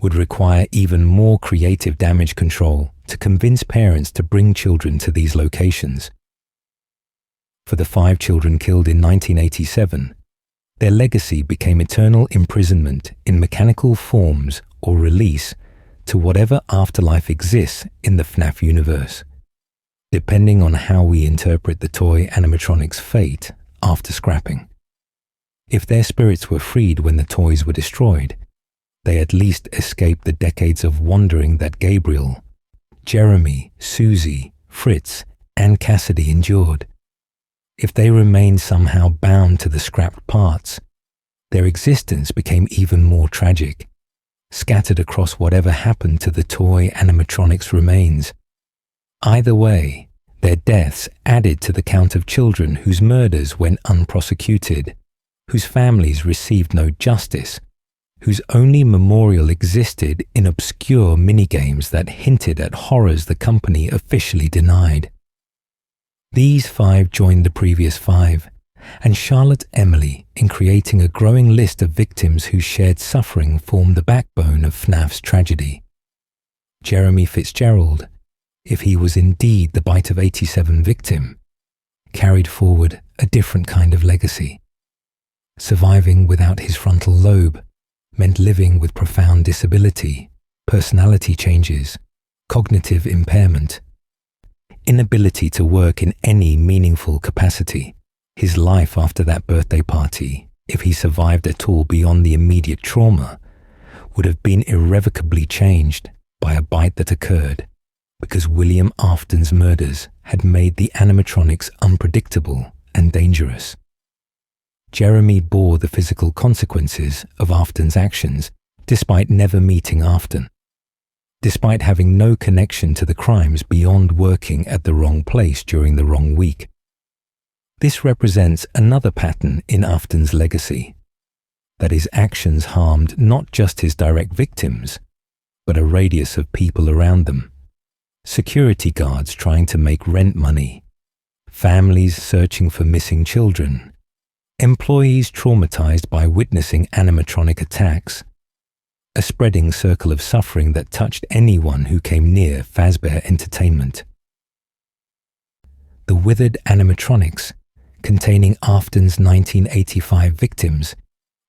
would require even more creative damage control to convince parents to bring children to these locations. For the 5 children killed in 1987, their legacy became eternal imprisonment in mechanical forms or release to whatever afterlife exists in the FNAF universe. depending on how we interpret the toy animatronics' fate after scrapping. If their spirits were freed when the toys were destroyed, they at least escaped the decades of wandering that Gabriel, Jeremy, Susie, Fritz, and Cassidy endured. If they remained somehow bound to the scrapped parts, their existence became even more tragic, scattered across whatever happened to the toy animatronics' remains. Either way, their deaths added to the count of children whose murders went unprosecuted, whose families received no justice, whose only memorial existed in obscure minigames that hinted at horrors the company officially denied. These 5 joined the previous 5, and Charlotte Emily in creating a growing list of victims whose shared suffering formed the backbone of FNAF's tragedy. Jeremy Fitzgerald, if he was indeed the Bite of 87 victim, carried forward a different kind of legacy. Surviving without his frontal lobe meant living with profound disability, personality changes, cognitive impairment, inability to work in any meaningful capacity. His life after that birthday party, if he survived at all beyond the immediate trauma, would have been irrevocably changed by a bite that occurred because William Afton's murders had made the animatronics unpredictable and dangerous. Jeremy bore the physical consequences of Afton's actions despite never meeting Afton, despite having no connection to the crimes beyond working at the wrong place during the wrong week. This represents another pattern in Afton's legacy, that his actions harmed not just his direct victims, but a radius of people around them. Security guards trying to make rent money, families searching for missing children, employees traumatized by witnessing animatronic attacks, a spreading circle of suffering that touched anyone who came near Fazbear Entertainment. The withered animatronics, containing Afton's 1985 victims,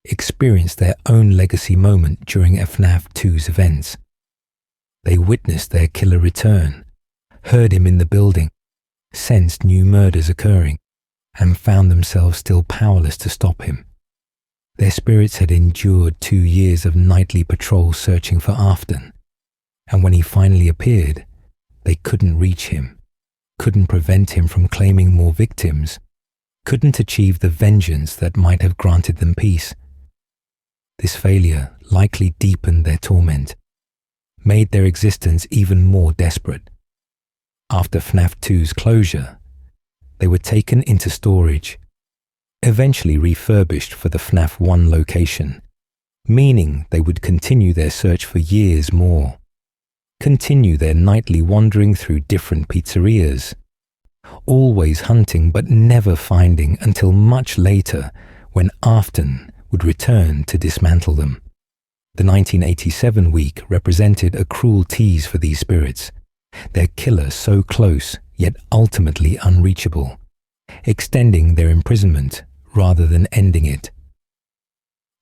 experienced their own legacy moment during FNAF 2's events. They witnessed their killer return, heard him in the building, sensed new murders occurring, and found themselves still powerless to stop him. Their spirits had endured 2 years of nightly patrol searching for Afton, and when he finally appeared, they couldn't reach him, couldn't prevent him from claiming more victims, couldn't achieve the vengeance that might have granted them peace. This failure likely deepened their torment, made their existence even more desperate. After FNAF 2's closure, they were taken into storage, eventually refurbished for the FNAF 1 location, meaning they would continue their search for years more, continue their nightly wandering through different pizzerias, always hunting but never finding until much later when Afton would return to dismantle them. The 1987 week represented a cruel tease for these spirits, their killer so close yet ultimately unreachable, extending their imprisonment rather than ending it.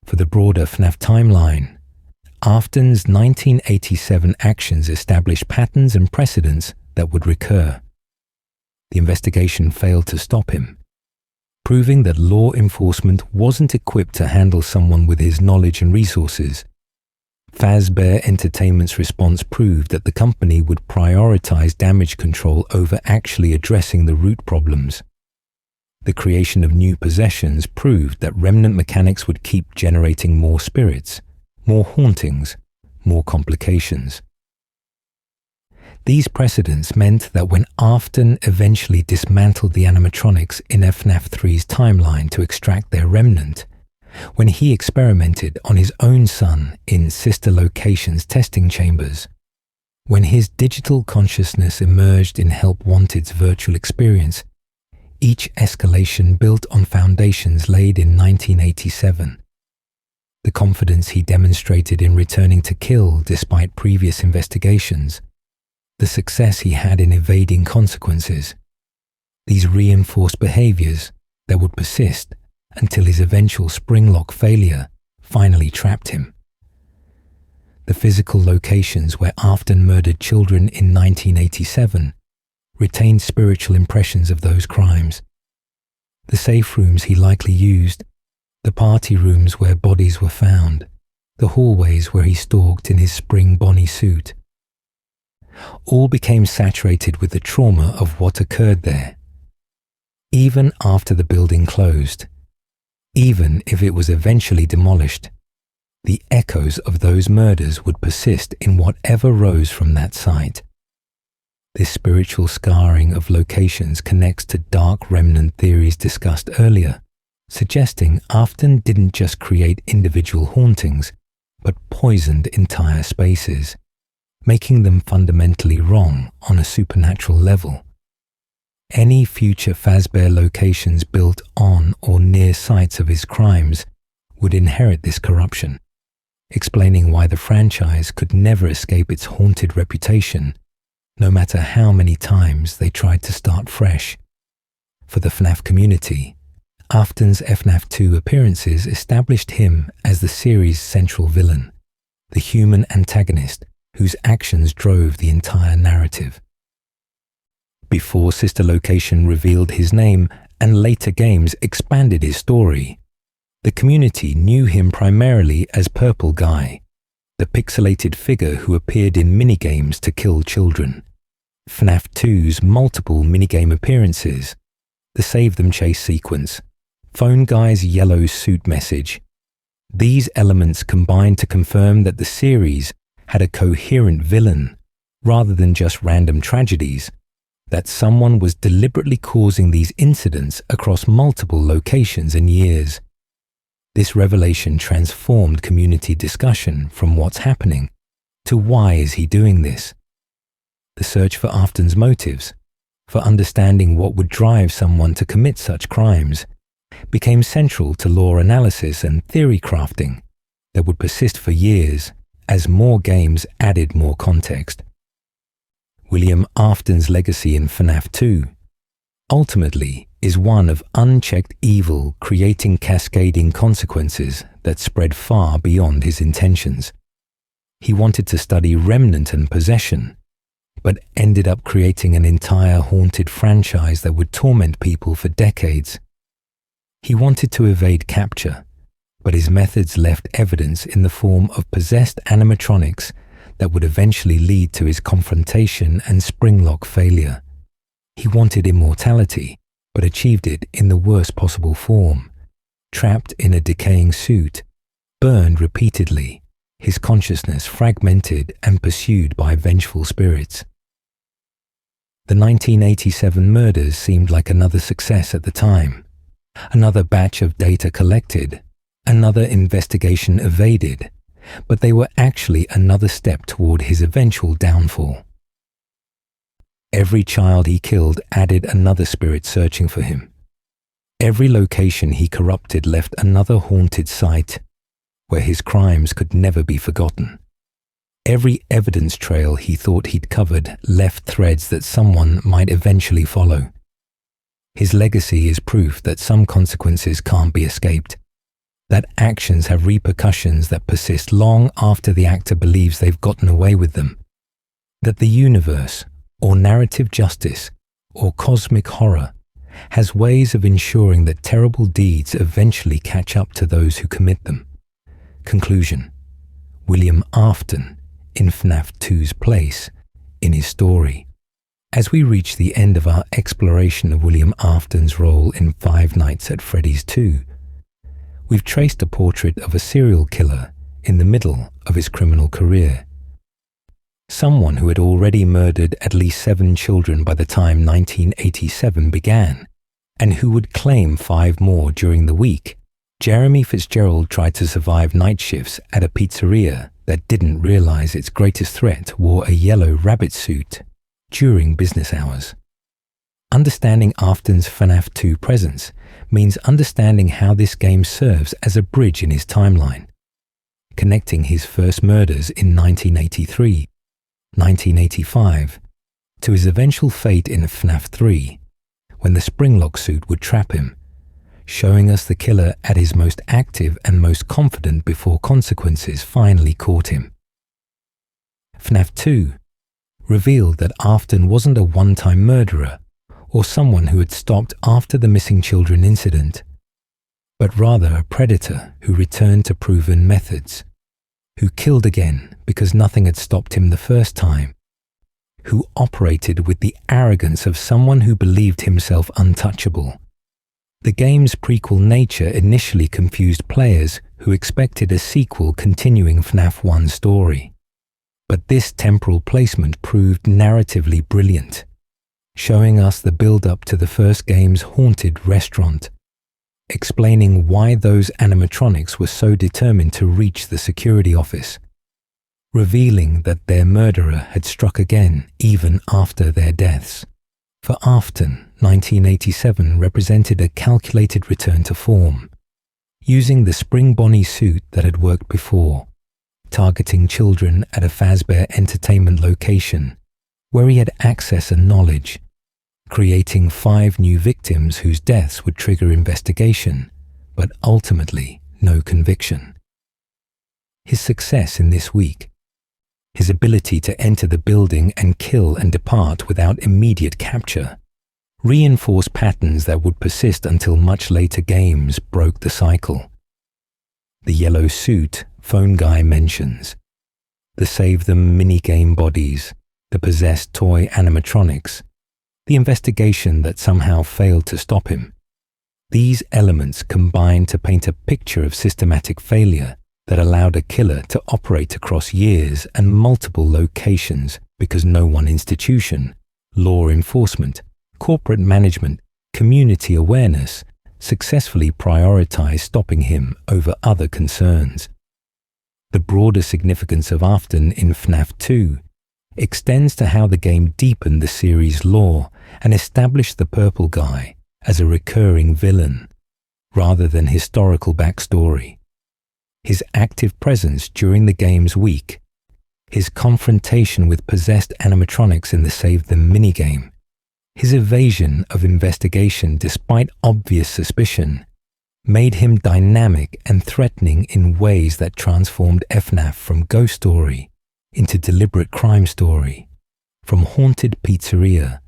For the broader FNAF timeline, Afton's 1987 actions established patterns and precedents that would recur. The investigation failed to stop him, proving that law enforcement wasn't equipped to handle someone with his knowledge and resources. Fazbear Entertainment's response proved that the company would prioritize damage control over actually addressing the root problems. The creation of new possessions proved that remnant mechanics would keep generating more spirits, more hauntings, more complications. These precedents meant that when Afton eventually dismantled the animatronics in FNAF 3's timeline to extract their remnant, when he experimented on his own son in sister locations' testing chambers, when his digital consciousness emerged in Help Wanted's virtual experience, each escalation built on foundations laid in 1987. The confidence he demonstrated in returning to kill despite previous investigations, the success he had in evading consequences, these reinforced behaviors that would persist until his eventual springlock failure finally trapped him. The physical locations where Afton murdered children in 1987 retained spiritual impressions of those crimes. The safe rooms he likely used, the party rooms where bodies were found, the hallways where he stalked in his spring Bonnie suit. All became saturated with the trauma of what occurred there. Even after the building closed, even if it was eventually demolished, the echoes of those murders would persist in whatever rose from that site. This spiritual scarring of locations connects to dark remnant theories discussed earlier, suggesting Afton didn't just create individual hauntings, but poisoned entire spaces, making them fundamentally wrong on a supernatural level. Any future Fazbear locations built on or near sites of his crimes would inherit this corruption, explaining why the franchise could never escape its haunted reputation, no matter how many times they tried to start fresh. For the FNAF community, Afton's FNAF 2 appearances established him as the series' central villain, the human antagonist whose actions drove the entire narrative. Before Sister Location revealed his name and later games expanded his story, the community knew him primarily as Purple Guy, the pixelated figure who appeared in minigames to kill children. FNAF 2's multiple minigame appearances, the Save Them chase sequence, Phone Guy's yellow suit message. These elements combined to confirm that the series had a coherent villain, rather than just random tragedies, that someone was deliberately causing these incidents across multiple locations and years. This revelation transformed community discussion from what's happening to why is he doing this. The search for Afton's motives, for understanding what would drive someone to commit such crimes, became central to lore analysis and theory crafting that would persist for years as more games added more context. William Afton's legacy in FNAF 2 ultimately is one of unchecked evil creating cascading consequences that spread far beyond his intentions. He wanted to study remnant and possession, but ended up creating an entire haunted franchise that would torment people for decades. He wanted to evade capture, but his methods left evidence in the form of possessed animatronics that would eventually lead to his confrontation and springlock failure. He wanted immortality, but achieved it in the worst possible form. Trapped in a decaying suit, burned repeatedly, his consciousness fragmented and pursued by vengeful spirits. The 1987 murders seemed like another success at the time. Another batch of data collected, another investigation evaded, but they were actually another step toward his eventual downfall. Every child he killed added another spirit searching for him. Every location he corrupted left another haunted site where his crimes could never be forgotten. Every evidence trail he thought he'd covered left threads that someone might eventually follow. His legacy is proof that some consequences can't be escaped, that actions have repercussions that persist long after the actor believes they've gotten away with them, that the universe, or narrative justice, or cosmic horror, has ways of ensuring that terrible deeds eventually catch up to those who commit them. Conclusion: William Afton in FNAF 2's place in his story. As we reach the end of our exploration of William Afton's role in Five Nights at Freddy's 2, we've traced a portrait of a serial killer in the middle of his criminal career. Someone who had already murdered at least 7 children by the time 1987 began, and who would claim 5 more during the week. Jeremy Fitzgerald tried to survive night shifts at a pizzeria that didn't realize its greatest threat wore a yellow rabbit suit during business hours. Understanding Afton's FNAF 2 presence means understanding how this game serves as a bridge in his timeline, connecting his first murders in 1983, 1985, to his eventual fate in FNAF 3, when the springlock suit would trap him, showing us the killer at his most active and most confident before consequences finally caught him. FNAF 2 revealed that Afton wasn't a one-time murderer or someone who had stopped after the missing children incident, but rather a predator who returned to proven methods, who killed again because nothing had stopped him the first time, who operated with the arrogance of someone who believed himself untouchable. The game's prequel nature initially confused players who expected a sequel continuing FNAF 1's story. But this temporal placement proved narratively brilliant, showing us the build-up to the first game's haunted restaurant, explaining why those animatronics were so determined to reach the security office, revealing that their murderer had struck again even after their deaths. For Afton, 1987 represented a calculated return to form, using the spring Bonnie suit that had worked before, targeting children at a Fazbear Entertainment location, where he had access and knowledge, creating 5 new victims whose deaths would trigger investigation, but ultimately no conviction. His success in this week, his ability to enter the building and kill and depart without immediate capture, reinforced patterns that would persist until much later games broke the cycle. The yellow suit Phone Guy mentions, the SAVETHEM minigame bodies, the possessed toy animatronics, the investigation that somehow failed to stop him. These elements combined to paint a picture of systematic failure that allowed a killer to operate across years and multiple locations because no one institution, law enforcement, corporate management, community awareness successfully prioritized stopping him over other concerns. The broader significance of Afton in FNAF 2 extends to how the game deepened the series' lore and established the Purple Guy as a recurring villain, rather than historical backstory. His active presence during the game's week, his confrontation with possessed animatronics in the SAVETHEM minigame, his evasion of investigation despite obvious suspicion, made him dynamic and threatening in ways that transformed FNAF from ghost story into deliberate crime story, from haunted pizzeria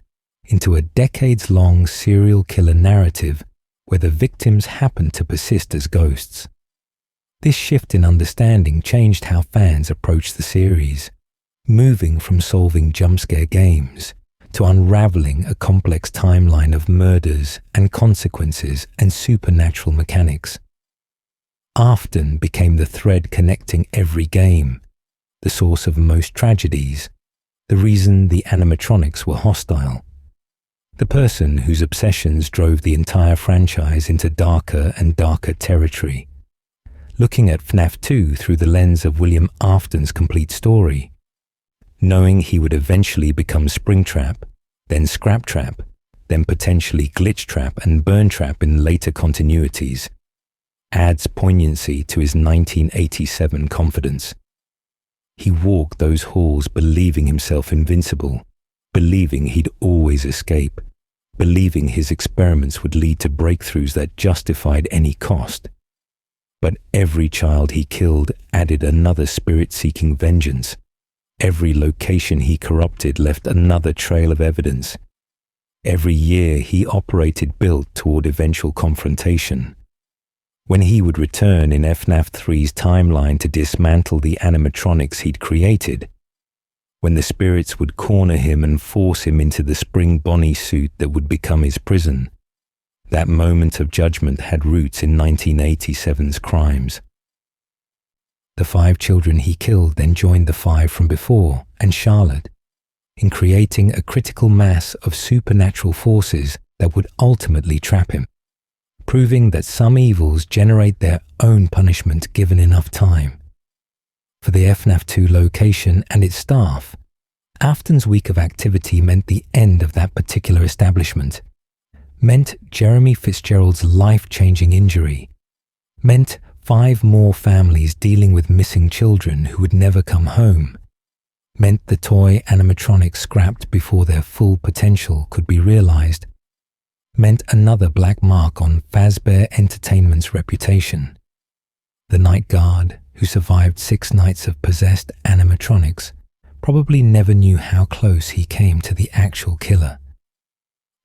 into a decades-long serial killer narrative where the victims happened to persist as ghosts. This shift in understanding changed how fans approached the series, moving from solving jump-scare games to unraveling a complex timeline of murders and consequences and supernatural mechanics. Afton became the thread connecting every game, the source of most tragedies, the reason the animatronics were hostile, the person whose obsessions drove the entire franchise into darker and darker territory. Looking at FNAF 2 through the lens of William Afton's complete story, knowing he would eventually become Springtrap, then Scraptrap, then potentially Glitchtrap and Burntrap in later continuities, adds poignancy to his 1987 confidence. He walked those halls believing himself invincible, believing he'd always escape, believing his experiments would lead to breakthroughs that justified any cost. But every child he killed added another spirit-seeking vengeance. Every location he corrupted left another trail of evidence. Every year he operated built toward eventual confrontation. When he would return in FNAF 3's timeline to dismantle the animatronics he'd created, when the spirits would corner him and force him into the spring Bonnie suit that would become his prison, that moment of judgment had roots in 1987's crimes. The 5 children he killed then joined the 5 from before and Charlotte in creating a critical mass of supernatural forces that would ultimately trap him, proving that some evils generate their own punishment given enough time. For the FNAF 2 location and its staff, Afton's week of activity meant the end of that particular establishment, meant Jeremy Fitzgerald's life-changing injury, meant 5 more families dealing with missing children who would never come home, meant the toy animatronics scrapped before their full potential could be realized, meant another black mark on Fazbear Entertainment's reputation. The night guard, who survived 6 nights of possessed animatronics, probably never knew how close he came to the actual killer.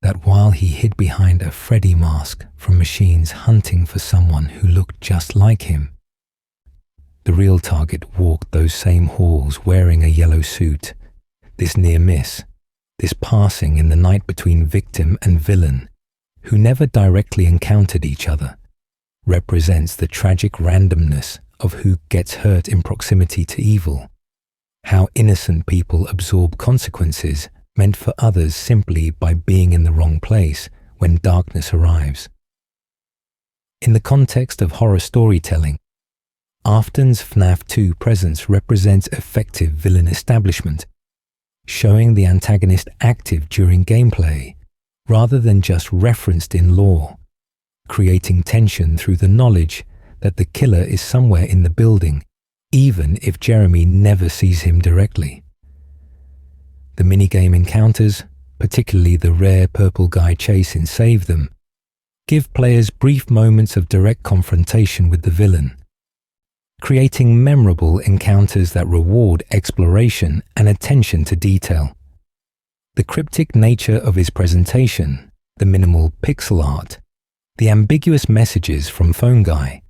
That while he hid behind a Freddy mask from machines hunting for someone who looked just like him, the real target walked those same halls wearing a yellow suit. This near miss, this passing in the night between victim and villain, who never directly encountered each other, represents the tragic randomness of who gets hurt in proximity to evil, how innocent people absorb consequences meant for others simply by being in the wrong place when darkness arrives. In the context of horror storytelling, Afton's FNAF 2 presence represents effective villain establishment, showing the antagonist active during gameplay rather than just referenced in lore, creating tension through the knowledge that the killer is somewhere in the building, even if Jeremy never sees him directly. The minigame encounters, particularly the rare purple guy chase in SAVETHEM, give players brief moments of direct confrontation with the villain, creating memorable encounters that reward exploration and attention to detail. The cryptic nature of his presentation, the minimal pixel art, the ambiguous messages from Phone Guy,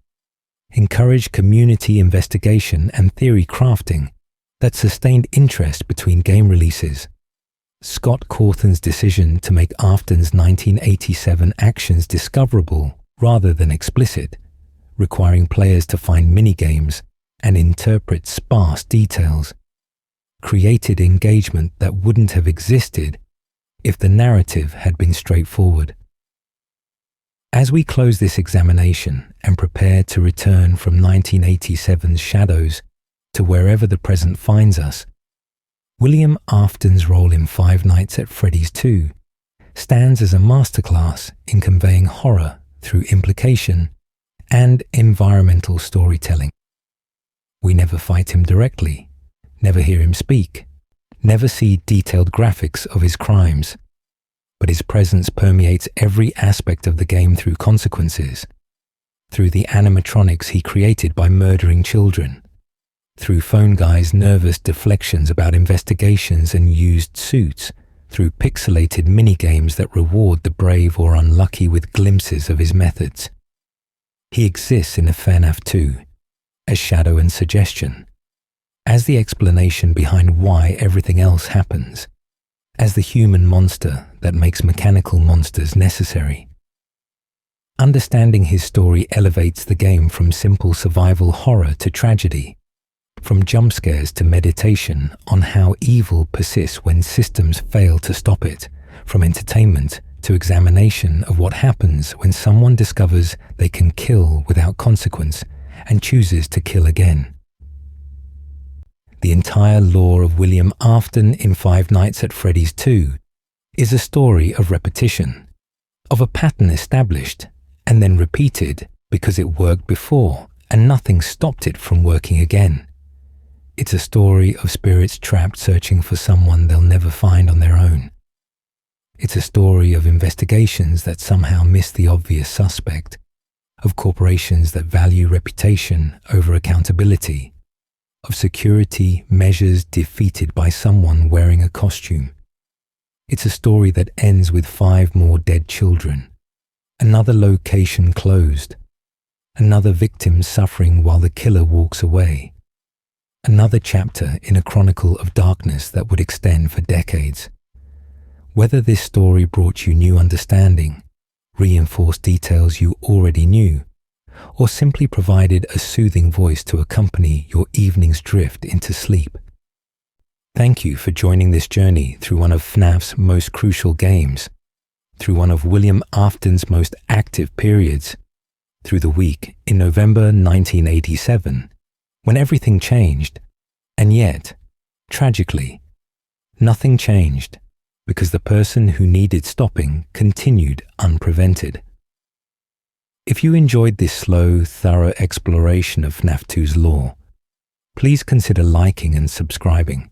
encourage community investigation and theory crafting that sustained interest between game releases. Scott Cawthon's decision to make Afton's 1987 actions discoverable rather than explicit, requiring players to find minigames and interpret sparse details, created engagement that wouldn't have existed if the narrative had been straightforward. As we close this examination and prepare to return from 1987's shadows to wherever the present finds us, William Afton's role in Five Nights at Freddy's 2 stands as a masterclass in conveying horror through implication and environmental storytelling. We never fight him directly, never hear him speak, never see detailed graphics of his crimes, but his presence permeates every aspect of the game through consequences, through the animatronics he created by murdering children, through Phone Guy's nervous deflections about investigations and used suits, through pixelated minigames that reward the brave or unlucky with glimpses of his methods. He exists in FNAF 2 as shadow and suggestion, as the explanation behind why everything else happens, as the human monster that makes mechanical monsters necessary. Understanding his story elevates the game from simple survival horror to tragedy, from jump scares to meditation on how evil persists when systems fail to stop it, from entertainment to examination of what happens when someone discovers they can kill without consequence and chooses to kill again. The entire lore of William Afton in Five Nights at Freddy's 2 is a story of repetition, of a pattern established and then repeated because it worked before and nothing stopped it from working again. It's a story of spirits trapped searching for someone they'll never find on their own. It's a story of investigations that somehow miss the obvious suspect, of corporations that value reputation over accountability, of security measures defeated by someone wearing a costume. It's a story that ends with 5 more dead children, another location closed, another victim suffering while the killer walks away, another chapter in a chronicle of darkness that would extend for decades. Whether this story brought you new understanding, reinforced details you already knew, or simply provided a soothing voice to accompany your evening's drift into sleep, thank you for joining this journey through one of FNAF's most crucial games, through one of William Afton's most active periods, through the week in November 1987, when everything changed, and yet, tragically, nothing changed, because the person who needed stopping continued unprevented. If you enjoyed this slow, thorough exploration of FNAF 2's lore, please consider liking and subscribing.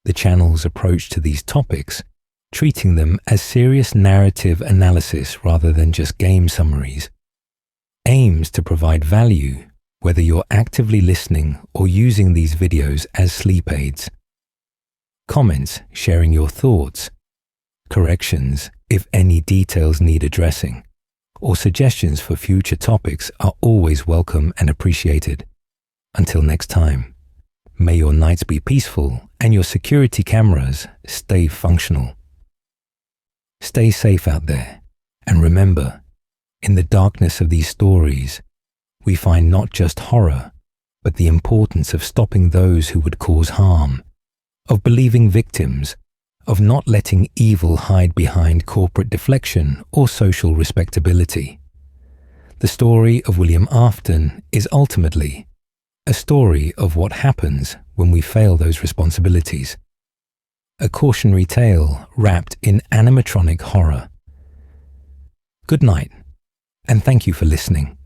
The channel's approach to these topics, treating them as serious narrative analysis rather than just game summaries, aims to provide value whether you're actively listening or using these videos as sleep aids. comments sharing your thoughts, corrections if any details need addressing, or suggestions for future topics are always welcome and appreciated. Until next time, may your nights be peaceful and your security cameras stay functional. Stay safe out there, and remember, in the darkness of these stories, we find not just horror, but the importance of stopping those who would cause harm, of believing victims, of not letting evil hide behind corporate deflection or social respectability. The story of William Afton is ultimately a story of what happens when we fail those responsibilities. A cautionary tale wrapped in animatronic horror. Good night, and thank you for listening.